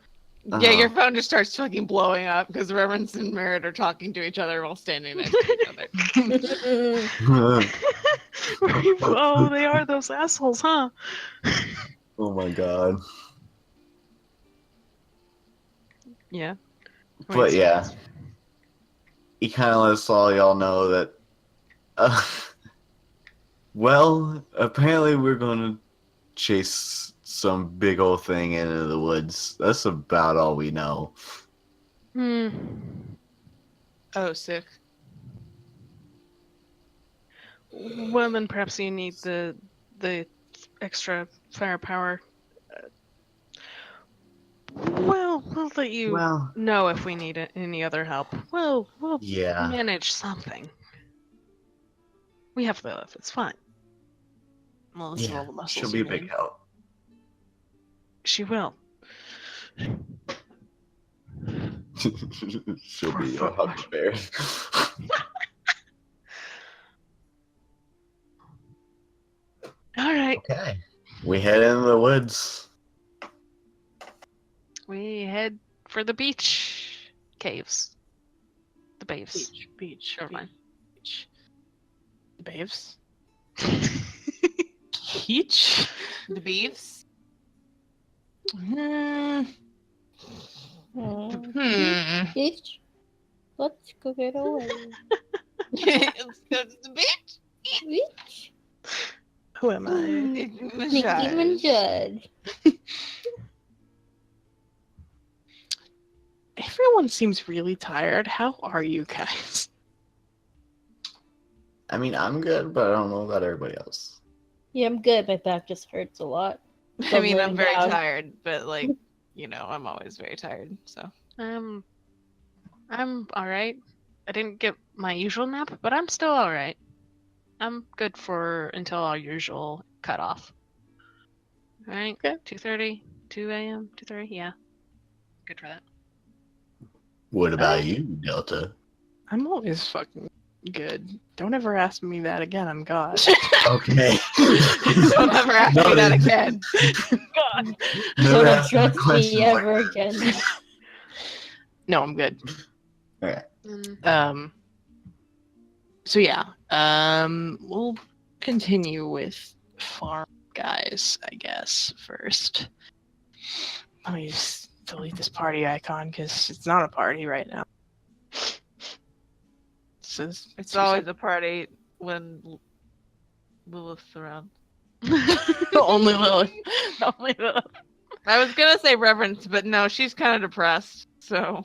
Yeah, your phone just starts fucking blowing up because Reverence and Merritt are talking to each other while standing next to each other. Oh, they are those assholes, huh? Oh my god. Yeah. But yeah, he kind of lets all y'all know that, well, apparently we're gonna chase some big old thing into the woods. That's about all we know. Hmm. Oh, sick. Well, then perhaps you need the extra firepower. Well, we'll let you Well, know if we need any other help. We'll yeah. manage something. We have Lilith. It's fine. Well, this is all Yeah, the muscles she'll be you a big need. help. She will. She'll be a huckleberry. All right. Okay. We head into the woods. We head for the beach caves. The baves. Beach. Never mind. Beach. Babes. Peach. The beefs? Hmm. Bitch, let's go get away. Let's go to the beach. Bitch, Who am I? Nicki Massage. Minaj. Everyone seems really tired. How are you guys? I mean, I'm good, but I don't know about everybody else. Yeah, I'm good. My back just hurts a lot. I mean, I'm laying very down. tired, but like, I'm always very tired. So I'm all right. I didn't get my usual nap, but I'm still all right. I'm good for until our usual cutoff. All right. Okay. 2:30, 2 a.m., 2:30. Yeah. Good for that. What about you, Delta? I'm always fucking good. Don't ever ask me that again. I'm God. Okay. don't ever ask me that Noted. again. God. Never Don't ask me trust me questions like ever that. again. No, I'm good. Okay. So yeah. We'll continue with farm guys, I guess, first. Let me just delete this party icon because it's not a party right now. It's always a party when Lilith's around. only Lilith. Only the I was gonna say Reverence, but no, she's kind of depressed. So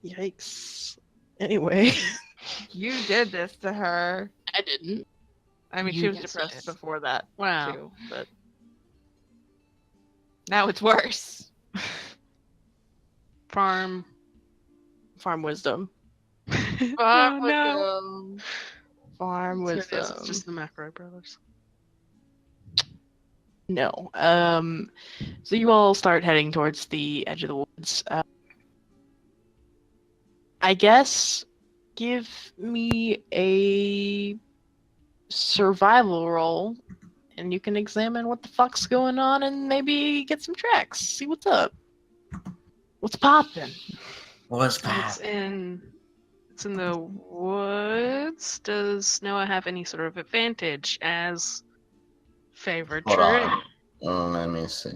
Yikes. Anyway, you did this to her. I didn't. I mean, You she was did depressed this. before that wow. too, but now it's worse. Farm. Farm wisdom. Oh no. Farm So it is, wisdom. it's just the Macro brothers. No. So you all start heading towards the edge of the woods. I guess give me a survival roll, and you can examine what the fuck's going on and maybe get some tracks. See what's up. What's poppin'? What's It's in the woods. Does Noah have any sort of advantage as favorite Hold trip. on. Let me see.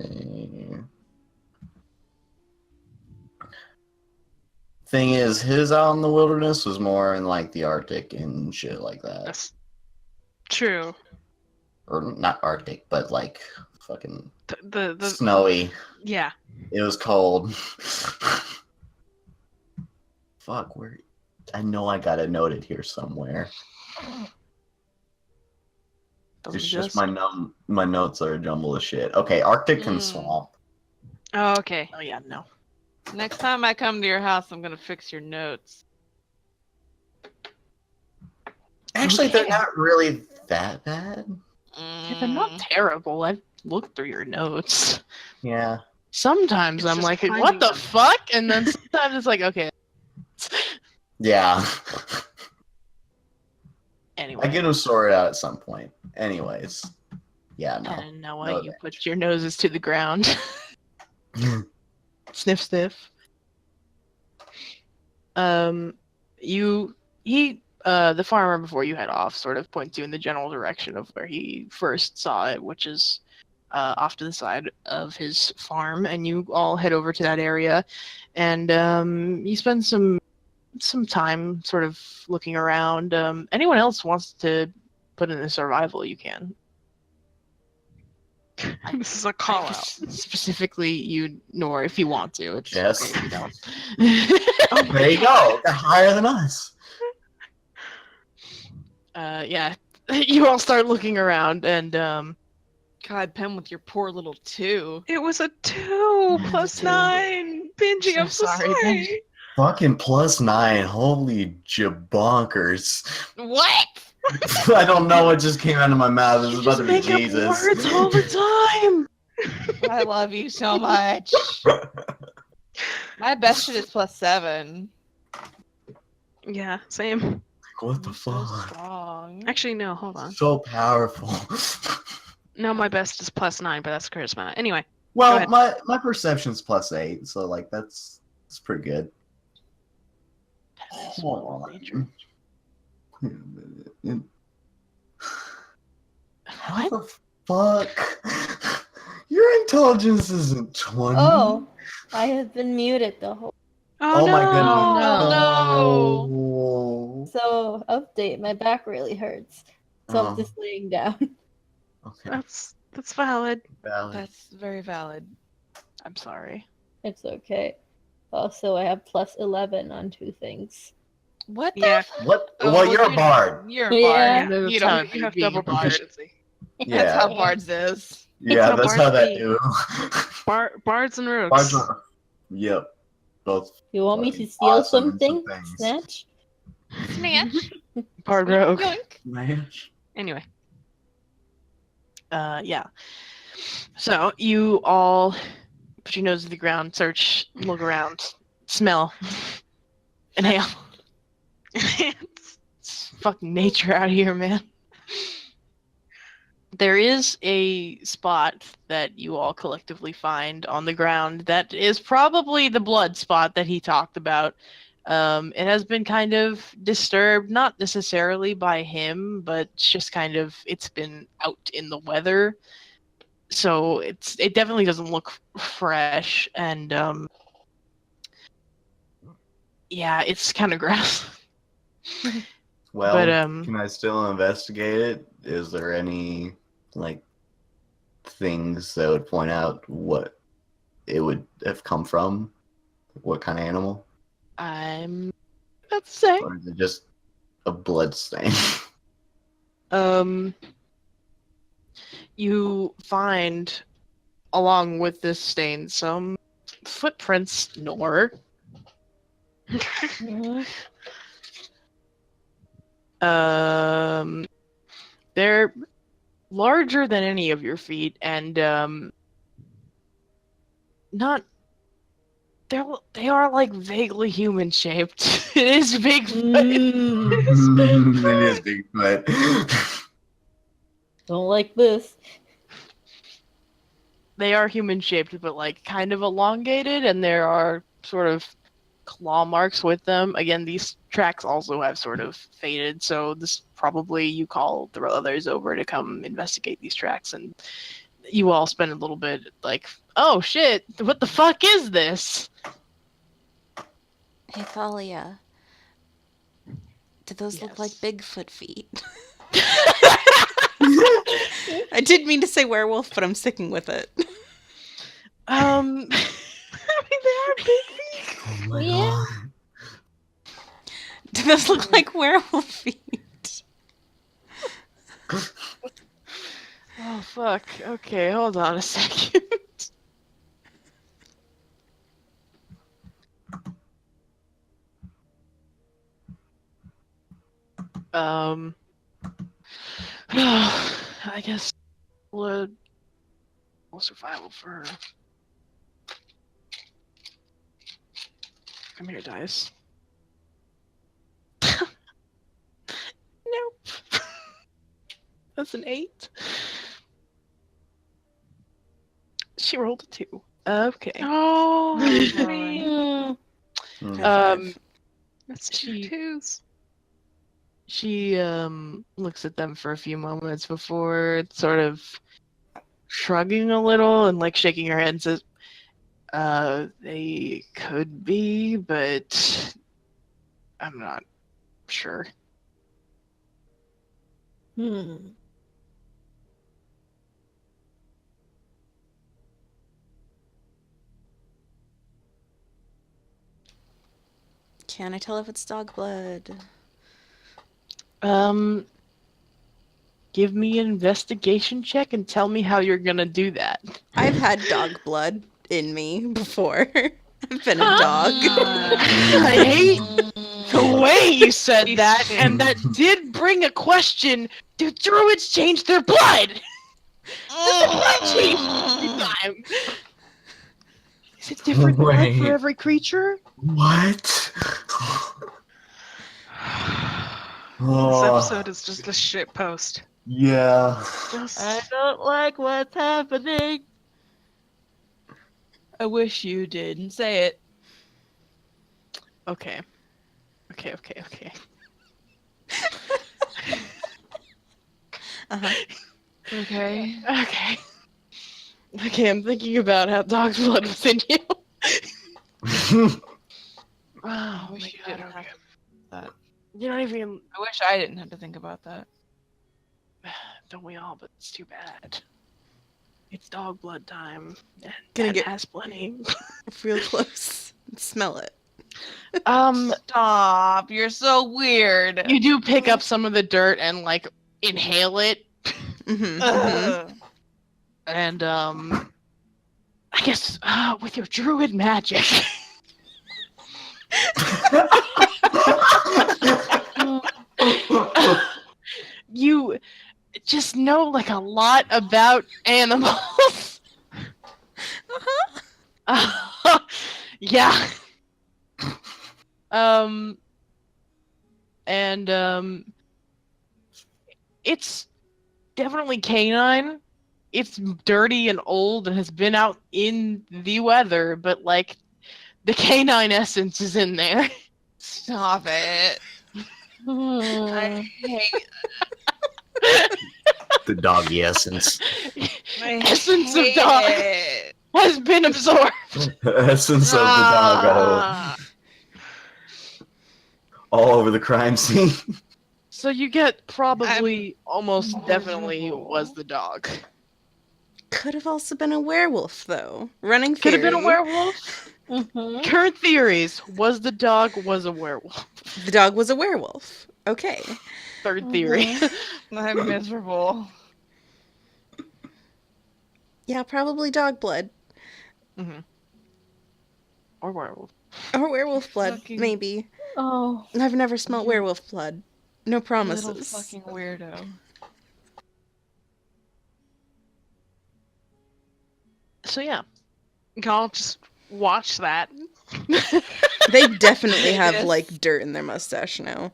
Thing is, his out in the wilderness was more in like the Arctic and shit like that. That's true. Or not Arctic, but like fucking The snowy. yeah. It was cold. Fuck, where? I know I got it noted here somewhere. Doesn't It's just exist. my notes are a jumble of shit. Okay, Arctic and swamp. Oh, okay. Oh yeah, no. Next time I come to your house, I'm gonna fix your notes. Actually, they're Okay. not really that bad. Yeah, they're not terrible. I've looked through your notes. Yeah. Sometimes It's I'm just like, finding what the them. fuck? And then sometimes it's like, okay. Yeah. Anyway. I get them sorted out at some point. Anyways. Yeah, no. And Noah, No you put your noses to the ground. Sniff, sniff. The farmer before you head off sort of points you in the general direction of where he first saw it, which is off to the side of his farm, and you all head over to that area, and you spend some time sort of looking around. Anyone else wants to put in a survival, you can. This is a call out. Specifically, you, nor if you want to. It's Yes. okay if you don't. Oh, there you go. They're higher than us. Yeah, you all start looking around, and God, Pen, with your poor little 2. It was a 2 It was a plus 2. 9. Benji, So I'm so sorry, sorry. Benji. Fucking +9. Holy jabonkers. What? I don't know what just came out of my mouth. This is about to be Make up Jesus. words all the time. I love you so much. My best shit is +7. Yeah, same. What the So fuck? strong. Actually, no, hold on. So powerful. No, my best is +9, but that's charisma. Anyway, Go Well, ahead. my perception's +8, so like that's pretty good. Hold on. Wait a minute. How the fuck? Your intelligence isn't 20. Oh, I have been muted the whole. oh, no. my goodness. no. No. So update. My back really hurts, so Oh. I'm just laying down. Okay. That's valid. Valid. That's very valid. I'm sorry. It's okay. Also, I have +11 on 2 things. What the Yeah. What? Oh, well, you're a you- bard. You're a Yeah. bard. That's You how don't. it You have being double a bard. proficiency. That's Yeah. how bards is. Yeah, how that's how bards that be. do. Bards and rogues. Bards are. Yep. Both. You want me to fucking steal awesome in some something? things. Snatch? Smash. Bard rogue. Yoink. Smash. Anyway. Yeah. So you all put your nose to the ground, search, look around, smell, inhale. It's fucking nature out here, man. There is a spot that you all collectively find on the ground that is probably the blood spot that he talked about. It has been kind of disturbed, not necessarily by him, but just kind of it's been out in the weather. So it definitely doesn't look fresh, and yeah, it's kind of gross. Well, But can I still investigate it? Is there any like things that would point out what it would have come from? What kind of animal? I'm about to say, Or is it just a blood stain? you find along with this stain some footprints, Nor. Mhm. They're larger than any of your feet, and not. They are like vaguely human shaped. It is Bigfoot. Mm, It is Bigfoot. don't like this. They are human shaped, but like kind of elongated, and there are sort of claw marks with them. Again, these tracks also have sort of faded, so this probably you call the others over to come investigate these tracks, and you all spend a little bit like, oh shit, what the fuck is this? Hey, Thalia. Do those look like Yes. Bigfoot feet? I did mean to say werewolf, but I'm sticking with it. I mean, they are big feet. Oh my Yeah. god. Do those look like werewolf feet? Oh fuck. Okay, hold on a second. I guess would survival for. Come here, dice. Nope. That's an 8. She rolled a 2. Okay. Oh, Mm. High Um, five. that's She- 2 twos. She looks at them for a few moments before sort of shrugging a little and like shaking her head and says, they could be, but I'm not sure. Hmm. Can I tell if it's dog blood? Give me an investigation check and tell me how you're gonna do that. I've had dog blood in me before. I've been a dog. I hate the way you said that, and that did bring a question. Do druids change their blood? Does the blood change every time? Is it different blood Wait. for every creature? What? This Oh, episode is just a shit post. yeah. Just don't like what's happening. I wish you didn't say it. Okay. Okay. Uh-huh. okay. Okay. Okay, I'm thinking about how dog's blood was in you. Oh, I my wish you God. didn't have that. You don't even. I wish I didn't have to think about that. Don't we all? But it's too bad. It's dog blood time. And Gonna that get- has plenty. Real close. Smell it. Stop! You're so weird. You do pick up some of the dirt and like inhale it, Mm-hmm. Ugh. and I guess with your druid magic. You just know like a lot about animals. Yeah. And it's definitely canine. It's dirty and old and has been out in the weather, but like the canine essence is in there. Stop it. I hate. The doggy essence. I Essence of hate dog. it. Has been absorbed. Essence of the doggo. Ah. All over the crime scene. So you get probably almost definitely was the dog. Could have also been a werewolf, though. Running Could have been a theory. werewolf. Mhm. Current theories was the dog was a werewolf. The dog was a werewolf. Okay. Third theory. I'm miserable. Yeah, probably dog blood. Or werewolf. Or werewolf blood, Fucking- maybe. Oh. I've never smelled werewolf blood. No Little promises. fucking weirdo. So yeah. Y'all just watch that. They definitely have Yes. like dirt in their mustache now.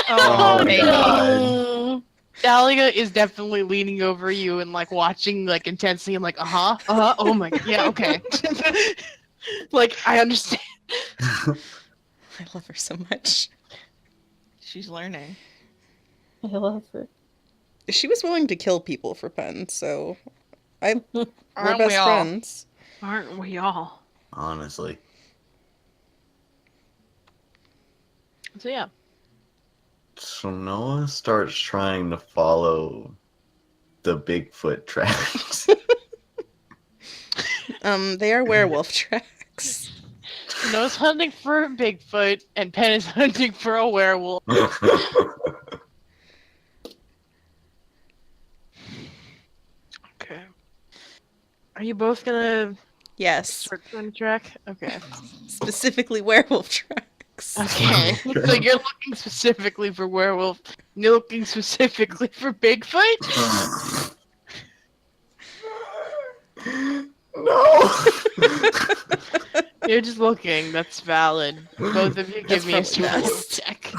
Oh, baby. God. Dahlia is definitely leaning over you and like watching like intensely and like oh my yeah, okay. Like I understand. I love her so much. She's learning. I love her. She was willing to kill people for Pen, so we're Aren't best we all? friends. Aren't we all? Honestly. So yeah. So Noah starts trying to follow the Bigfoot tracks. They are werewolf tracks. Noah's hunting for a Bigfoot, and Pen is hunting for a werewolf. Okay. Are you both gonna Yes, start on the track? Okay. specifically werewolf tracks. Okay. So you're looking specifically for werewolf. You're looking specifically for Bigfoot? No. You're just looking. That's valid. Both of you That's give me a probably survival best. check.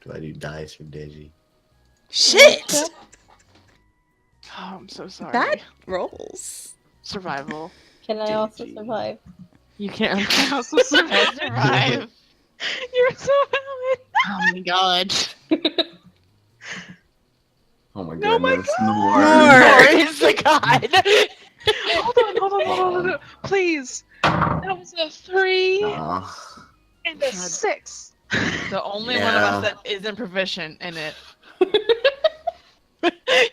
Do I do dice for Daisy? Shit! Oh, I'm so sorry. That rolls. Survival. Can I also GG. survive? You can't. I also survived. Survive. You're so valid. Oh my god. Oh my No, my goodness. Nor. Nor is the god. Hold on. Please. That was a 3 Aw. and a God. 6. The only one of Yeah. us that isn't proficient in it.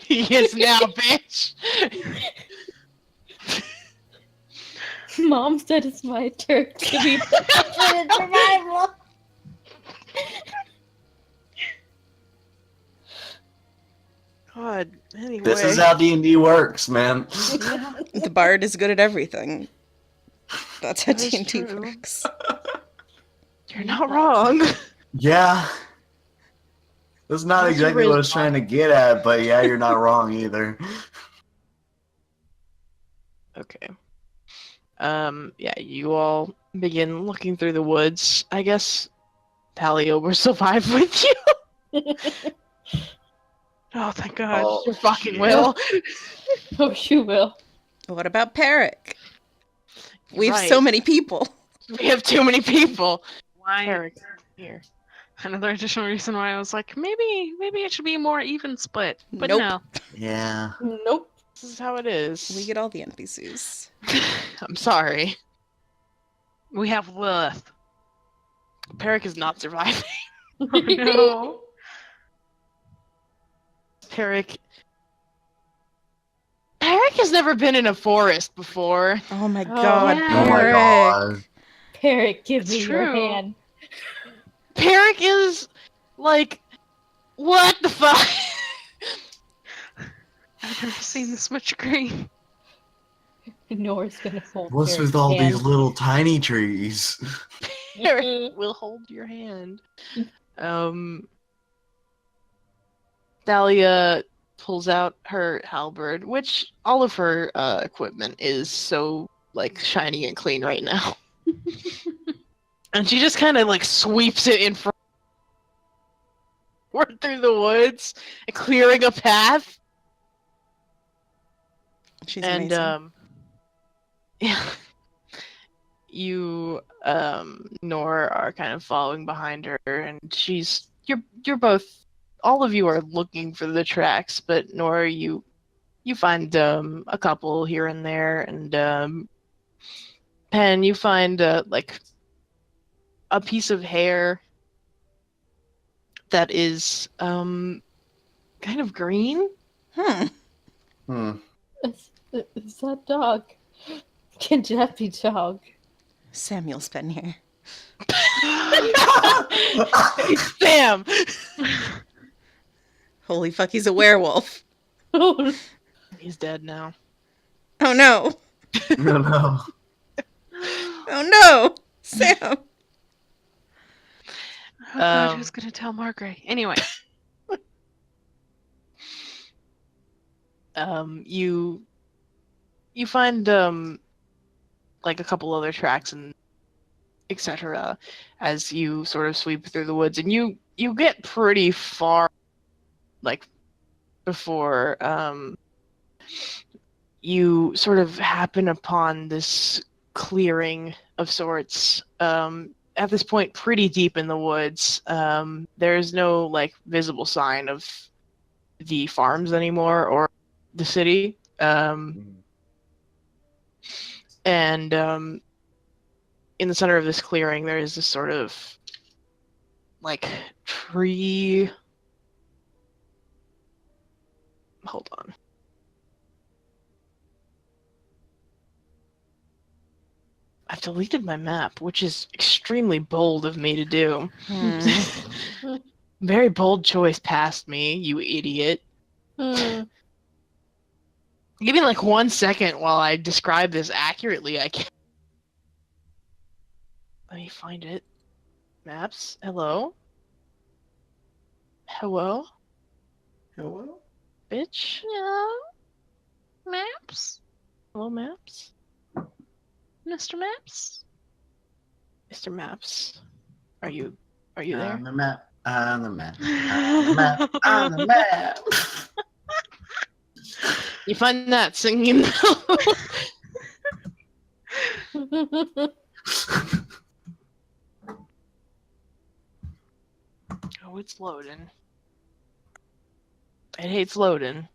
He is now, bitch. Mom said it's my turn to be in survival. God. Anyway. This is how D&D works, man. The bard is good at everything. That's how That is D&D true. works. You're not wrong. Yeah. That's not What's your exactly what I was charisma? trying to get at, but yeah, you're not wrong either. Okay. Yeah, you all begin looking through the woods. I guess Talia will survive with you. Oh, thank God. Oh, You fucking shit. will. Oh, she will. What about Peric? We have Right. so many people. We have too many people. Why? Eric, here. Another additional reason why I was like, maybe it should be more even split. But Nope. no. Yeah. Nope. This is how it is. We get all the NPCs. I'm sorry. We have Lilith. Peric is not surviving. Oh, no. Peric has never been in a forest before. Oh my Oh, god, yeah. Oh my Peric. god. Parrot, give It's me your true. hand. Peric is like, what the fuck? I've never seen this much green. Nora's gonna hold What's Parrot's with all hand. these little tiny trees? Peric will hold your hand. Dahlia pulls out her halberd, which all of her equipment is so like shiny and clean right now. And she just kind of like sweeps it in front through the woods, clearing a path. She's And amazing. yeah, you Nor are kind of following behind her, and you're both, all of you are looking for the tracks, but Nor, you find a couple here and there, and Pen, you find like a piece of hair that is kind of green. Hmm. Is that dog? Can that be dog? Samuel's been here. Damn. Holy fuck, he's a werewolf. Oh, He's dead now. Oh no. No, no. Oh no. Sam. Oh God, Um, who's gonna tell Margaret? Anyway, you find like a couple other tracks and etc. as you sort of sweep through the woods, and you get pretty far, like before you sort of happen upon this clearing of sorts. At this point, pretty deep in the woods. There's no like visible sign of the farms anymore or the city. And in the center of this clearing, there is this sort of like tree. Hold on. I've deleted my map, which is extremely bold of me to do. Very bold choice past me, you idiot. Give me like 1 second while I describe this accurately. I can't. Let me find it. Maps. Hello? Hello? Hello? Bitch? Yeah. Maps? Hello, Maps? Mr. Maps? Mr. Maps? Are you there? On the map. On the map. On the map. On the map. You find that singing though? Oh, it's loading. It hates loading.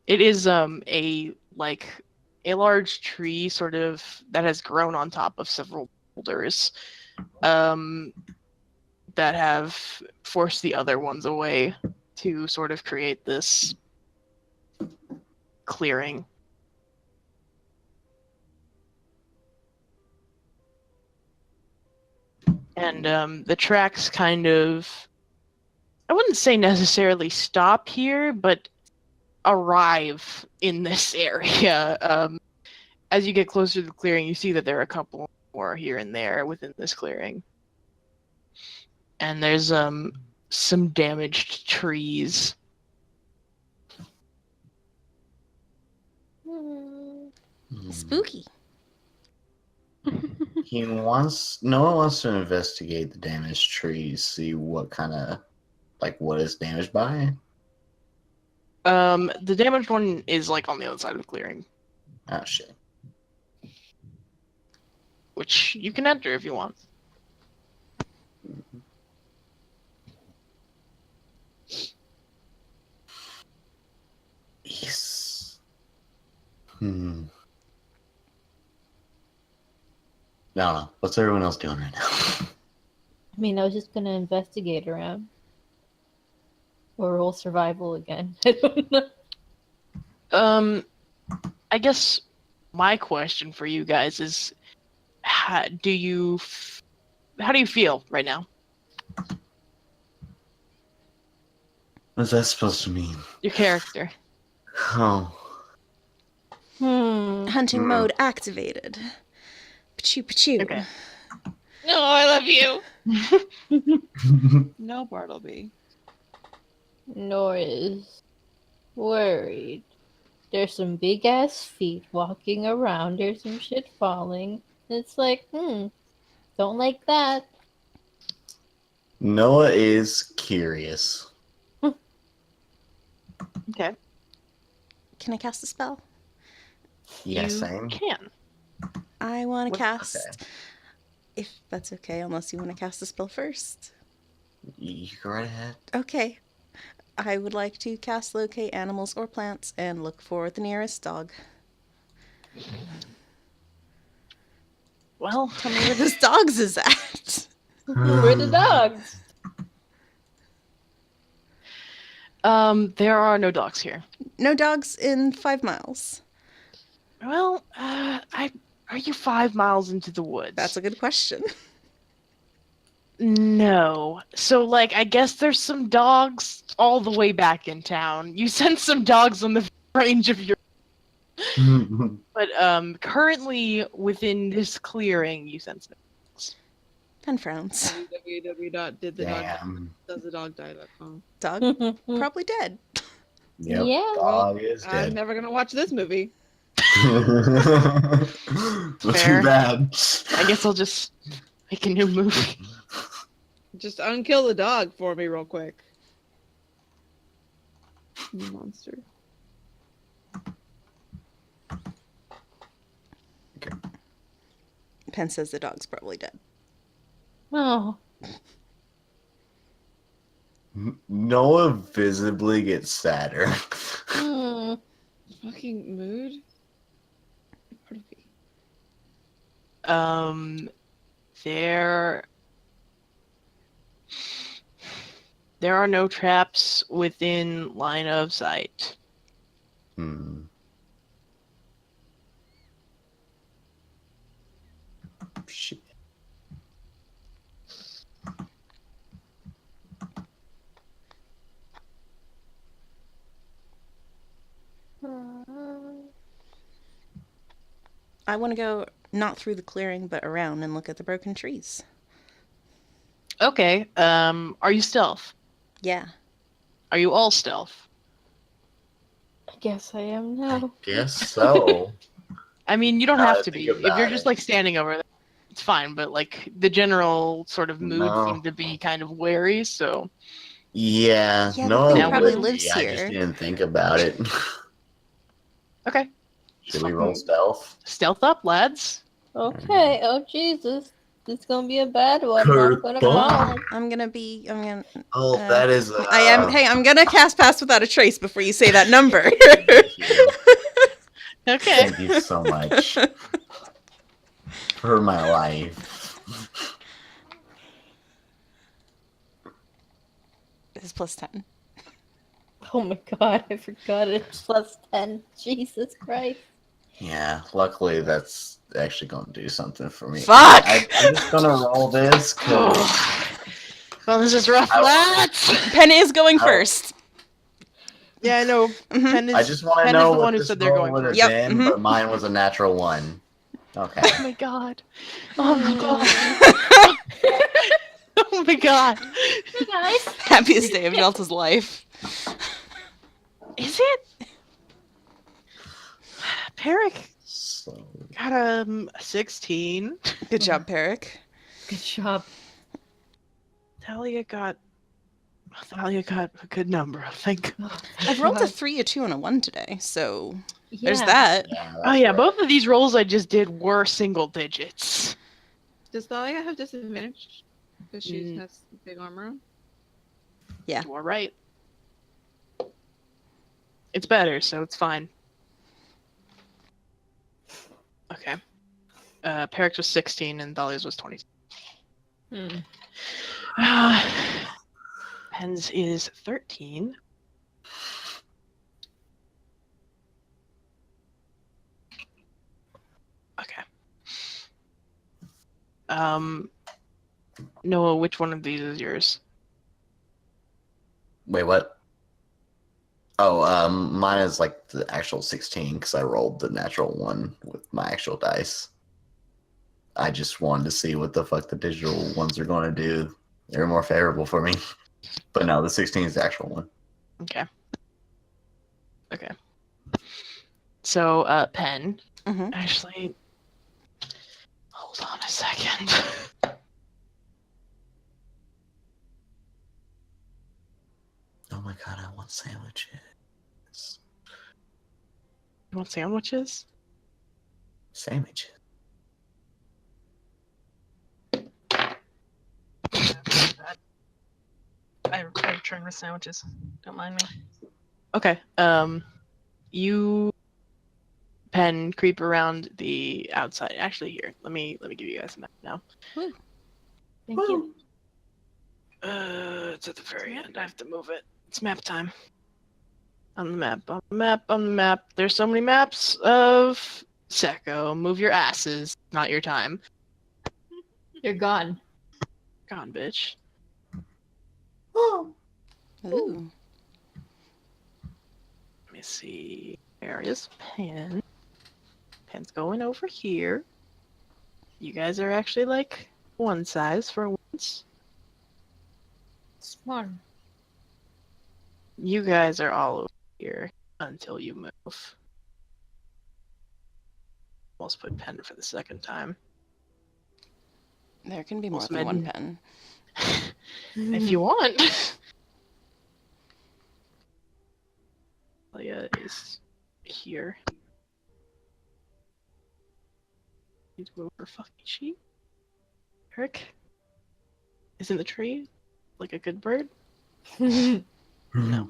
It is a large tree sort of that has grown on top of several boulders that have forced the other ones away to sort of create this clearing. And the tracks kind of, I wouldn't say necessarily stop here, but arrive in this area. As you get closer to the clearing, you see that there are a couple more here and there within this clearing. And there's some damaged trees. Spooky. No one wants to investigate the damaged trees, see what kind of, like, what is damaged by. The damaged one is like on the other side of the clearing, Oh shit. which you can enter if you want. Yes. I don't know. What's everyone else doing right now? I mean, I was just gonna investigate around. Or roll survival again. I don't know. I guess my question for you guys is, how do you feel right now? What's that supposed to mean? Your character. Oh. Hunting mode activated. Pachoo pachoo. Okay. No, I love you. No, Bartleby. Nora's worried. There's some big ass feet walking around. There's some shit falling. It's like, don't like that. Noah is curious. Okay. Can I cast a spell? Yeah, You same. can. I want What- to cast, if that's okay, unless you want to cast a spell first. You go right ahead. Okay. I would like to cast locate animals or plants and look for the nearest dog. Well, Tell me where this dog's is at. Where the dogs? there are no dogs here. No dogs in 5 miles. Well, are you 5 miles into the woods? That's a good question. No. So, like, I guess there's some dogs all the way back in town. You sent some dogs on the range of your... But, currently, within this clearing, you sent some dogs. Pen frowns. www.didthedogdie.com. Dog? Probably dead. Yep. Yeah. Dog is I'm dead. never gonna watch this movie. Well, Fair. too bad. I guess I'll just make a new movie. Just unkill the dog for me real quick. You monster. Penn says the dog's probably dead. Oh, Noah visibly gets sadder. hmm. Fucking mood. Part of me. There are no traps within line of sight. Hmm. Shit. I want to go not through the clearing, but around and look at the broken trees. Okay. Are you stealth? Yeah. Are you all stealth? I guess I am I now. guess so. I mean, you don't Now have that I to think be. If you're about just it. like standing over there, it's fine. But like the general sort of mood No. seemed to be kind of wary. So Yeah, Yeah, the Noah thing Now probably would lives be. I just here. didn't think about it. okay, Should we roll stealth? stealth up, lads. Okay, oh Jesus. This is gonna be a bad one. I'm gonna Curveball. fall. I'm gonna. Oh, that is. I am. Hey, I'm gonna cast Pass Without a Trace before you say that number. Thank you. Okay. Thank you so much for my life. It's plus 10. Oh my god, I forgot it's plus 10. Jesus Christ. Yeah, luckily that's actually going to do something for me. Fuck! I'm just going to roll this because Well, this is rough, lads. Penn is going Ow. first. Yeah, I know. Mhm. Penn is. I just want to Penn is know the what one who this said they're roll going would have first. Yep, been, mhm. but mine was a natural 1. Okay. Oh my god. Oh my god. Oh my god. Hey guys. Happiest day of Delta's life. Is it? Peric So, got a 16. Good job, Peric. Good job. Thalia got a good number, I think. Oh, I've rolled a God. 3, a 2, and a 1 today, so Yeah. there's that. yeah, Oh yeah, right. both of these rolls I just did were single digits. Does Thalia have disadvantage? Because she Mm. has big armor on? Yeah. You are right. It's better, so it's fine. Okay. Peric's was 16 and Thalia's was 20. Hmm. Penn's is 13. Okay. Noah, which one of these is yours? Wait, what? Oh, mine is like the actual 16 because I rolled the natural 1 with my actual dice. I just wanted to see what the fuck the digital ones are going to do. They're more favorable for me. But no, the 16 is the actual one. Okay. Okay. So, Penn, Mhm. actually, hold on a second. Oh my god, I want sandwiches. You want sandwiches? Sandwiches. I return with sandwiches. Don't mind me. Okay. You, Penn, creep around the outside. Actually, here, let me give you guys a map now. Thank you. It's at the very end. I have to move it. It's map time. On the map, on the map, on the map. There's so many maps of Secco. Move your asses. Not your time. You're gone. Gone, bitch. Ooh. Let me see. There is Pen. Pen's going over here. You guys are actually like one size for once. Smart. You guys are all over here until you move. Almost put Pen for the second time. There can be more Almost than one mid- pen. If you want. Leia is here. Need to move her fucking sheet. Eric is in the tree, like a good bird. No.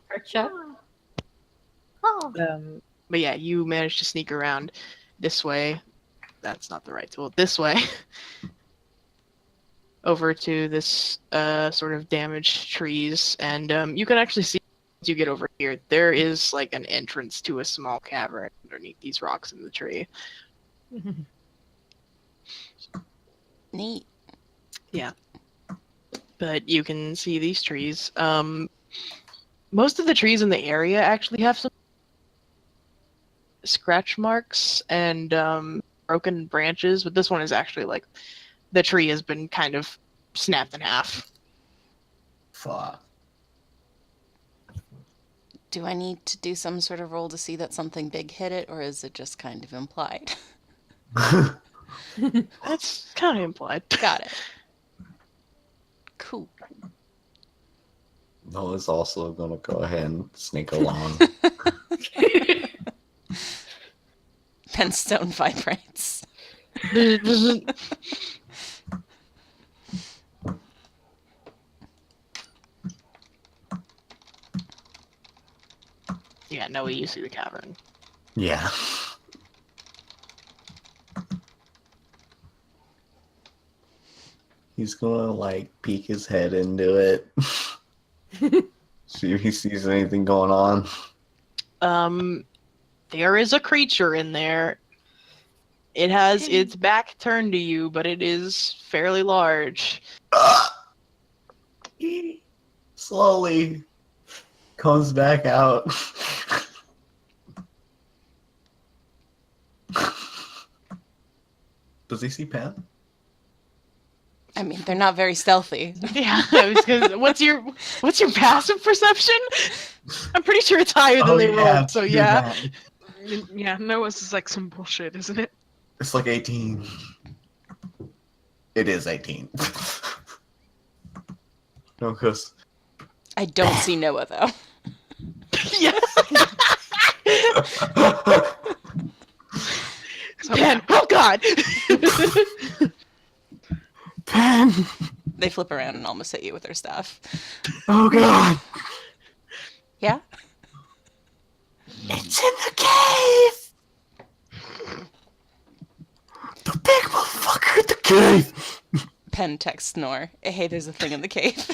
Workshop. But yeah, you managed to sneak around this way. That's not the right tool. This way. Over to this sort of damaged trees, and you can actually see as you get over here, there is like an entrance to a small cavern underneath these rocks in the tree. Neat. But you can see these trees. Most of the trees in the area actually have some scratch marks and broken branches, but this one is actually like the tree has been kind of snapped in half. Fuck. Do I need to do some sort of roll to see that something big hit it, or is it just kind of implied? That's kind of implied. Got it. Cool. Noah's also gonna go ahead and sneak along. Penstone vibrates. Yeah, no, you see the cavern. Yeah. He's gonna like peek his head into it. See if he sees anything going on. There is a creature in there. It has its back turned to you, but it is fairly large. He slowly comes back out. Does he see Pen? I mean, they're not very stealthy. Yeah, I was gonna, what's your passive perception? I'm pretty sure it's higher than they rolled. So you're yeah. right. Yeah, Noah's is like some bullshit, isn't it? It's like 18. It is 18. No, because I don't see Noah, though. Yeah. Pen. Oh God. Pen. They flip around and almost hit you with their staff. Oh God. Yeah? It's in the cave. The big motherfucker in the cave. Pen texts Nor. Hey, there's a thing in the cave.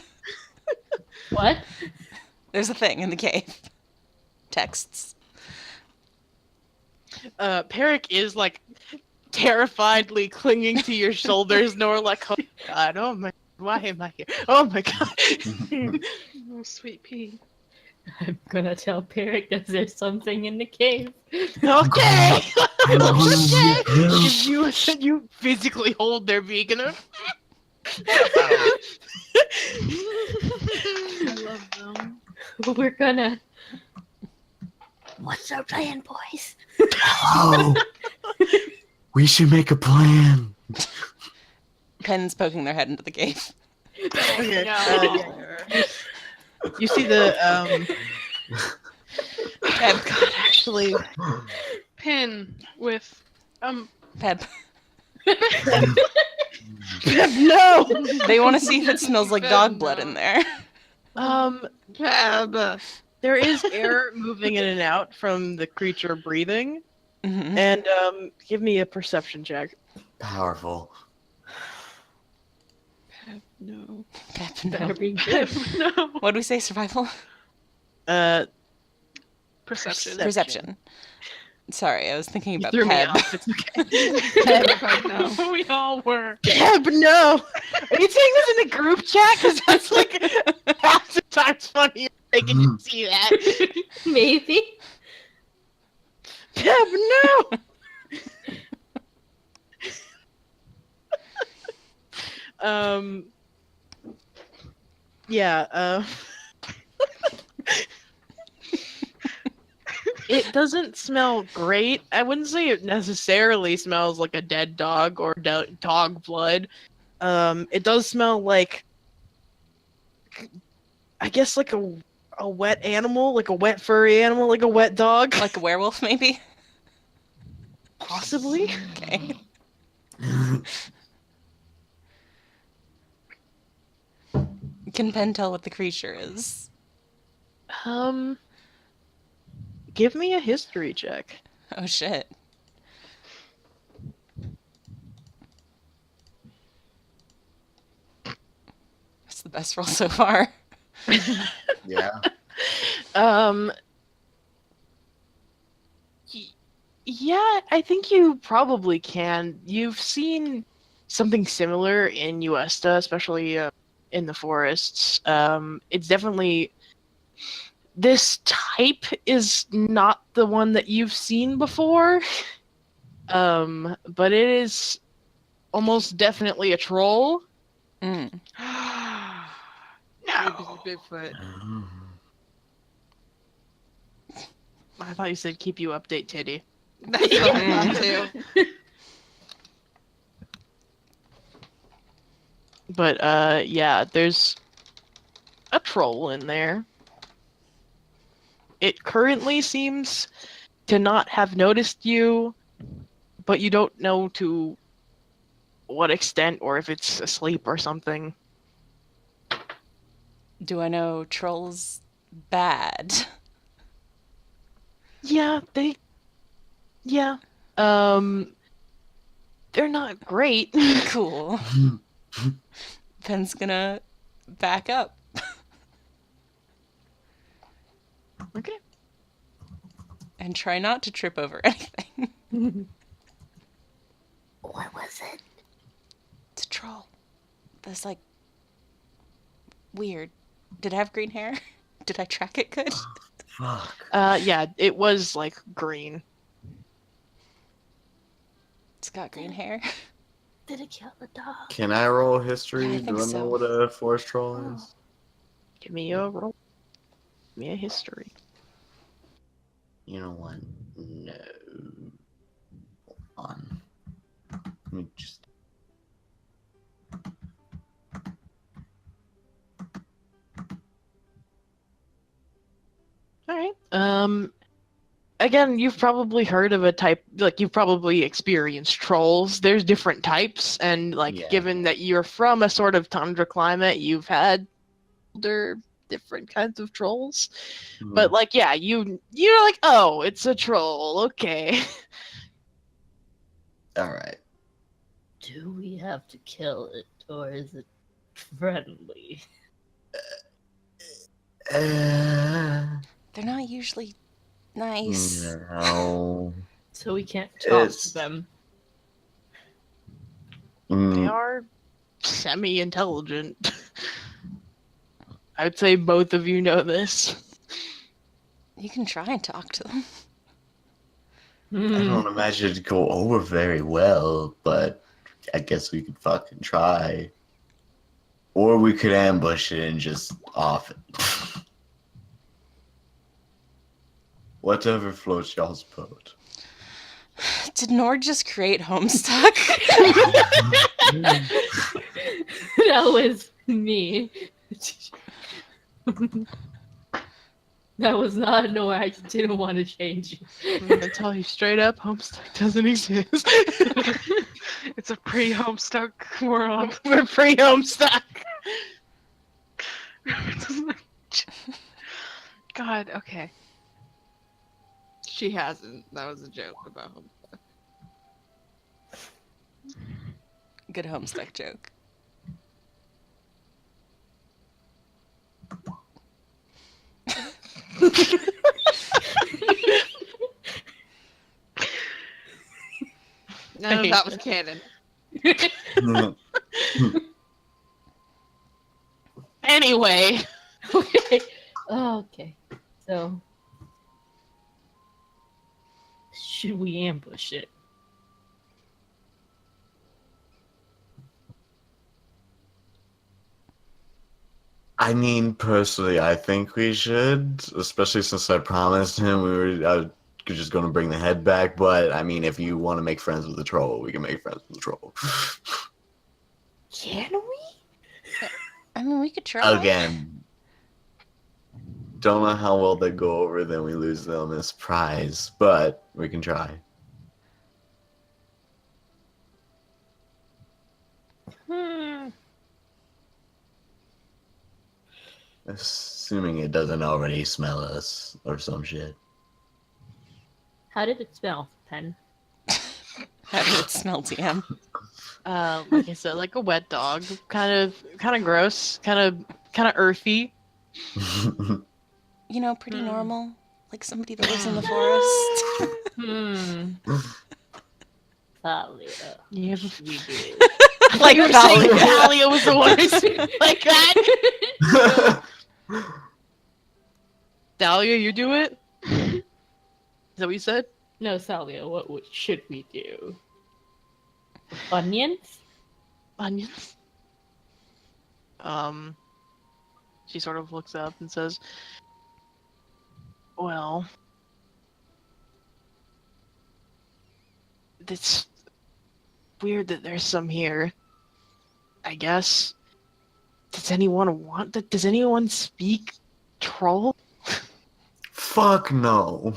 What? There's a thing in the cave. Texts. Peric is like terrifiedly clinging to your shoulders, nor like, oh God, oh my, why am I here? Oh my God. Oh, sweet pea. I'm gonna tell Peric that there's something in the cave. Okay. Okay. You physically hold their beacon. I love them. We're gonna. What's our plan, boys? Oh, we should make a plan. Pen's poking their head into the cave. Okay. No. You see the Peb. God, actually, Pin with Peb. no. They want to see if it smells like dog blood in there. Peb. There is air moving in and out from the creature breathing, Mm-hmm. and give me a perception check. Powerful. no. Peb, no. Better be good. No. What do we say, survival? Perception. Perception. Sorry, I was thinking You about threw me Peb. off. It's okay. No. We all were. Deb, no. Are you saying this in the group chat? Because that's like half the times funnier. They can just see that. Maybe. Deb, no. Yeah. It doesn't smell great. I wouldn't say it necessarily smells like a dead dog or dog blood. It does smell like, I guess, like a wet animal, like a wet furry animal, like a wet dog. Like a werewolf, maybe? Possibly. Okay. Can Pen tell what the creature is? Um, give me a history check. Oh shit. That's the best roll so far. Yeah. Um, yeah, I think you probably can. You've seen something similar in Uesta, especially in the forests. It's definitely this type is not the one that you've seen before. But it is almost definitely a troll. Mm. Bigfoot. I thought you said keep you update, Titty. That's what I thought too. But yeah, there's a troll in there. It currently seems to not have noticed you, but you don't know to what extent or if it's asleep or something. Do I know trolls bad? Yeah, yeah. They're not great. Cool. Pen's gonna back up. Okay. And try not to trip over anything. What was it? It's a troll. That's like weird. Did it have green hair? Did I track it good? Fuck. Yeah, it was like green. It's got green hair. Did it kill the dog? Can I roll history? Yeah, I Do think I know so. what a forest troll is? Give me a roll. Give me a history. You know what? No. Hold on. Let me just. All right. Again, you've probably heard of a type, like you've probably experienced trolls. There's different types, and like Yeah. given that you're from a sort of tundra climate, you've had older different kinds of trolls. But like, yeah, you're like, oh, it's a troll. Okay. All right. Do we have to kill it, or is it friendly? They're not usually nice. No. So we can't talk It's- to them. They Mm, are semi-intelligent. I would say both of you know this. You can try and talk to them. I don't imagine it'd go over very well, but I guess we could fucking try. Or we could ambush it and just off it. Whatever floats y'all's boat. Did Nord just create Homestuck? That was me. That was not no. I didn't want to change you. I'm gonna tell you straight up, Homestuck doesn't exist. It's a pre-Homestuck world. We're pre-Homestuck. God, okay. She hasn't. That was a joke about him. Good Homestuck joke. None of hate that was canon. Anyway, Okay. Okay. So, should we ambush it? I mean, personally, I think we should, especially since I promised him I was just going to bring the head back. But I mean, if you want to make friends with the troll, we can make friends with the troll. Can we? I mean, we could try. Again, don't know how well they go over, then we lose them as prize, but we can try. Assuming it doesn't already smell us or some shit. How did it smell, Pen? How did it smell, TM? Like I said, like a wet dog. Kind of gross. Kind of earthy. You know, pretty Hmm. normal. Like somebody that lives in the forest. Thalia. Yeah. We did. Like you were saying, Thalia. Thalia was the one who's like that. Dahlia, you do it? Is that what you said? No, Thalia, what should we do? Onions? Onions? She sort of looks up and says, well, it's weird that there's some here. I guess. Does anyone speak troll? Fuck no.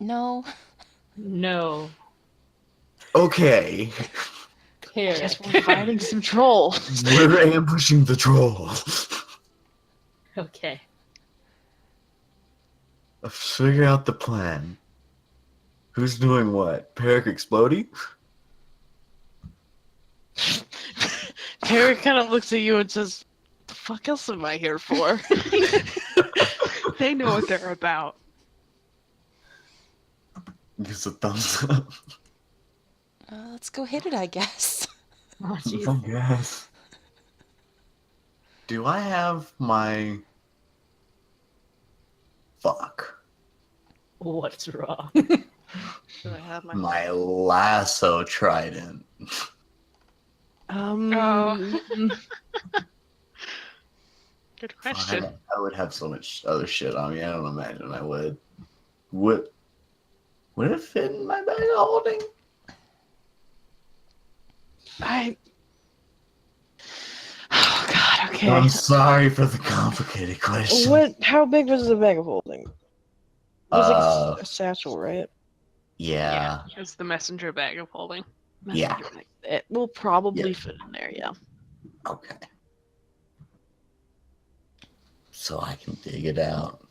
No. No. Okay. Here. Guess we're fighting some troll. We're ambushing the troll. Okay. Let's figure out the plan. Who's doing what? Peric exploding? Perry kind of looks at you and says, the fuck else am I here for? They know what they're about. Gives a thumbs up. Let's go hit it, I guess. Oh, jeez. I guess. Do I have my... Fuck. What's wrong? So I have my. My lasso trident. Oh. Good Fuck, question. I would have so much other shit on me. I don't imagine I would. Would it fit in my bag of holding? Oh god, okay. I'm sorry for the complicated question. How big was the bag of holding? It was Uh, like a satchel, right? Yeah. It's the messenger bag of holding. Yeah. It will probably fit in there, yeah. Okay. So I can dig it out.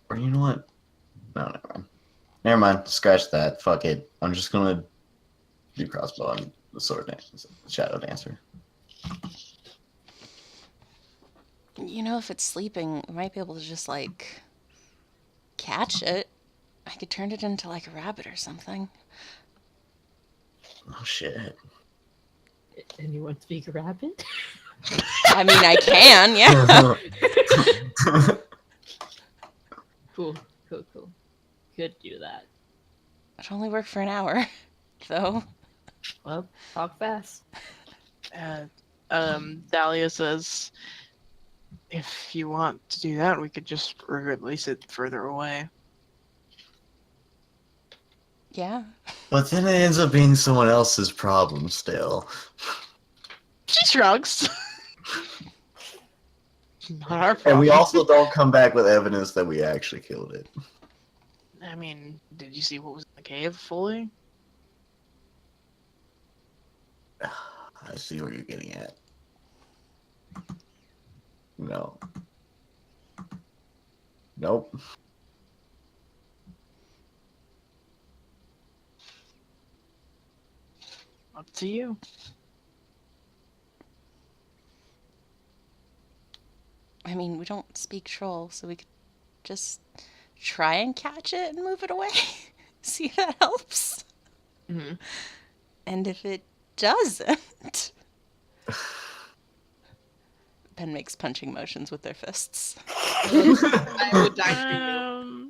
Or you know what? No, never mind. Never mind. Scratch that. Fuck it. I'm just gonna do crossbow and the sword dance, shadow dancer. You know, if it's sleeping, we might be able to just, like, catch it. I could turn it into, like, a rabbit or something. Oh shit. Anyone speak rabbit? I mean, I can, yeah. Cool. Could do that. It'll only work for an hour, though. Well, talk fast. Dahlia says, if you want to do that, we could just release it further away. Yeah. But then it ends up being someone else's problem still. She shrugs. Not our problem. And we also don't come back with evidence that we actually killed it. I mean, did you see what was in the cave fully? I see where you're getting at. No. Nope. Up to you. I mean, we don't speak troll, so we could just try and catch it and move it away. See if that helps. Mm-hmm. And if it doesn't... Ben makes punching motions with their fists. I would die for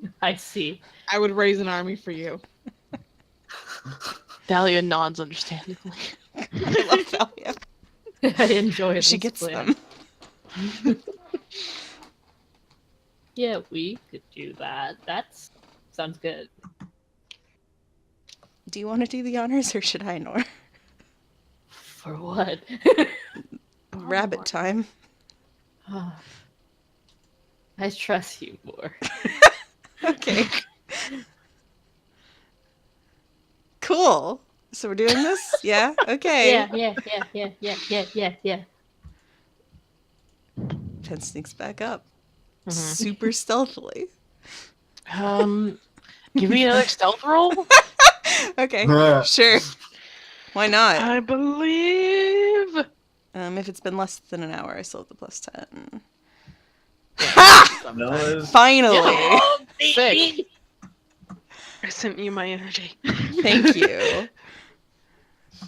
you. I see. I would raise an army for you. Dahlia nods understandingly. I love Thalia. I enjoy it. She gets them. Yeah, we could do that. Sounds good. Do you want to do the honors, or should I, Nor? For what? Rabbit time. I trust you more. Okay. Cool. So we're doing this? Yeah? Okay. Yeah. Pen sneaks back up. Mhm. Super stealthily. Give me another stealth roll. Okay, sure. Why not? I believe. If it's been less than an hour, I still have the plus 10. No, Finally! Sick. I sent you my energy. Thank you.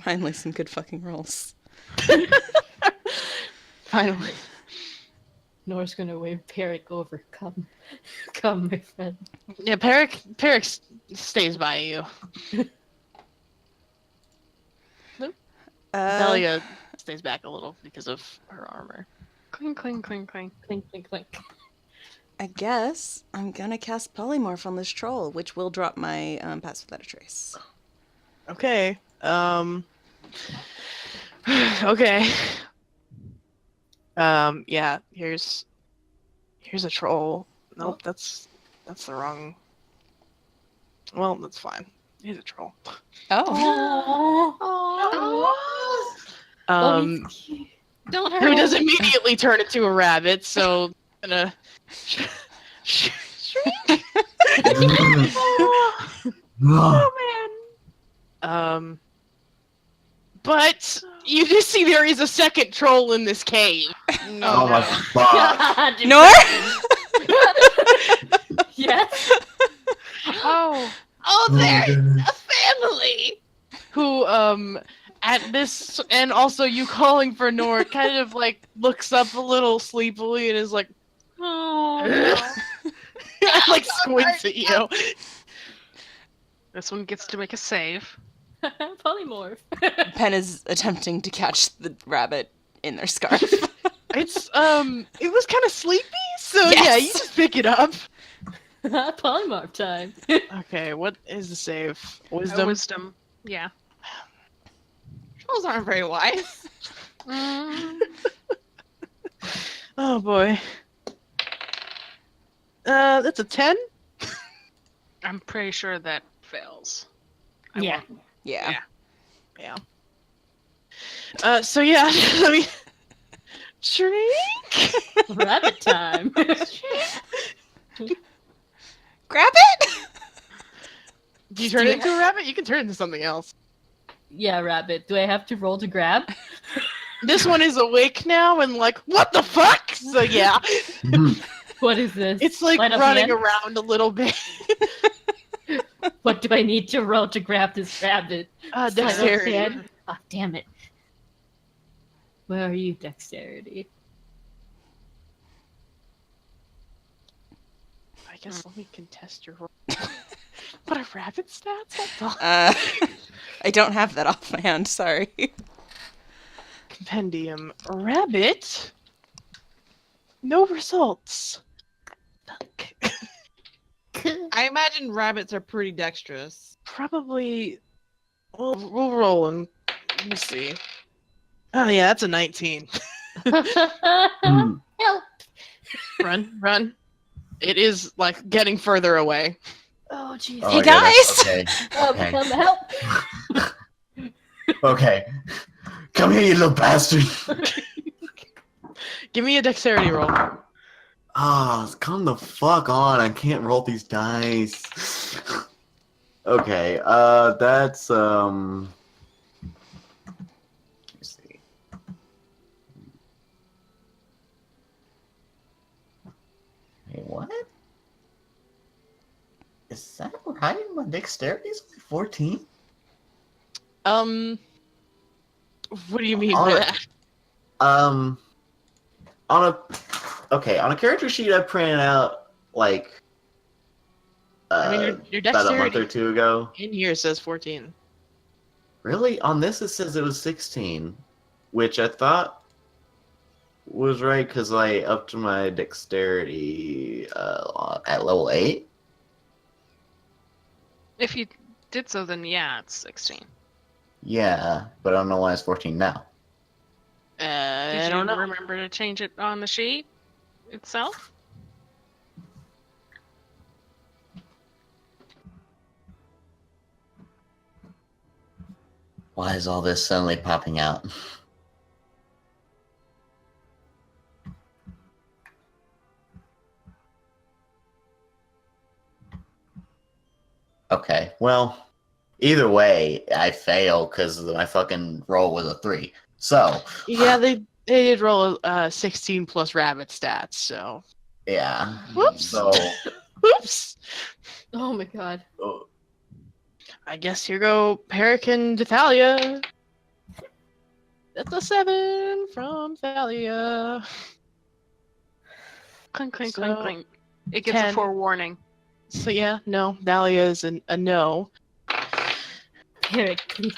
Finally, some good fucking rolls. Finally. Nora's gonna wave Peric over. Come, my friend. Yeah, Peric stays by you. Delia stays back a little because of her armor. Cling, cling, cling, cling. Clink, clink, clink. I guess I'm gonna cast Polymorph on this troll, which will drop my Pass Without a Trace. Okay. Okay. Yeah. Here's a troll. Nope, that's the wrong. Well, that's fine. He's a troll. Oh. Um, Don't who hurt does him. immediately turn into a rabbit? So I'm gonna. But you do see there is a second troll in this cave. Oh my fuck. God, Nor? Yes. Oh, there's a family. Who at this, and also you calling for Nord, kind of like looks up a little sleepily and is like, Oh. like squints at you. This one gets to make a save. Polymorph. Pen is attempting to catch the rabbit in their scarf. It's it was kind of sleepy, so Yes. yeah, you just pick it up. Polymorph time. Okay, what is the save? Wisdom. Wisdom. Yeah. Trolls aren't very wise. Oh boy. That's a 10. I'm pretty sure that fails. I Yeah. won't- Yeah. Yeah. So yeah, let me shrink. Rabbit time. Grab it? Do you turn it into a rabbit? You can turn it into something else. Yeah, rabbit. Do I have to roll to grab? This one is awake now and like, what the fuck? So yeah, What is this? it's like Sleight of running hand? around a little bit. What do I need to roll to grab this rabbit? Sleight of Dexterity. hand? Oh, damn it. Where are you, dexterity? I guess let me contest your roll. What are rabbit stats? Hold on. I don't have that offhand, sorry. Compendium. Rabbit. No results. Fuck. I imagine rabbits are pretty dexterous. Probably. We'll roll and we'll see. Oh yeah, that's a 19. Help! Run. It is like getting further away. Oh, jeez. Oh, Hey, yeah, that's- guys! Okay. Help! Okay. Come here, you little bastard. Give me a dexterity roll. Ah, come the fuck on. I can't roll these dice. Okay, that's, let me see. Wait, what? Is that right? My dexterity is 14? What do you mean by Alright. that? On a character sheet I printed out, like, I mean, your about a month dexterity or two ago. in here says 14. Really? On this it says it was 16, which I thought was right because I upped my dexterity at level 8. If you did so, then yeah, it's 16. Yeah, but I don't know why it's 14 now. Did I you don't know. remember to change it on the sheet itself? Why is all this suddenly popping out? Okay, well, either way, I fail because my fucking roll was a 3. So, Yeah, they did roll 16 plus rabbit stats, so. yeah. Whoops. So, Oops. Oh my god. I guess here go Peric and Thalia. That's a 7 from Thalia. Clink, clink, So, clink, clink. It gets 10. a forewarning. So yeah, no, Thalia is a no. Eric, please.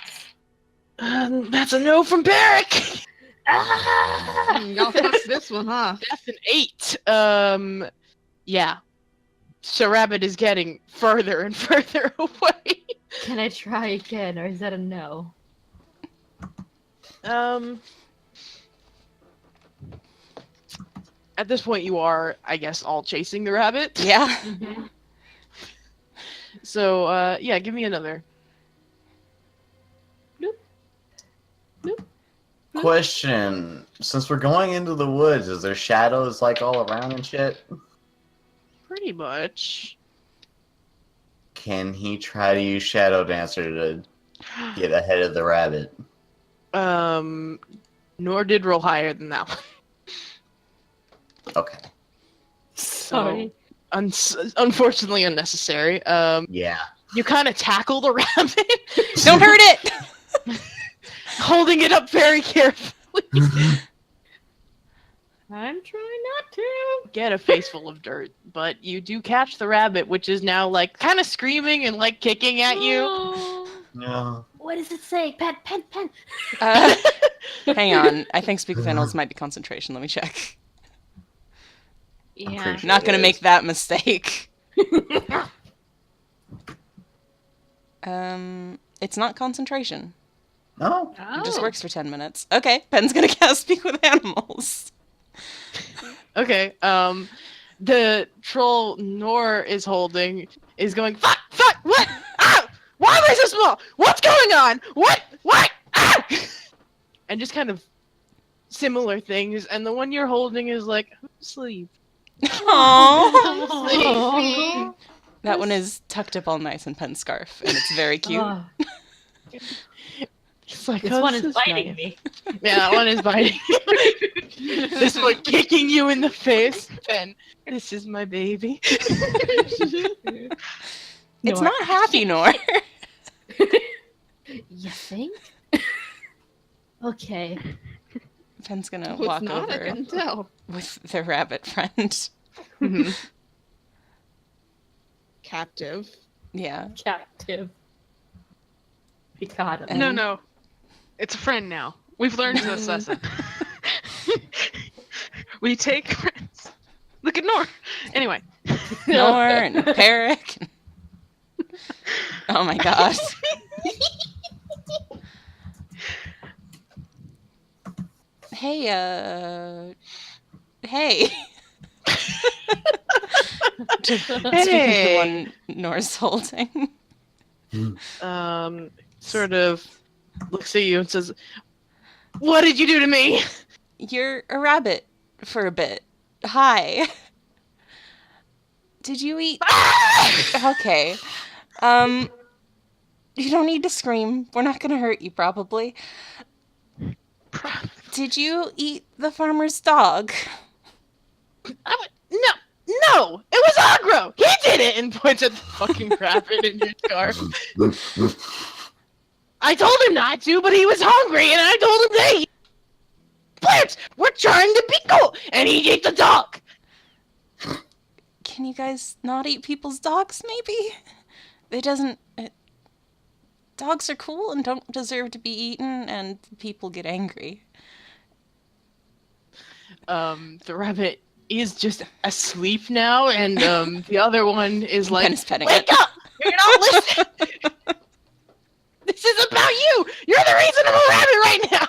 That's a no from Peric. Y'all fucked this one, huh? That's an 8. Yeah. So Rabbit is getting further and further away. Can I try again, or is that a no? At this point, you are, I guess, all chasing the rabbit. Yeah. Mm-hmm. So, yeah, give me another. question: since we're going into the woods, is there shadows like all around and shit? Pretty much. Can he try to use Shadow Dancer to get ahead of the rabbit? Nor did roll higher than that one. Okay. Sorry. Unfortunately unnecessary. Yeah. You kind of tackle the rabbit, Don't hurt it! holding it up very carefully. I'm trying not to. Get a face full of dirt, but you do catch the rabbit, which is now like kind of screaming and like kicking at you. Oh. No. What does it say? Pen, pen, pen. Hang on. I think Speak of Animals might be concentration. Let me check. I'm Yeah. pretty sure Not it gonna is. make that mistake. It's not concentration. No. It just works for 10 minutes. Okay, Pen's gonna cast Speak with Animals. Okay. The troll Nor is holding is going. Fuck! Fuck! What? Ah! Why am I so small? What's going on? What? What? Ah! And just kind of similar things. And the one you're holding is like, sleep. Aww. That one is tucked up all nice in Pen's scarf, and it's very cute. Oh, It's like, this oh, one this is biting nice. me. Yeah, that one is biting. This one kicking you in the face. Ben, this is my baby. It's not happy, Nor. You think? Okay. Pen's gonna What's walk not, I over can tell. with their rabbit friend. Captive. Yeah. Captive. We got him. No, no. It's a friend now. We've learned this lesson. We take friends. Look at Nor. Anyway. Nor and Peric. Oh my gosh. Hey, hey. To speak of the one Nor's holding. Sort of looks at you and says, "What did you do to me?" You're a rabbit for a bit. Hi. Did you eat? Okay. You don't need to scream. We're not gonna hurt you, probably. Did you eat the farmer's dog? No, it was Agro. He did it, and points at the fucking rabbit in your scarf. I told him not to, but he was hungry, and I told him to eat plants. We're trying to be cool, and he ate the dog. Can you guys not eat people's dogs, maybe? It doesn't... dogs are cool and don't deserve to be eaten, and people get angry. The rabbit is just asleep now, and the other one is like, Pen is petting "Wake it. up! You're not listening. This is about you. You're the reason I'm a rabbit right now."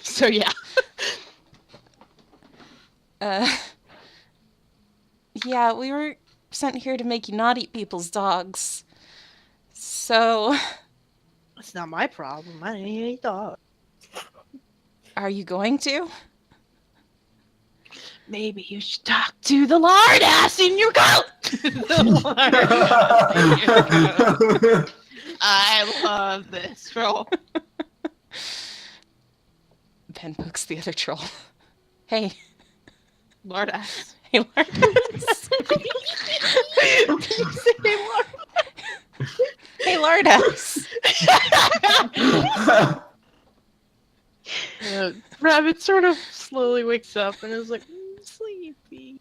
So yeah. Yeah, we were sent here to make you not eat people's dogs. So, It's not my problem. I didn't eat any dog. are you going to? Maybe you should talk to the lard ass in your coat. The lard ass in your coat. I love this troll. Ben pokes the other troll. Hey, Lord ass. hey, Lardass. Hey, Lardass. Rabbit sort of slowly wakes up and is like, I'm sleepy.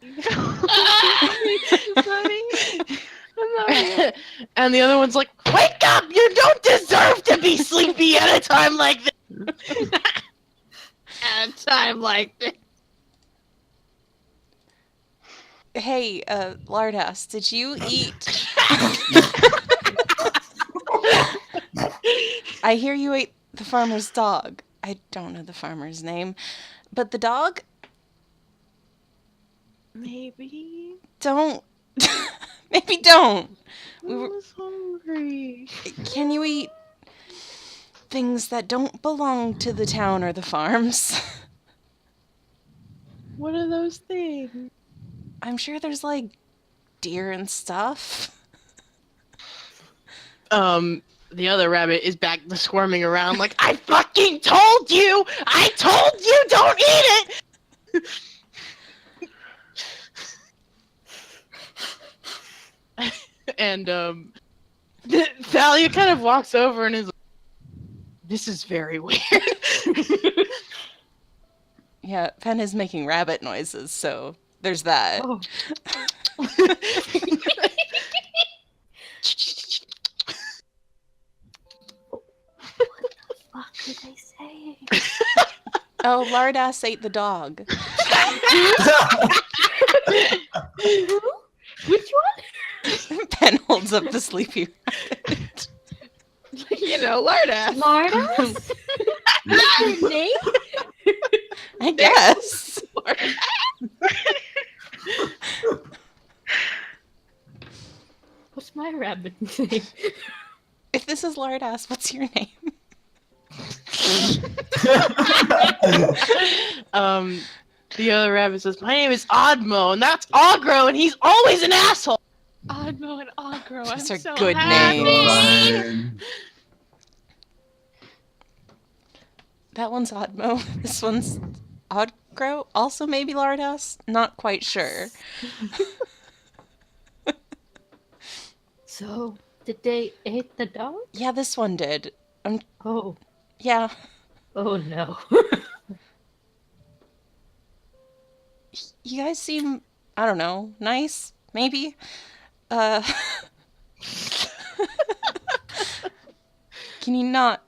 And the other one's like, wake up! You don't deserve to be sleepy at a time like this. At a time like this. Hey, Lardass, did you eat? I hear you ate the farmer's dog. I don't know the farmer's name, but the dog? Maybe. Don't. Maybe don't. I was hungry. Can you eat things that don't belong to the town or the farms? What are those things? I'm sure there's like deer and stuff. The other rabbit is back squirming around like, I fucking told you! I told you don't eat it! And, Thalia kind of walks over and is like, this is very weird. Yeah, Pen is making rabbit noises, so there's that. Oh, fuck did I say? Oh, Lardass ate the dog. Which Pen holds up the sleepy rabbit. You know, Lord ass. one? Lardas? That's your name? I guess. What's my rabbit's name? If this is Lardass, what's your name? The other rabbit says, my name is Oddmo, and that's Ogro, and he's always an asshole. Oddmo and Ogro. Those I'm are so good happy. names. That one's Oddmo. This one's Oddgrow. Also maybe Lardass. Not quite sure. So, did they eat the dog? Yeah, this one did. Oh, Yeah. oh no. You guys seem, I don't know, nice? Maybe? Can you not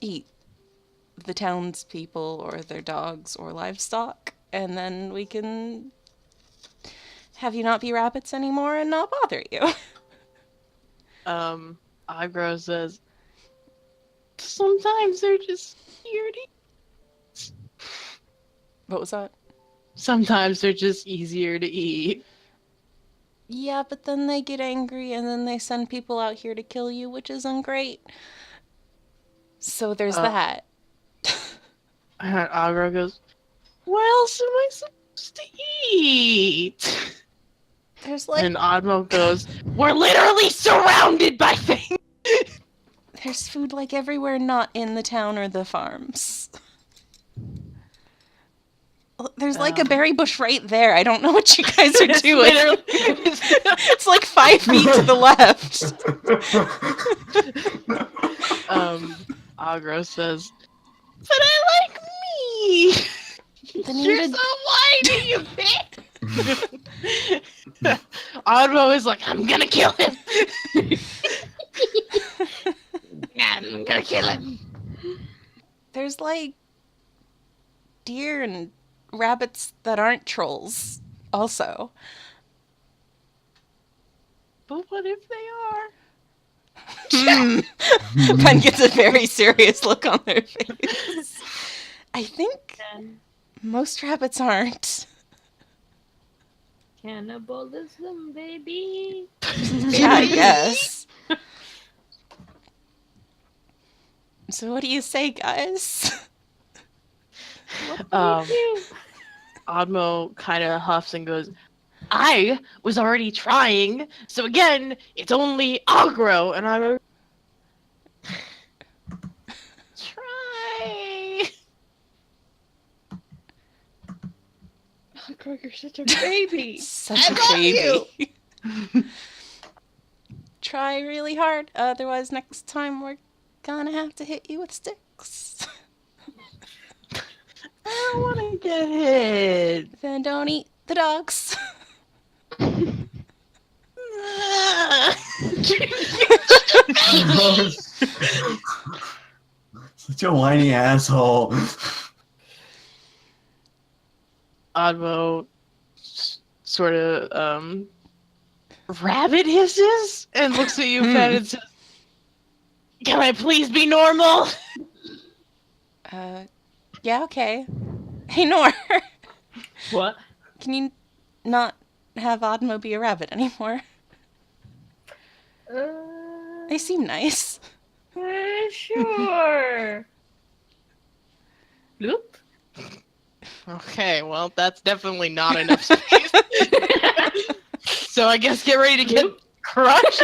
eat the townspeople or their dogs or livestock? And then we can have you not be rabbits anymore and not bother you. Ogro says, sometimes they're just weird. What was that? Sometimes they're just easier to eat. Yeah, but then they get angry and then they send people out here to kill you, which isn't great. So there's that. And Ogro goes, what else am I supposed to eat? There's like And Oddmo goes, we're literally surrounded by things. there's food like everywhere not in the town or the farms. There's like a berry bush right there. I don't know what you guys are doing. It's like 5 feet to the left. Ogro says, but I like me. Then you You're need so whiny, you bitch. Oddmo is like, I'm gonna kill him. I'm gonna kill him. There's like deer and rabbits that aren't trolls also. But what if they are? Pen gets a very serious look on their face. I think most rabbits aren't. Cannibalism, baby. Yeah, I guess. So what do you say, guys? What Um, do you Odmo kind of huffs and goes, I was already trying, so again, it's only aggro, and I'm try. You're such a baby. Such I a love baby. Try really hard, otherwise next time we're gonna have to hit you with sticks. I don't want to get hit. Then don't eat the dogs. Such a whiny asshole. Odmo sort of rabbit hisses and looks at you, Fen, and says, "Can I please be normal?" Yeah, okay. Hey, Nor, What? can you not have Odmo be a rabbit anymore? They seem nice. Sure. Bloop. Okay, well, that's definitely not enough space. So I guess get ready to get crushed.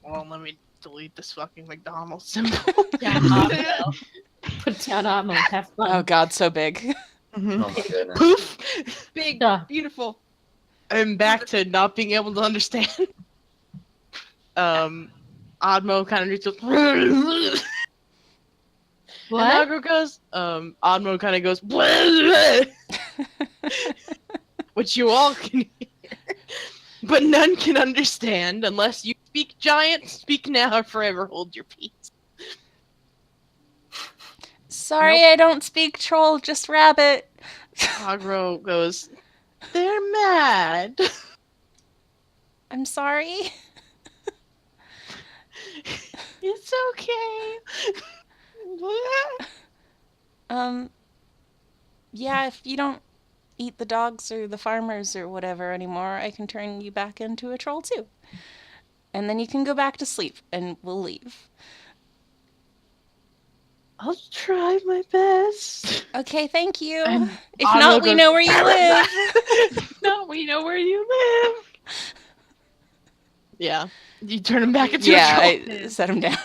Well, let me delete this fucking McDonald's symbol. Yeah, Otto. Put down Otto. Have fun. Oh god, so big. Oh my goodness. Poof! Big, Duh. beautiful. I'm back to not being able to understand. Odmo kind of reaches. What? And Agro goes. Odmo kind of goes. Which you all can hear, but none can understand unless you speak giant. Speak now or forever hold your peace. Sorry, I don't speak troll, just rabbit. Agro goes. They're mad. I'm sorry. It's okay. Yeah, if you don't eat the dogs or the farmers or whatever anymore, I can turn you back into a troll too. And then you can go back to sleep, and we'll leave. I'll try my best. Okay, thank you. And If Otto not, we goes, know where you live. No, we know where you live. Yeah, you turn him back into Yeah, a troll. I set him down.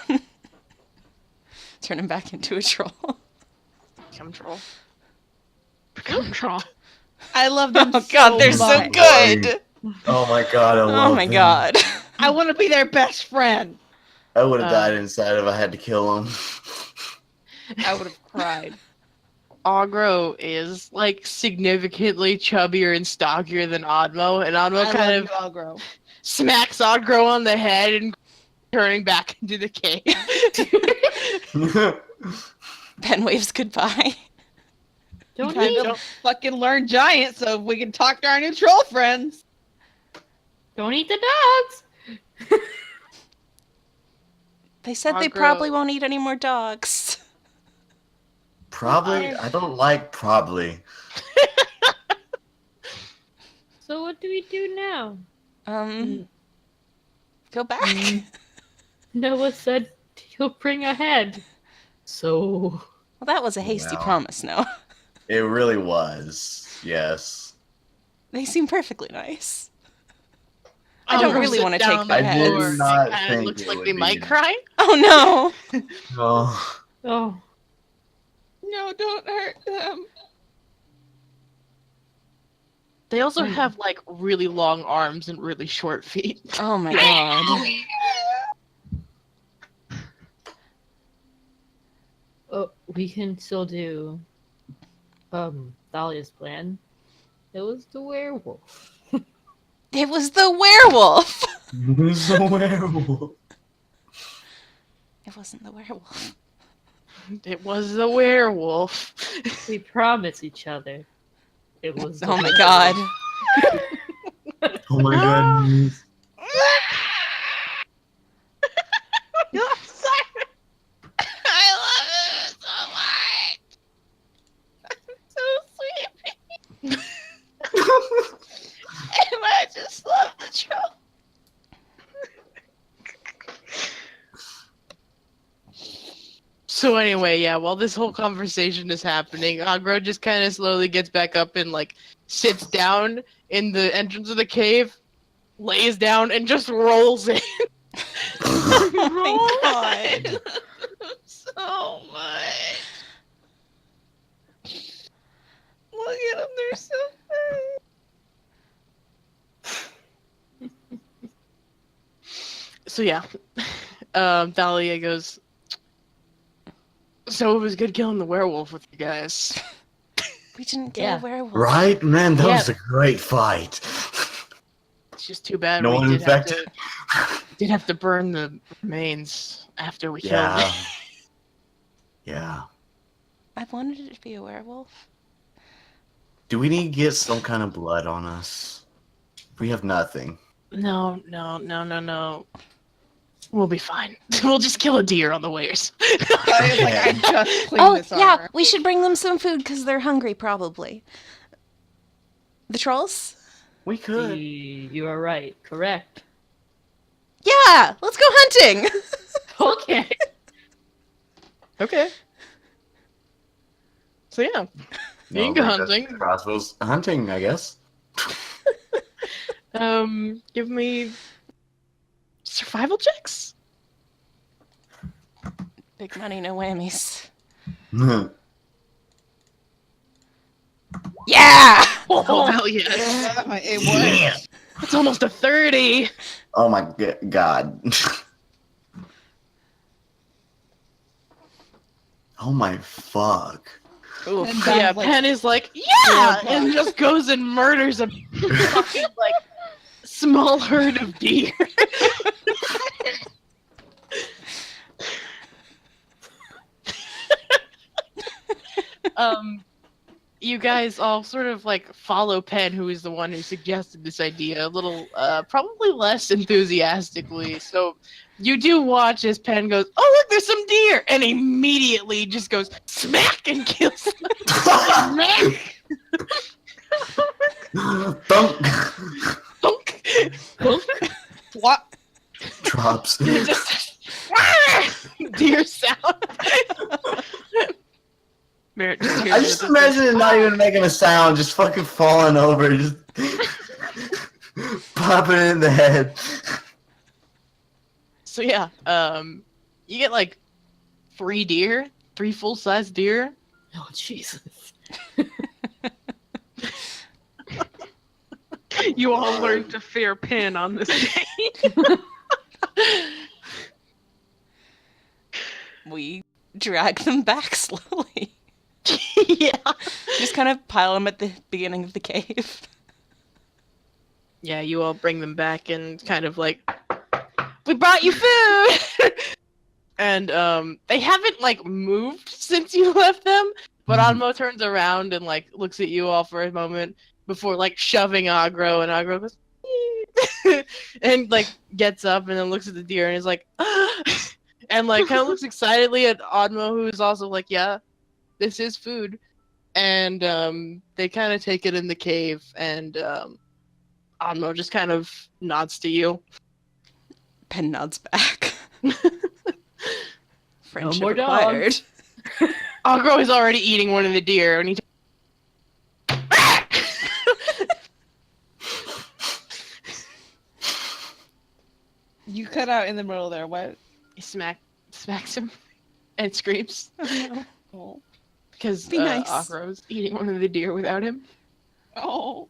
Turn him back into a troll. Become troll. Become troll. I love them. Oh god, they're so much. good. Oh my god, I love Oh my them. god. I want to be their best friend. I would have died inside if I had to kill him. I would have cried. Agro is like significantly chubbier and stockier than Odmo, and Odmo I kind love of you, Agro. smacks Agro on the head and turning back into the cave. Ben waves goodbye. Don't Time eat. to fucking learn giant so we can talk to our new troll friends. Don't eat the dogs. They said they Agro. probably won't eat any more dogs. Probably? I don't like probably. So what do we do now? Go back. Noah said he'll bring a head. So Well, that was a hasty Wow. promise, no? It really was. Yes. They seem perfectly nice. I Agro don't really sits want to down take on their the I did floor. heads. not It kind of think looks it like would they be. might cry. Oh no! Oh. oh, No, don't hurt them. They also have like really long arms and really short feet. Oh my god. we can still do Thalia's plan. It was the werewolf. It was the werewolf! Who's the werewolf? It wasn't the werewolf. It was the werewolf. We promised each other. It was the Oh my werewolf. god. Oh my goodness. I'm sorry. I love it so much. I'm so sleepy. So anyway, yeah, while this whole conversation is happening, Agro just kind of slowly gets back up and like sits down in the entrance of the cave, lays down, and just rolls in. Oh my god. So much. Look at them, they're so So yeah, Thalia goes. So it was good killing the werewolf with you guys. We didn't kill Yeah. a werewolf. Right, man, that Yeah. was a great fight. It's just too bad No we one infected. did have to burn the remains after we killed Yeah. it. Yeah. I wanted it to be a werewolf. Do we need to get some kind of blood on us? We have nothing. No. We'll be fine. We'll just kill a deer on the way. I was like, I just cleaned Oh, this yeah, armor. we should bring them some food because they're hungry, probably. The trolls? We could. You are right. Correct. Yeah, let's go hunting. Okay. Okay. So yeah, you can go bring us hunting. Crossbows hunting, I guess. Give me survival checks. Big money, no whammies. Yeah. Yeah! Oh hell yes! It was. It's almost a 30. Oh my god. Oh my fuck. Oof. And Yeah, Ben's like, Penn is like, yeah, Yeah, and just goes and murders a fucking like small herd of deer. You guys all sort of like follow Penn, who is the one who suggested this idea, a little, probably less enthusiastically. So you do watch as Penn goes, "Oh look, there's some deer," and immediately just goes smack and kills them. Smack. Thunk. Thunk. Thunk. What? Drops. Just deer sound. Merritt just hears I it just at imagine it not even making a sound, just fucking falling over, just popping it in the head. So yeah, you get like 3 full-size deer. Oh Jesus. You all learned to fear Pin on this day. We drag them back slowly. Yeah. Just kind of pile them at the beginning of the cave. Yeah, you all bring them back and kind of like, we brought you food! And they haven't like moved since you left them, but Anmo turns around and like looks at you all for a moment before like shoving Agro, and Agro goes and like gets up and then looks at the deer and is like and like kind of looks excitedly at Anmo, who's also like, yeah, this is food. And they kind of take it in the cave, and Anmo just kind of nods to you. Pen nods back. Friendship more acquired. dogs. Agro is already eating one of the deer, and he You cut out in the middle there. What? smacks him and screams Oh. because Be nice. Agro's eating one of the deer without him. Oh.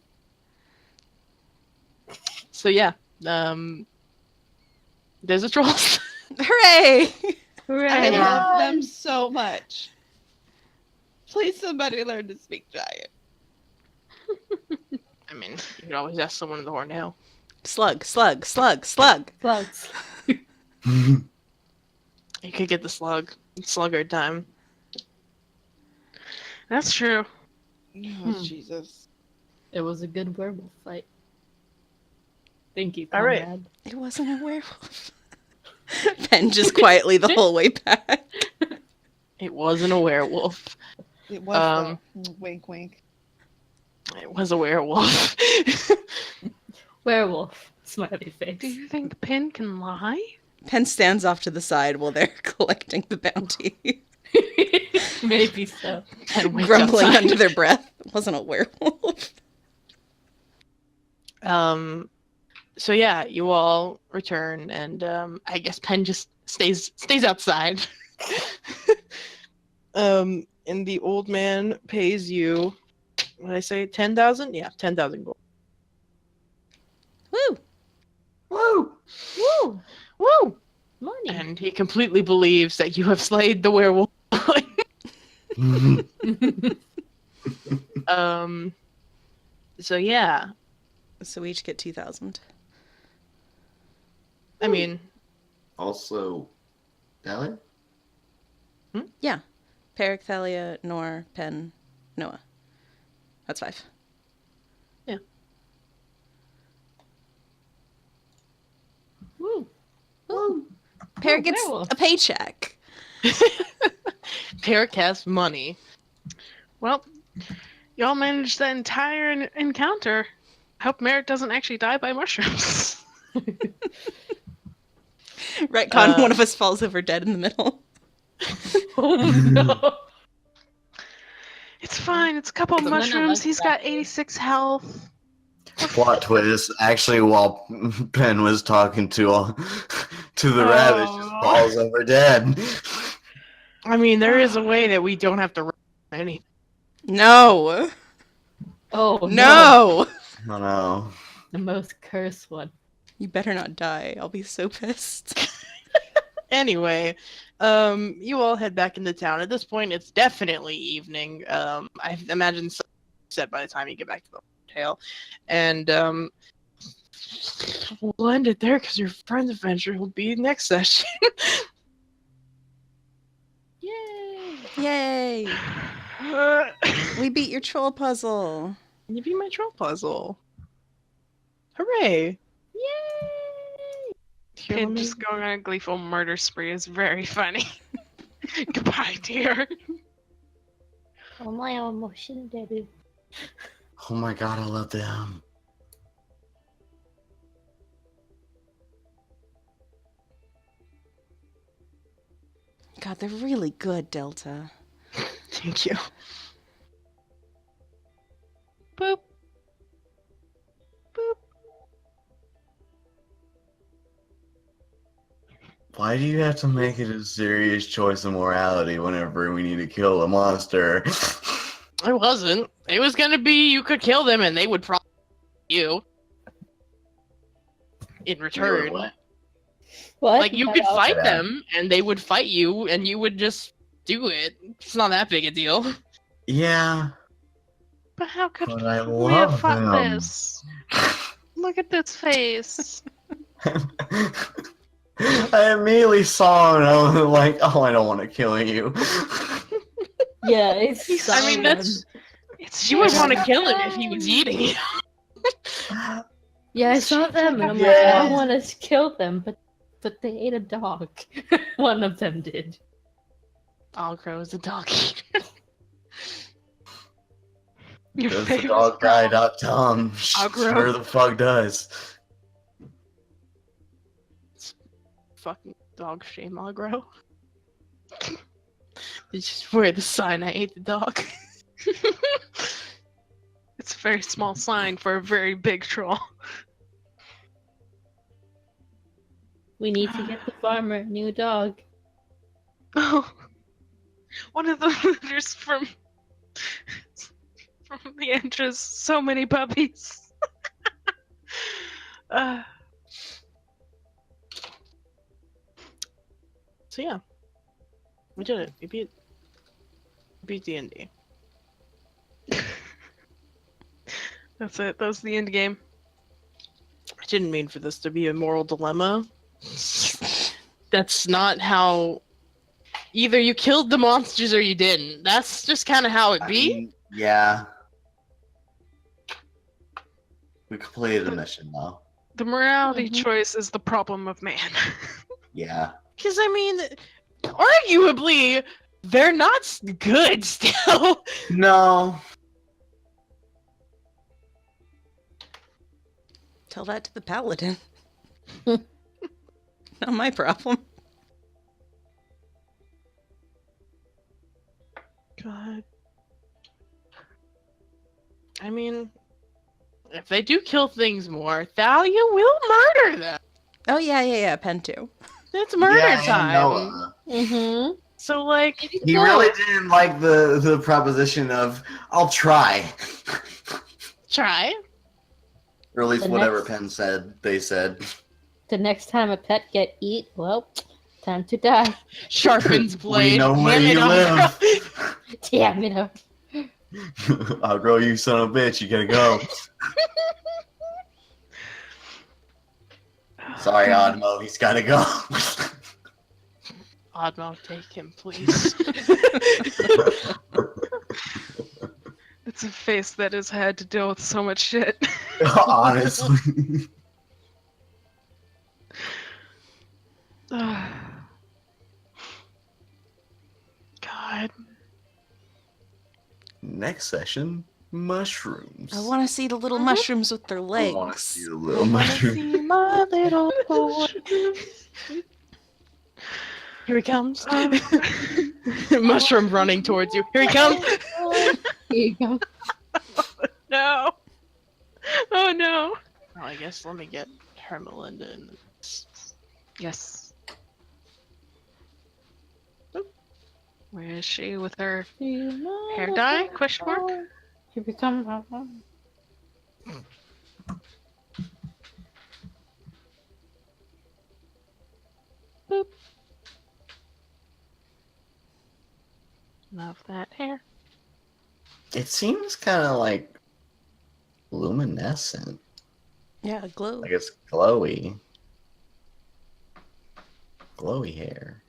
So yeah, there's a troll. Hooray! I Hooray. love them so much. Please, somebody learn to speak giant. I mean, you can always ask someone in the Hornhill. Slug, slug, slug, slug. Bugs. You could get the slug. It's sluggard time. That's true. Oh, Jesus. It was a good werewolf fight. Thank you, All right. comrade. It wasn't a werewolf. Pen just quietly the whole way back. It wasn't a werewolf. It was though. Wink, wink. It was a werewolf. Werewolf. Smiley face. Do you think Pin can lie? Pen stands off to the side while they're collecting the bounty. Maybe so. Pen waits Grumbling outside. under their breath. It wasn't a werewolf. So yeah, you all return, and I guess Pen just stays outside. And the old man pays you. What did I say? 10,000? Yeah, 10,000 gold. Woo! Woo! Woo! Woo! Money. And he completely believes that you have slayed the werewolf. So yeah, So we each get 2,000. I mean, Also, Ellie? Yeah. Peric, Thalia, Nor, Pen, Noah. That's 5. Woo! Woo! Peric gets werewolf. a paycheck. Peric has money. Well, y'all managed that entire encounter. I hope Merrick doesn't actually die by mushrooms. Retcon, one of us falls over dead in the middle. Oh no! It's fine. It's a couple of Someone not mushrooms. like He's that. got 86 health. Plot twist. Actually, while Pen was talking to the rabbit, just Oh. falls over dead. I mean, there is a way that we don't have to run anything. No! Oh no! No! Oh no. The most cursed one. You better not die. I'll be so pissed. Anyway, you all head back into town. At this point, it's definitely evening. I imagine sunset by the time you get back to the hotel. And we'll end it there because your friend's adventure will be next session. Yay! Yay! We beat your troll puzzle. You beat my troll puzzle. Hooray! Yay! Here, Kid let me- just going on a gleeful murder spree is very funny. Goodbye, dear. Oh my emotion, daddy. Oh my god, I love them. God, they're really good, Delta. Thank you. Boop. Boop. Why do you have to make it a serious choice of morality whenever we need to kill a monster? It wasn't. It was gonna be you could kill them and they would probably you in return. What? What? Like you could Cut out. fight Yeah. them and they would fight you and you would just do it. It's not that big a deal. Yeah, But how could but I we have love fought them. this? Look at this face. I immediately saw him and I was like, oh, I don't want to kill you. Yeah, it's. I mean, that's It's you would just- want to kill him if he was eating you. Yeah, I saw them and I'm like, I don't want to kill them, but they ate a dog. One of them did. Ogro is a dog eater. Your Does the favorite dog die? dog. Tom. Agro. Sure the fuck does. Fucking dog shame Ogro. It's just wear the sign I ate the dog. It's a very small sign for a very big troll. We need to get the farmer a new dog. Oh, one of the looters from the entrance. So many puppies. uh, So yeah, we did it. We beat D&D. that's it. That was the end game. I didn't mean for this to be a moral dilemma. That's not how. Either you killed the monsters or you didn't. That's just kind of how it I be. mean, yeah. We completed the mission though. The morality Mhm. choice is the problem of man. Yeah. Because I mean, arguably, they're not good still. No. Tell that to the paladin. Not my problem. God. I mean, if they do kill things more, Thalia will murder them. Oh yeah, Pen too. It's murder Yeah, and time. Noah. Mm-hmm. So like, He really didn't like the proposition of I'll try. try. Or at least The whatever next- Penn said, they said. The next time a pet get eat, well, time to die. Sharpens blade. We know where Damn it, you Uncle. live. Damn it. I'll grow you, son of a bitch. You gotta go. Sorry, Oddmo. He's gotta go. Oddmouth, take him, please. It's a face that has had to deal with so much shit. Honestly. God. Next session, mushrooms. I want to see the little mushrooms with their I want to legs. see the little mushroom. See my little boy. Here he comes. Mushroom running towards you. Here he comes. Here you go. No. Oh no. Well, I guess let me get Hermelinda in this. Yes. Where is she with her hair Hair dye? Question mark? Here we come. Boop. Love that hair. It seems kind of like luminescent. Yeah, glow. Like it's glowy. Glowy hair.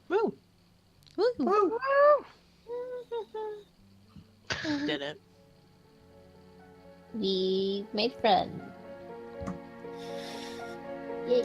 Woo! Woo. Did it. We made friends. Yay.